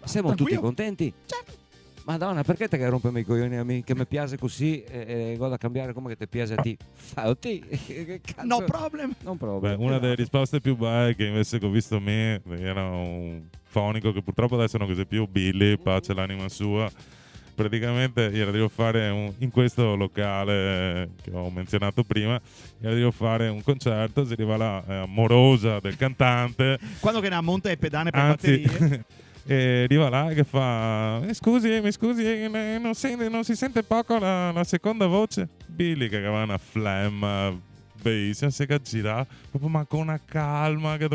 Speaker 2: siamo tutti
Speaker 1: Tranquillo.
Speaker 2: contenti.
Speaker 1: Certo.
Speaker 2: Madonna, perché te che rompermi i coglioni a me, che mi piace così e vado a cambiare come che ti piace a te? Fa te, che cazzo?
Speaker 1: No problem.
Speaker 2: Non
Speaker 4: Beh,
Speaker 2: proprio.
Speaker 4: una delle risposte più belle che invece che ho visto me era un fonico che purtroppo adesso non c'è più, Billy, pace l'anima sua. Praticamente gliela devo fare in questo locale che ho menzionato prima, gliela devo fare un concerto, si arriva là amorosa del cantante,
Speaker 1: Quando che ne monta e pedane per
Speaker 4: anzi
Speaker 1: batterie.
Speaker 4: e arriva là che fa mi scusi, non si sente poco la seconda voce. Billy che aveva una flemma bellissima, si è girato proprio ma con una calma che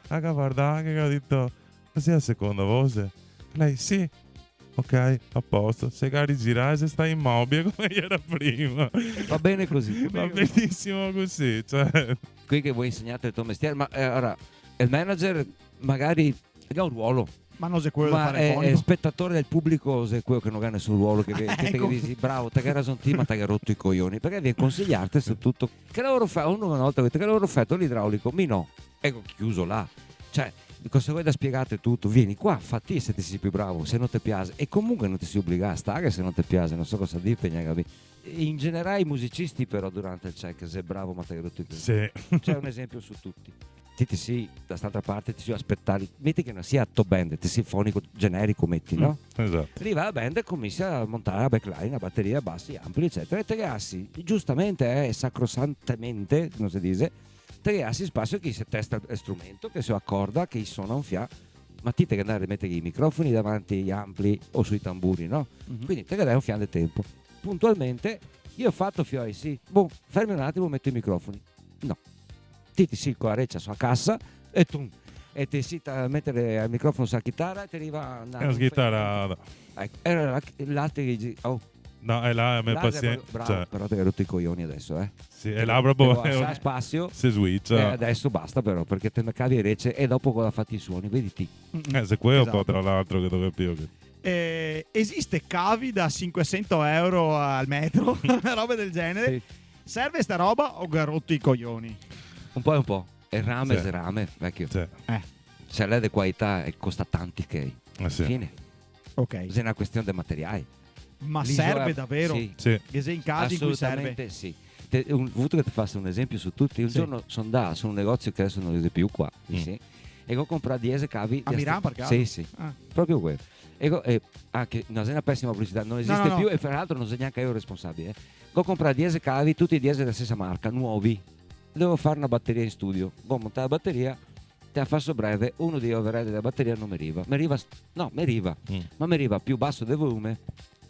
Speaker 4: guardare che ha detto così la seconda voce, lei sì, ok, a posto, se rigirare se stai immobile come era prima,
Speaker 2: Va bene così.
Speaker 4: va benissimo così, cioè
Speaker 2: Qui che vuoi insegnare il tuo mestiere, ma ora, il manager magari ha un ruolo,
Speaker 1: Ma non c'è quello da
Speaker 2: ma
Speaker 1: fare
Speaker 2: è
Speaker 1: fonico.
Speaker 2: spettatore del pubblico, se è quello che non ha nessun ruolo, che te
Speaker 1: Ecco.
Speaker 2: dici bravo, te che hai ragione te, ma te che hai rotto i coglioni, perché viene consigliarti su tutto. Che lavoro fa? Uno una volta ha detto che lavoro fatto l'idraulico, mi no, ecco chiuso là. Cioè, se vuoi da spiegate tutto, vieni qua, fatti se ti sei più bravo, se non ti piace, e comunque non ti si obbliga a stare se non ti piace, non so cosa dirti, in generale i musicisti però durante il check, se è bravo ma te hai rotto i coglioni.
Speaker 4: sì.
Speaker 2: C'è un esempio su tutti. Ti si, da quest'altra parte, ti si aspettare, metti che non sia top band, ti si fonico generico, metti, no?
Speaker 4: Esatto.
Speaker 2: Arriva la band e comincia a montare la backline, la batteria, bassi, ampli, eccetera. E te gassi, giustamente, sacrosantemente, non si dice, te gassi spazio che si testa il strumento, che si accorda, che suona un fiato. Ma ti te che andare a mettere i microfoni davanti agli ampli o sui tamburi, no?
Speaker 1: Mhm.
Speaker 2: Quindi te che dai un fiato di tempo. Puntualmente, io ho fatto fiori, sì. Boh, fermi un attimo, metto i microfoni. No. Ti si con la reccia sulla cassa e tu. E ti si mettere il microfono sulla chitarra e ti arriva
Speaker 4: È una chitarra.
Speaker 2: Ecco, era là ti dici, oh,
Speaker 4: No, è là, me
Speaker 2: là
Speaker 4: pazienza.
Speaker 2: bravo,
Speaker 4: Cioè,
Speaker 2: però ti hai rotto i coglioni adesso,
Speaker 4: sì, è là proprio.
Speaker 2: Devo spazio.
Speaker 4: Si switcha.
Speaker 2: Adesso basta però, perché te ne cavi le recce e dopo cosa fatti i suoni, vediti.
Speaker 4: Se quello
Speaker 1: Esatto.
Speaker 4: un po' tra l'altro che dove più.
Speaker 1: Esiste cavi da 500 euro al metro, una roba del genere.
Speaker 2: Sì.
Speaker 1: Serve sta roba o ha rotto i coglioni?
Speaker 2: Un po' e un po'. E rame,
Speaker 4: Sì.
Speaker 2: se rame, vecchio.
Speaker 4: Cioè,
Speaker 2: Se lei di qualità e costa tanti che.
Speaker 4: sì.
Speaker 2: Fine.
Speaker 1: Ok.
Speaker 2: È una questione di materiali.
Speaker 1: Ma
Speaker 2: L'isola-
Speaker 1: serve davvero?
Speaker 2: Sì.
Speaker 4: Sì.
Speaker 1: Che sei in casi in cui serve?
Speaker 2: Assolutamente sì. Voluto che ti faccia un esempio su tutti. Un
Speaker 1: Sì.
Speaker 2: giorno sono andato su un negozio che adesso non esiste più qua, sì, e ho comprato 10 cavi.
Speaker 1: A Milano, per caso?
Speaker 2: Sì, sì,
Speaker 1: Ah.
Speaker 2: proprio quello. Anche una pessima pubblicità, non esiste
Speaker 1: no.
Speaker 2: più e fra l'altro non sei neanche io responsabile. Ho comprato 10 cavi, tutti 10 della stessa marca, nuovi. devo fare una batteria in studio, voglio montare la batteria, te la faccio breve, uno degli overhead della batteria non mi arriva, ma mi arriva più basso del volume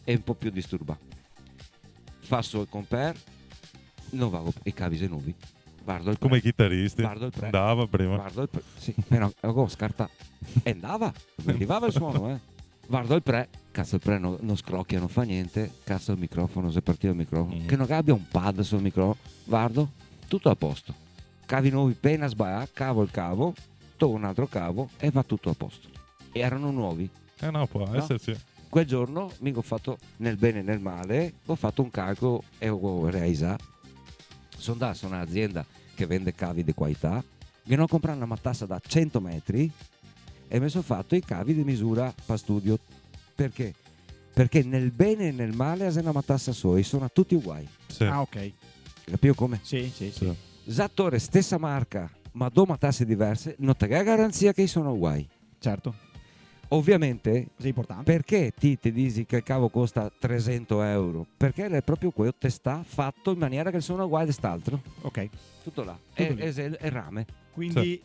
Speaker 2: e un po' più disturba. Faccio il compare, non vado i cavi se nuovi, guardo il
Speaker 4: Come i
Speaker 2: pre,
Speaker 4: chitarristi.
Speaker 2: guardo il pre,
Speaker 4: Andava prima.
Speaker 2: guardo il pre, sì, no, avevo scartato, e andava, mi arrivava il suono, guardo il pre, cazzo il pre non scrocchia, non fa niente, cazzo il microfono, se partiva il microfono, che non abbia un pad sul microfono, guardo, tutto a posto, cavi nuovi, appena sbaglia, cavo il cavo, tolgo un altro cavo e va tutto a posto. E erano nuovi.
Speaker 4: No, può
Speaker 2: No?
Speaker 4: esserci.
Speaker 2: Quel giorno mi ho fatto nel bene e nel male, ho fatto un calcolo e ho realizzato. Sono andato a un'azienda che vende cavi di qualità, che non comprare una matassa da 100 metri e mi sono fatto i cavi di misura per studio. Perché? Perché nel bene e nel male è una matassa sola, sono tutti uguali.
Speaker 4: Sì.
Speaker 1: Ah, ok.
Speaker 2: Capivo come?
Speaker 1: Sì.
Speaker 4: Sì.
Speaker 2: Zattore, stessa marca, ma due matasse diverse, non ti dà garanzia che sono uguali.
Speaker 1: Certo.
Speaker 2: Ovviamente,
Speaker 1: È importante.
Speaker 2: perché ti dici che il cavo costa 300 euro? Perché è proprio quello che sta fatto in maniera che sono uguali a quest'altro.
Speaker 1: Ok.
Speaker 2: Tutto là.
Speaker 1: Tutto lì.
Speaker 2: È rame.
Speaker 1: Quindi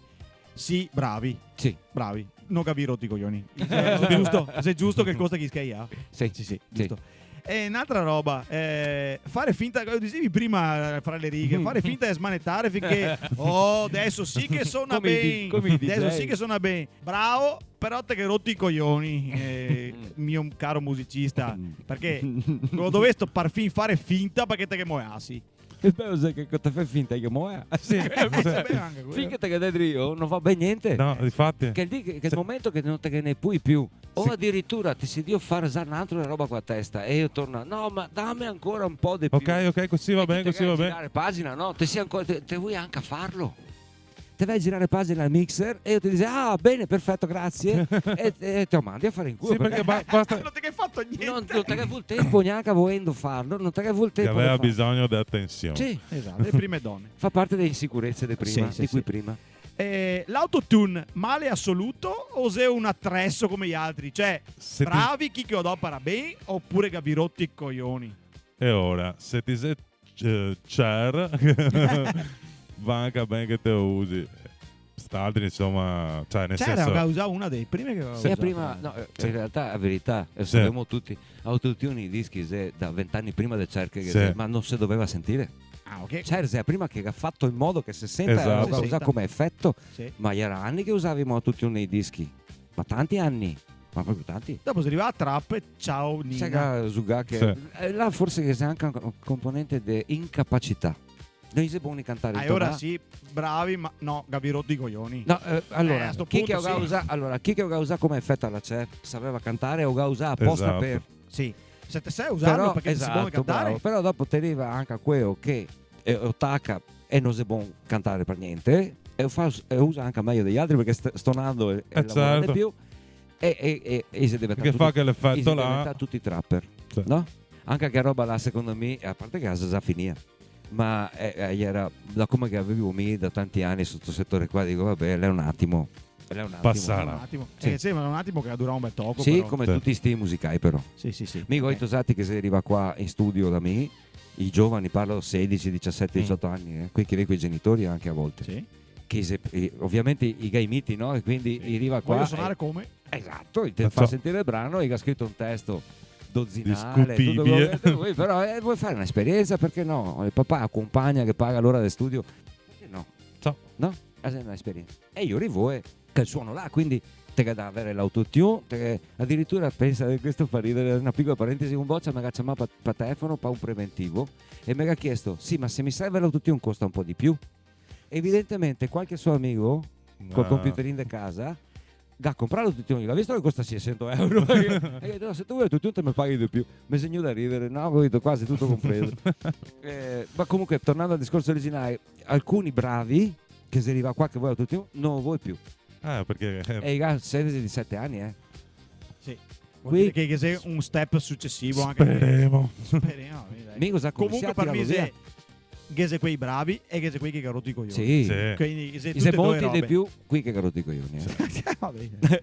Speaker 1: sì, bravi.
Speaker 2: Sì,
Speaker 1: Bravi. Non capi rotti i coglioni. Se è giusto che costa chi schia.
Speaker 2: sì,
Speaker 1: Sì, giusto. E un'altra roba, fare finta, dicevi prima fra le righe, fare finta di smanettare finché adesso sì che suona
Speaker 2: Come i
Speaker 1: bene,
Speaker 2: come i DJ.
Speaker 1: adesso sì che suona bene, bravo, però te che rotti i coglioni, mio caro musicista, perché lo dovresti par fin fare finta perché te che muoiassi.
Speaker 2: Il bello è che ti fai finta che muoia.
Speaker 4: Sì,
Speaker 1: Forse bene anche quello.
Speaker 2: Finché te che dentro io non va bene niente.
Speaker 4: no, infatti.
Speaker 2: Che il momento che non te che ne puoi più, o addirittura ti si dio fare un altro roba con la testa e io torno, no, ma dammi ancora un po' di più.
Speaker 4: Ok, così va bene, così va bene.
Speaker 2: girare pagina, no? Te vuoi anche farlo. Te vai a girare pagina al mixer e io ti dico, bene, perfetto, grazie. e te lo mandi a fare in culo.
Speaker 4: Sì, perché basta
Speaker 1: Non ti che hai fatto niente.
Speaker 2: non te che vuol tempo neanche volendo farlo, non te che vuol
Speaker 4: che
Speaker 2: tempo.
Speaker 4: aveva
Speaker 2: di farlo.
Speaker 4: bisogno di attenzione.
Speaker 2: Sì,
Speaker 1: Esatto, le prime donne.
Speaker 2: fa parte delle insicurezze di prima,
Speaker 1: Sì,
Speaker 2: di
Speaker 1: sì,
Speaker 2: cui
Speaker 1: sì.
Speaker 2: prima.
Speaker 1: L'autotune male assoluto o se è un attrezzo come gli altri? Cioè,
Speaker 4: Se ti-
Speaker 1: bravi chi che odopera bene oppure che vi rotti i coglioni?
Speaker 4: E ora, se ti sei chair, va anche bene che te lo usi. St'altri, insomma, cioè nel
Speaker 1: C'era
Speaker 4: senso...
Speaker 1: che usava una dei primi che aveva
Speaker 2: Sì,
Speaker 1: usato.
Speaker 2: prima, no, in realtà la verità,
Speaker 4: Sì.
Speaker 2: sappiamo tutti, autotune i dischi da 20 anni prima del cerche,
Speaker 4: Sì.
Speaker 2: ma non si doveva sentire.
Speaker 1: Ah, ok.
Speaker 2: Cerse prima che ha fatto in modo che si senta
Speaker 4: Esatto.
Speaker 2: lo
Speaker 1: Si
Speaker 2: usa
Speaker 1: senta.
Speaker 2: come effetto,
Speaker 1: Sì.
Speaker 2: ma era anni che usavamo autotune nei dischi, ma tanti anni, ma proprio tanti.
Speaker 1: Dopo si arriva a trap e ciao Nina.
Speaker 2: Sai che Zuga che
Speaker 4: Sì.
Speaker 2: là forse che c'è anche un componente di incapacità. Non si può cantare il
Speaker 1: Ah, e ora
Speaker 2: tonà.
Speaker 1: sì, bravi, ma no, che vi rotti i coglioni.
Speaker 2: No, allora,
Speaker 1: a sto
Speaker 2: chi
Speaker 1: punto
Speaker 2: che aveva
Speaker 1: sì.
Speaker 2: chi che aveva usato come effetto alla CEP sapeva cantare o aveva usato apposta
Speaker 4: Esatto.
Speaker 2: per.
Speaker 1: Sì. Se te sai usarlo
Speaker 2: Però,
Speaker 1: perché si può
Speaker 2: esatto,
Speaker 1: cantare.
Speaker 2: bravo. Però dopo ti arriva anche a quello che attacca e non si può cantare per niente e usa anche meglio degli altri perché stonando e lavora
Speaker 4: certo.
Speaker 2: di più e si deve
Speaker 4: Che fa che l'effetto là...
Speaker 2: tutti trapper,
Speaker 4: Sì.
Speaker 2: no? Anche che roba là secondo me, a parte che la già finia, ma era da come che avevo me da tanti anni sotto settore qua, dico vabbè, lei è un attimo.
Speaker 4: Passare.
Speaker 1: Un attimo.
Speaker 2: Sì.
Speaker 1: Sì, ma un attimo che dura un bel tocco.
Speaker 2: Sì,
Speaker 1: però.
Speaker 2: come
Speaker 4: Sì.
Speaker 2: tutti sti musicali però.
Speaker 1: Sì, sì, sì.
Speaker 2: Mi ho usati che si arriva qua in studio da me, i giovani, parlo 16, 17, 18 anni, qui che vengono i genitori anche a volte.
Speaker 1: Sì.
Speaker 2: Che ovviamente i gay miti, no? E quindi arriva qua.
Speaker 1: Voglio suonare come?
Speaker 2: Esatto, e ti
Speaker 4: Non
Speaker 2: fa
Speaker 4: so.
Speaker 2: sentire il brano e ha scritto un testo dozzinale,
Speaker 4: Discutibile.
Speaker 2: tutto quello che vuoi, però vuoi fare un'esperienza, perché no? Il papà accompagna che paga l'ora del studio, perché no?
Speaker 4: So.
Speaker 2: No? È un'esperienza. E io arrivo che suono là, quindi te che da avere l'autotune, addirittura pensa che questo fa ridere, una piccola parentesi, un boccia mi ha chiamato per telefono per un preventivo e mi ha chiesto, sì, ma se mi serve l'autotune costa un po' di più? Evidentemente qualche suo amico col
Speaker 4: Ah.
Speaker 2: computer in casa ha comprato l'autotune, l'ha visto che costa 600 euro e ha detto, no, se tu vuoi l'autotune te mi paghi di più, mi segno da ridere, no, ho detto quasi tutto compreso. Ma comunque tornando al discorso originale, alcuni bravi che si arriva qua che vuoi l'autotune non lo vuoi più.
Speaker 4: Perché...
Speaker 2: E i ragazzi 16-17 anni,
Speaker 1: Sì.
Speaker 2: Qui-
Speaker 1: Che sia un step successivo anche.
Speaker 4: Speriamo.
Speaker 1: Speriamo. dai.
Speaker 2: mi cosa
Speaker 1: Comunque per me
Speaker 2: via.
Speaker 1: se che se quei bravi e che se quei che ha rotto i coglioni.
Speaker 2: Sì.
Speaker 4: Sì.
Speaker 1: Quindi se
Speaker 2: Se
Speaker 1: tutte e due
Speaker 2: molti
Speaker 1: robe.
Speaker 2: di più, qui che carotti i coglioni.
Speaker 1: Va bene.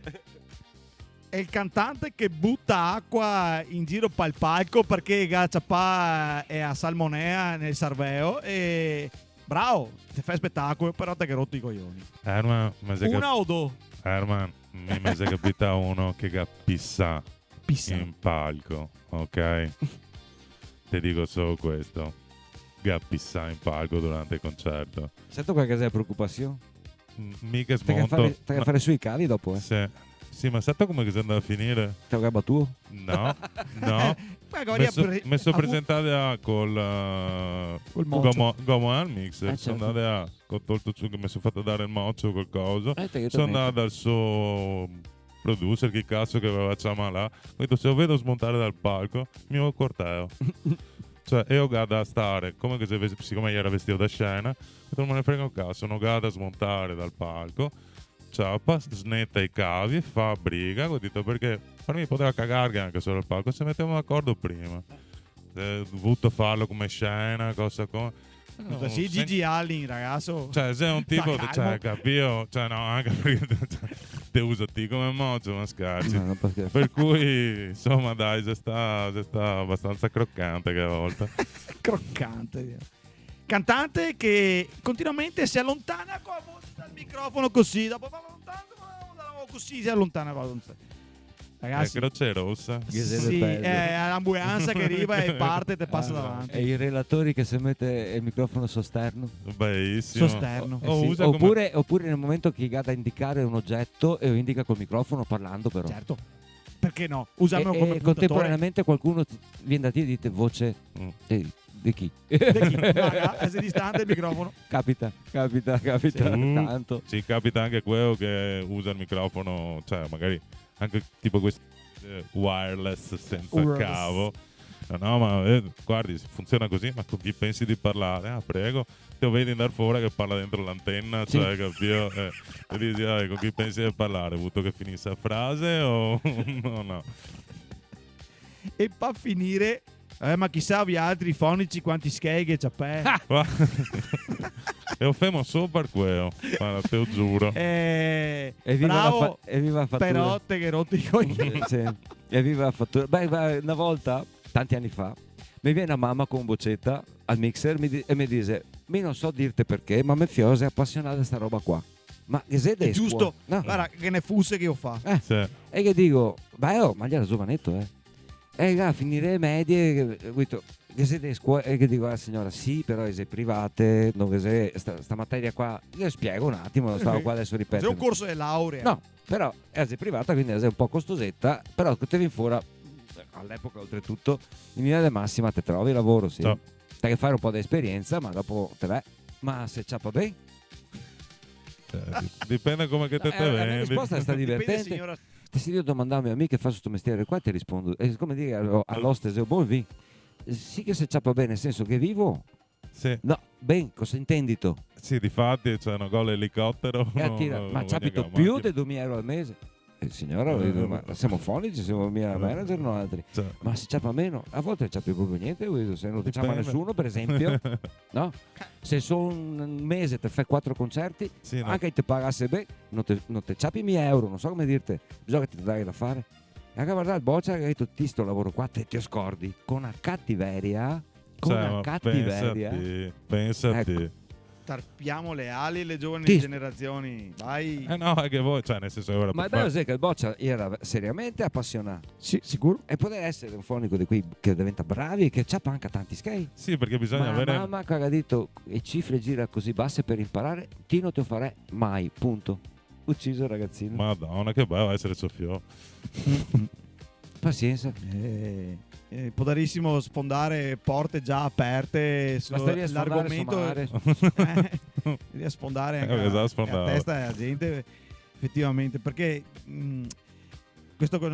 Speaker 1: È il cantante che butta acqua in giro pel palco perché Gacciapà è a salmonea nel cervello e Bravo, ti fai spettacolo, però te che rotti i coglioni.
Speaker 4: Herman,
Speaker 1: Una o due?
Speaker 4: Herman, mi è capita uno che pissa
Speaker 1: Pissa.
Speaker 4: in palco, ok? Ti dico solo questo. Che pissa in palco durante il concerto.
Speaker 2: Sento qualche preoccupazione?
Speaker 4: Mica
Speaker 2: Stai
Speaker 4: smonto.
Speaker 2: a fare sui cavi dopo,
Speaker 4: Sì, ma sai come che si andava a finire?
Speaker 2: Te lo tu?
Speaker 4: No, no.
Speaker 1: Magari
Speaker 4: Mi sono presentato col
Speaker 1: Col mocio.
Speaker 4: Gomo Almix.
Speaker 2: Certo.
Speaker 4: Sono andato con tutto ciò che mi sono fatto dare il mocio col coso.
Speaker 2: Te che
Speaker 4: Sono
Speaker 2: torni.
Speaker 4: andato dal suo producer, chi cazzo che aveva chiamato là. Ho detto, se lo vedo smontare dal palco, mi ho corteo. Cioè, io gada a stare, come che se, siccome era vestito da scena, ho detto, non me ne frega un cazzo, non gada a smontare dal palco. Ciappa, snetta i cavi, fa briga. Ho detto, perché per me poteva cagare anche solo al palco, se mettevamo d'accordo prima. Dovuto farlo come scena, cosa come... No,
Speaker 1: Sì, Gigi Allin, ragazzo.
Speaker 4: cioè, sei un tipo,
Speaker 1: Sta
Speaker 4: cioè,
Speaker 1: calmo.
Speaker 4: capio? Cioè, no, anche perché te uso te come mocio, ma scherzi.
Speaker 2: No, non perché.
Speaker 4: Per cui, insomma, dai, c'è sta abbastanza croccante che a volte.
Speaker 1: Croccante. Cantante che continuamente si allontana dal microfono così, dopo va lontano, così si allontana. Ragazzi,
Speaker 4: Croce rossa.
Speaker 2: Geselle
Speaker 1: sì,
Speaker 2: pelle.
Speaker 1: è l'ambulanza che arriva e parte e te passa davanti.
Speaker 2: E i relatori che si mette il microfono sosterno.
Speaker 4: Bellissimo.
Speaker 1: Sosterno.
Speaker 4: Oh,
Speaker 2: Sì.
Speaker 4: usa come-
Speaker 2: Oppure nel momento che gada a indicare un oggetto e lo indica col microfono parlando però.
Speaker 1: Certo. Perché no? Usiamo come
Speaker 2: E
Speaker 1: puntatore.
Speaker 2: contemporaneamente qualcuno viene da te e dite voce
Speaker 4: Mm.
Speaker 2: di chi?
Speaker 1: Da chi? Guarda, è distante il microfono.
Speaker 2: Capita
Speaker 1: Sì.
Speaker 2: tanto.
Speaker 4: Ci capita anche quello che usa il microfono, cioè magari anche tipo questi wireless senza
Speaker 1: Wireless.
Speaker 4: cavo. No, ma guardi, funziona così, ma con chi pensi di parlare? Ah, prego, te lo vedi andare fuori che parla dentro l'antenna,
Speaker 2: Sì.
Speaker 4: cioè, capito? E dici, con chi pensi di parlare? Hai avuto che finisse la frase o no?
Speaker 1: E fa finire. Ma chissà vi altri fonici quanti scheghe c'ha pe.
Speaker 4: E ho fermo solo per quello, guarda, te lo giuro.
Speaker 2: Evviva
Speaker 1: Bravo,
Speaker 2: evviva la fattura.
Speaker 1: però te che rotti i coglioni.
Speaker 2: Sì. Evviva la fattura. Beh, una volta, tanti anni fa, mi viene una mamma con boccetta al mixer e mi dice: mi non so dirti perché, ma me fiose è appassionata a sta roba qua. Ma che sei
Speaker 1: È giusto.
Speaker 2: No.
Speaker 1: Guarda che ne fusse che io fa.
Speaker 4: Sì.
Speaker 2: E che dico, ma gli era giovanetto, a finire le medie, che siete scuole, e che dico alla signora, sì, però è private, dove sei, sta materia qua, io spiego un attimo, non stavo qua adesso a
Speaker 1: C'è
Speaker 2: ripetere.
Speaker 1: un corso di laurea.
Speaker 2: No, però è privata, quindi è un po' costosetta, però che te vieni fuori, all'epoca oltretutto, in linea di massima te trovi lavoro, sì.
Speaker 4: Ciao.
Speaker 2: Stai a fare un po' di esperienza, ma dopo te vai. Ma se ciappa bene?
Speaker 4: Dipende come che te
Speaker 2: La mia
Speaker 4: vendi.
Speaker 2: risposta è stata
Speaker 1: Dipende,
Speaker 2: divertente.
Speaker 1: signora.
Speaker 2: Se io domandavo a me che fa questo mestiere qua, ti rispondo. È come dire all'ostese, buon sì che se ciappa bene, nel senso che vivo.
Speaker 4: Sì,
Speaker 2: No, ben, cosa intendito?
Speaker 4: sì, difatti c'è una gol elicottero.
Speaker 2: Ma ciapito più di 2.000 euro al mese. Signora, ma siamo fonici, siamo mia manager, no altri.
Speaker 4: Cioè,
Speaker 2: Ma se ciappa meno, a volte non ciappi proprio niente, se non ti ciappa
Speaker 4: Dipende.
Speaker 2: nessuno, per esempio, no? Se sono un mese te fai 4 concerti,
Speaker 4: sì, no.
Speaker 2: anche se ti pagasse bene, non te ciappi 1.000 euro, non so come dirti, bisogna che ti dai da fare. E anche guardare il boccia che ha detto ti sto lavoro qua, te ti scordi, con una cattiveria,
Speaker 4: Cioè, ma
Speaker 2: cattiveria.
Speaker 4: Pensati.
Speaker 2: Ecco.
Speaker 1: Tarpiamo le ali alle giovani
Speaker 2: Ti-
Speaker 1: generazioni. Vai.
Speaker 4: No, è che voi, cioè, nel senso, ora
Speaker 2: Ma è
Speaker 4: per
Speaker 2: bello
Speaker 4: fare-
Speaker 2: che il boccia era seriamente appassionato
Speaker 1: Sì, sicuro.
Speaker 2: e poter essere un fonico di quei che diventa bravi e che ciappa anche tanti skate.
Speaker 4: Sì, perché bisogna
Speaker 2: Ma
Speaker 4: avere.
Speaker 2: mamma che ha detto e cifre gira così basse per imparare, ti non te lo farei mai, punto. Ucciso il ragazzino.
Speaker 4: Madonna, che bello essere Sofio.
Speaker 2: Pazienza.
Speaker 1: Potrissimo sfondare porte già aperte
Speaker 2: Basteria sfondare
Speaker 1: sull'argomento.
Speaker 2: mare.
Speaker 1: Devi sfondare anche
Speaker 4: Esatto,
Speaker 1: la
Speaker 4: sfondare.
Speaker 1: testa della gente, effettivamente, perché questo con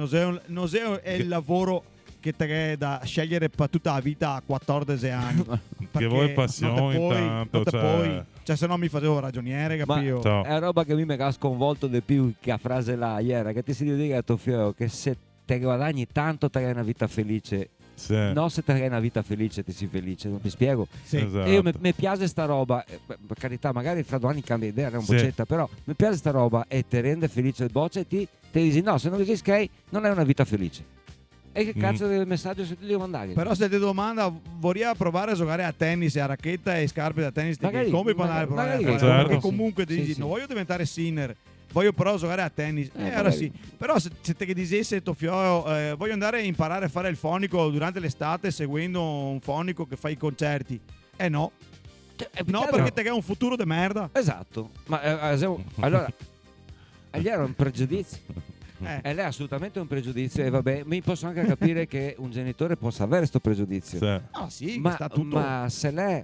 Speaker 1: Noseo è il lavoro che te da scegliere per tutta la vita a 14 anni.
Speaker 4: Che
Speaker 1: Perché
Speaker 4: voi passione intanto.
Speaker 1: non te
Speaker 4: Cioè,
Speaker 1: puoi, cioè se no mi facevo ragioniere,
Speaker 2: Ma
Speaker 1: capito?
Speaker 4: Ciao.
Speaker 2: è roba che mi ha sconvolto di più che a frase là ieri, che ti si dice a tuo figlio che se te guadagni tanto te hai una vita felice.
Speaker 4: sì,
Speaker 2: No, se te hai una vita felice ti sei felice, non ti spiego.
Speaker 1: Sì.
Speaker 4: esatto.
Speaker 2: E io mi piace sta roba, per carità, magari fra 2 anni cambia idea, era un
Speaker 4: Sì.
Speaker 2: boccetta, però mi piace sta roba e ti rende felice il boccia e ti dici no, se non esisti non è una vita felice. E che cazzo del messaggio se ti devo mandare?
Speaker 1: Però se ti domanda, vorrei provare a giocare a tennis e a racchetta e scarpe da tennis,
Speaker 2: Magari-
Speaker 1: come puoi andare a provare
Speaker 2: magari-
Speaker 1: a fare?
Speaker 4: certo.
Speaker 1: Perché comunque ti
Speaker 2: Sì,
Speaker 1: dici,
Speaker 2: sì.
Speaker 1: non voglio diventare sinner, voglio però giocare a tennis. Allora
Speaker 2: magari.
Speaker 1: sì. Però se te che dicesse Tofio, voglio andare a imparare a fare il fonico durante l'estate seguendo un fonico che fa i concerti. No.
Speaker 2: Cioè, è
Speaker 1: No,
Speaker 2: chiaro.
Speaker 1: perché te che hai un futuro de merda.
Speaker 2: Esatto. Ma allora gli era un pregiudizio. E lei è assolutamente un pregiudizio. E vabbè, mi posso anche capire che un genitore possa avere questo pregiudizio.
Speaker 4: Sì.
Speaker 1: Ah sì,
Speaker 2: Ma,
Speaker 1: sta tutto.
Speaker 2: ma se lei,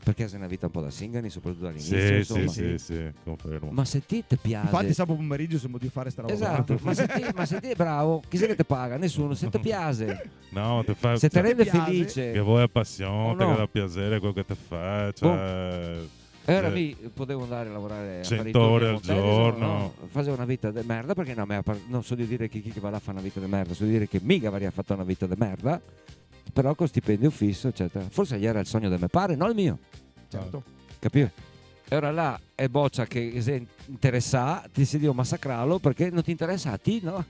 Speaker 2: perché sei una vita un po' da singani, soprattutto all'inizio,
Speaker 4: Sì,
Speaker 2: insomma.
Speaker 4: sì, confermo.
Speaker 2: Ma se ti piace,
Speaker 1: Infatti sabato pomeriggio siamo di fare sta roba.
Speaker 2: esatto, ma se ti è bravo, chi se che ti paga? Nessuno, se ti piace,
Speaker 4: No, ti fa,
Speaker 2: se ti rende
Speaker 1: piace,
Speaker 2: felice.
Speaker 4: che vuoi appassionate,
Speaker 2: Oh, no.
Speaker 4: che dà piacere quello che ti fa. Cioè,
Speaker 2: E ora mi potevo andare a lavorare a
Speaker 4: 100
Speaker 2: fare i turni
Speaker 4: ore
Speaker 2: a
Speaker 4: al
Speaker 2: Montese,
Speaker 4: giorno.
Speaker 2: no, facevo una vita di merda, perché no, non so di dire che chi che va là fa una vita di merda, so di dire che mica avrei fatto una vita di merda, però con stipendio fisso, eccetera. Forse gli era il sogno del mio padre, non il mio,
Speaker 1: Certo.
Speaker 2: capito? E ora là è boccia che se interessa, ti si dice massacrarlo perché non ti interessa a ti, no?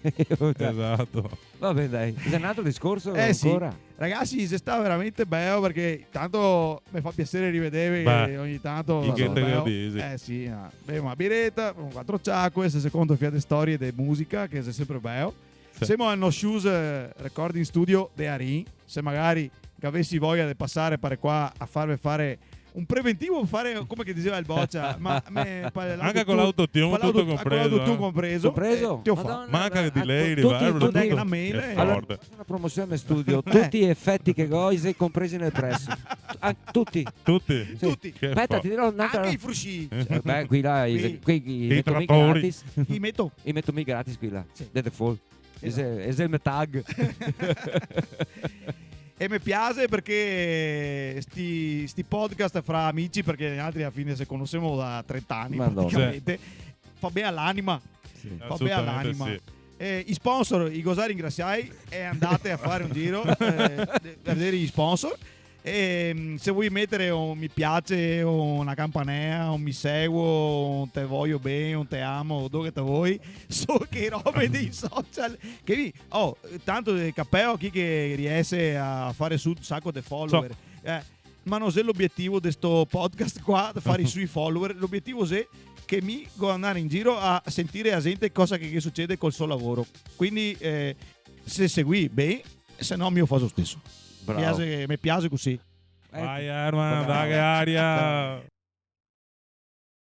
Speaker 4: esatto.
Speaker 2: Va bene, dai. È un altro discorso
Speaker 1: Sì.
Speaker 2: ancora.
Speaker 1: Ragazzi, si sta veramente bello perché tanto mi fa piacere rivedervi
Speaker 4: Beh,
Speaker 1: ogni tanto.
Speaker 4: in che te
Speaker 1: bello.
Speaker 4: capisci.
Speaker 1: Sì, bevo una biretta, con 4 ciacque, se secondo fiate storie di musica, che è sempre bello.
Speaker 4: Sì.
Speaker 1: Siamo al No Shoes Recording Studio de Arin, se magari che avessi voglia di passare per qua a farvi fare un preventivo, fare come che diceva il Boccia, ma
Speaker 4: Anche con l'autotune tutto compreso.
Speaker 1: compreso. Ti ho fatto.
Speaker 2: Madonna,
Speaker 4: Manca di lei,
Speaker 2: tutti-
Speaker 4: riverbero,
Speaker 2: tutti-
Speaker 1: Mandai una
Speaker 4: tutto.
Speaker 1: mail
Speaker 4: Che
Speaker 1: e-
Speaker 2: Allora,
Speaker 4: forte.
Speaker 2: una promozione studio, tutti gli effetti che vuoi, sei compresi nel prezzo. Tutti.
Speaker 4: Tutti.
Speaker 1: Tutti.
Speaker 4: Che
Speaker 2: Aspetta,
Speaker 4: forte.
Speaker 2: ti dirò un'altra.
Speaker 1: Anche i frusci.
Speaker 2: Beh, qui là,
Speaker 1: Qui.
Speaker 2: qui
Speaker 4: I
Speaker 2: metto mica
Speaker 4: trattori.
Speaker 2: gratis.
Speaker 1: Li metto.
Speaker 2: I metto mica gratis qui là.
Speaker 1: Sì.
Speaker 2: The default.
Speaker 1: Esatto.
Speaker 2: Es il tag.
Speaker 1: E mi piace perché sti podcast fra amici, perché gli altri alla fine se conosciamo da 30 anni
Speaker 2: Madonna.
Speaker 1: praticamente, fa bene all'anima. Fa bene
Speaker 4: Assolutamente
Speaker 1: all'anima.
Speaker 4: sì.
Speaker 1: I sponsor, i Gosari ringraziai e andate a fare un giro per vedere gli sponsor. E se vuoi mettere un mi piace, una campanella, un mi seguo, un te voglio bene, un te amo, dove te vuoi, so che robe dei social che tanto cappello chi che riesce a fare su un sacco di follower. Ma non è l'obiettivo di questo podcast qua, fare i suoi follower. L'obiettivo è che mi go andare in giro a sentire a gente cosa che succede col suo lavoro. Quindi se segui bene, se no mi lo faccio stesso.
Speaker 2: Bravo.
Speaker 1: Mi piace così.
Speaker 4: Vai Arman,
Speaker 2: Bravo.
Speaker 4: dai aria.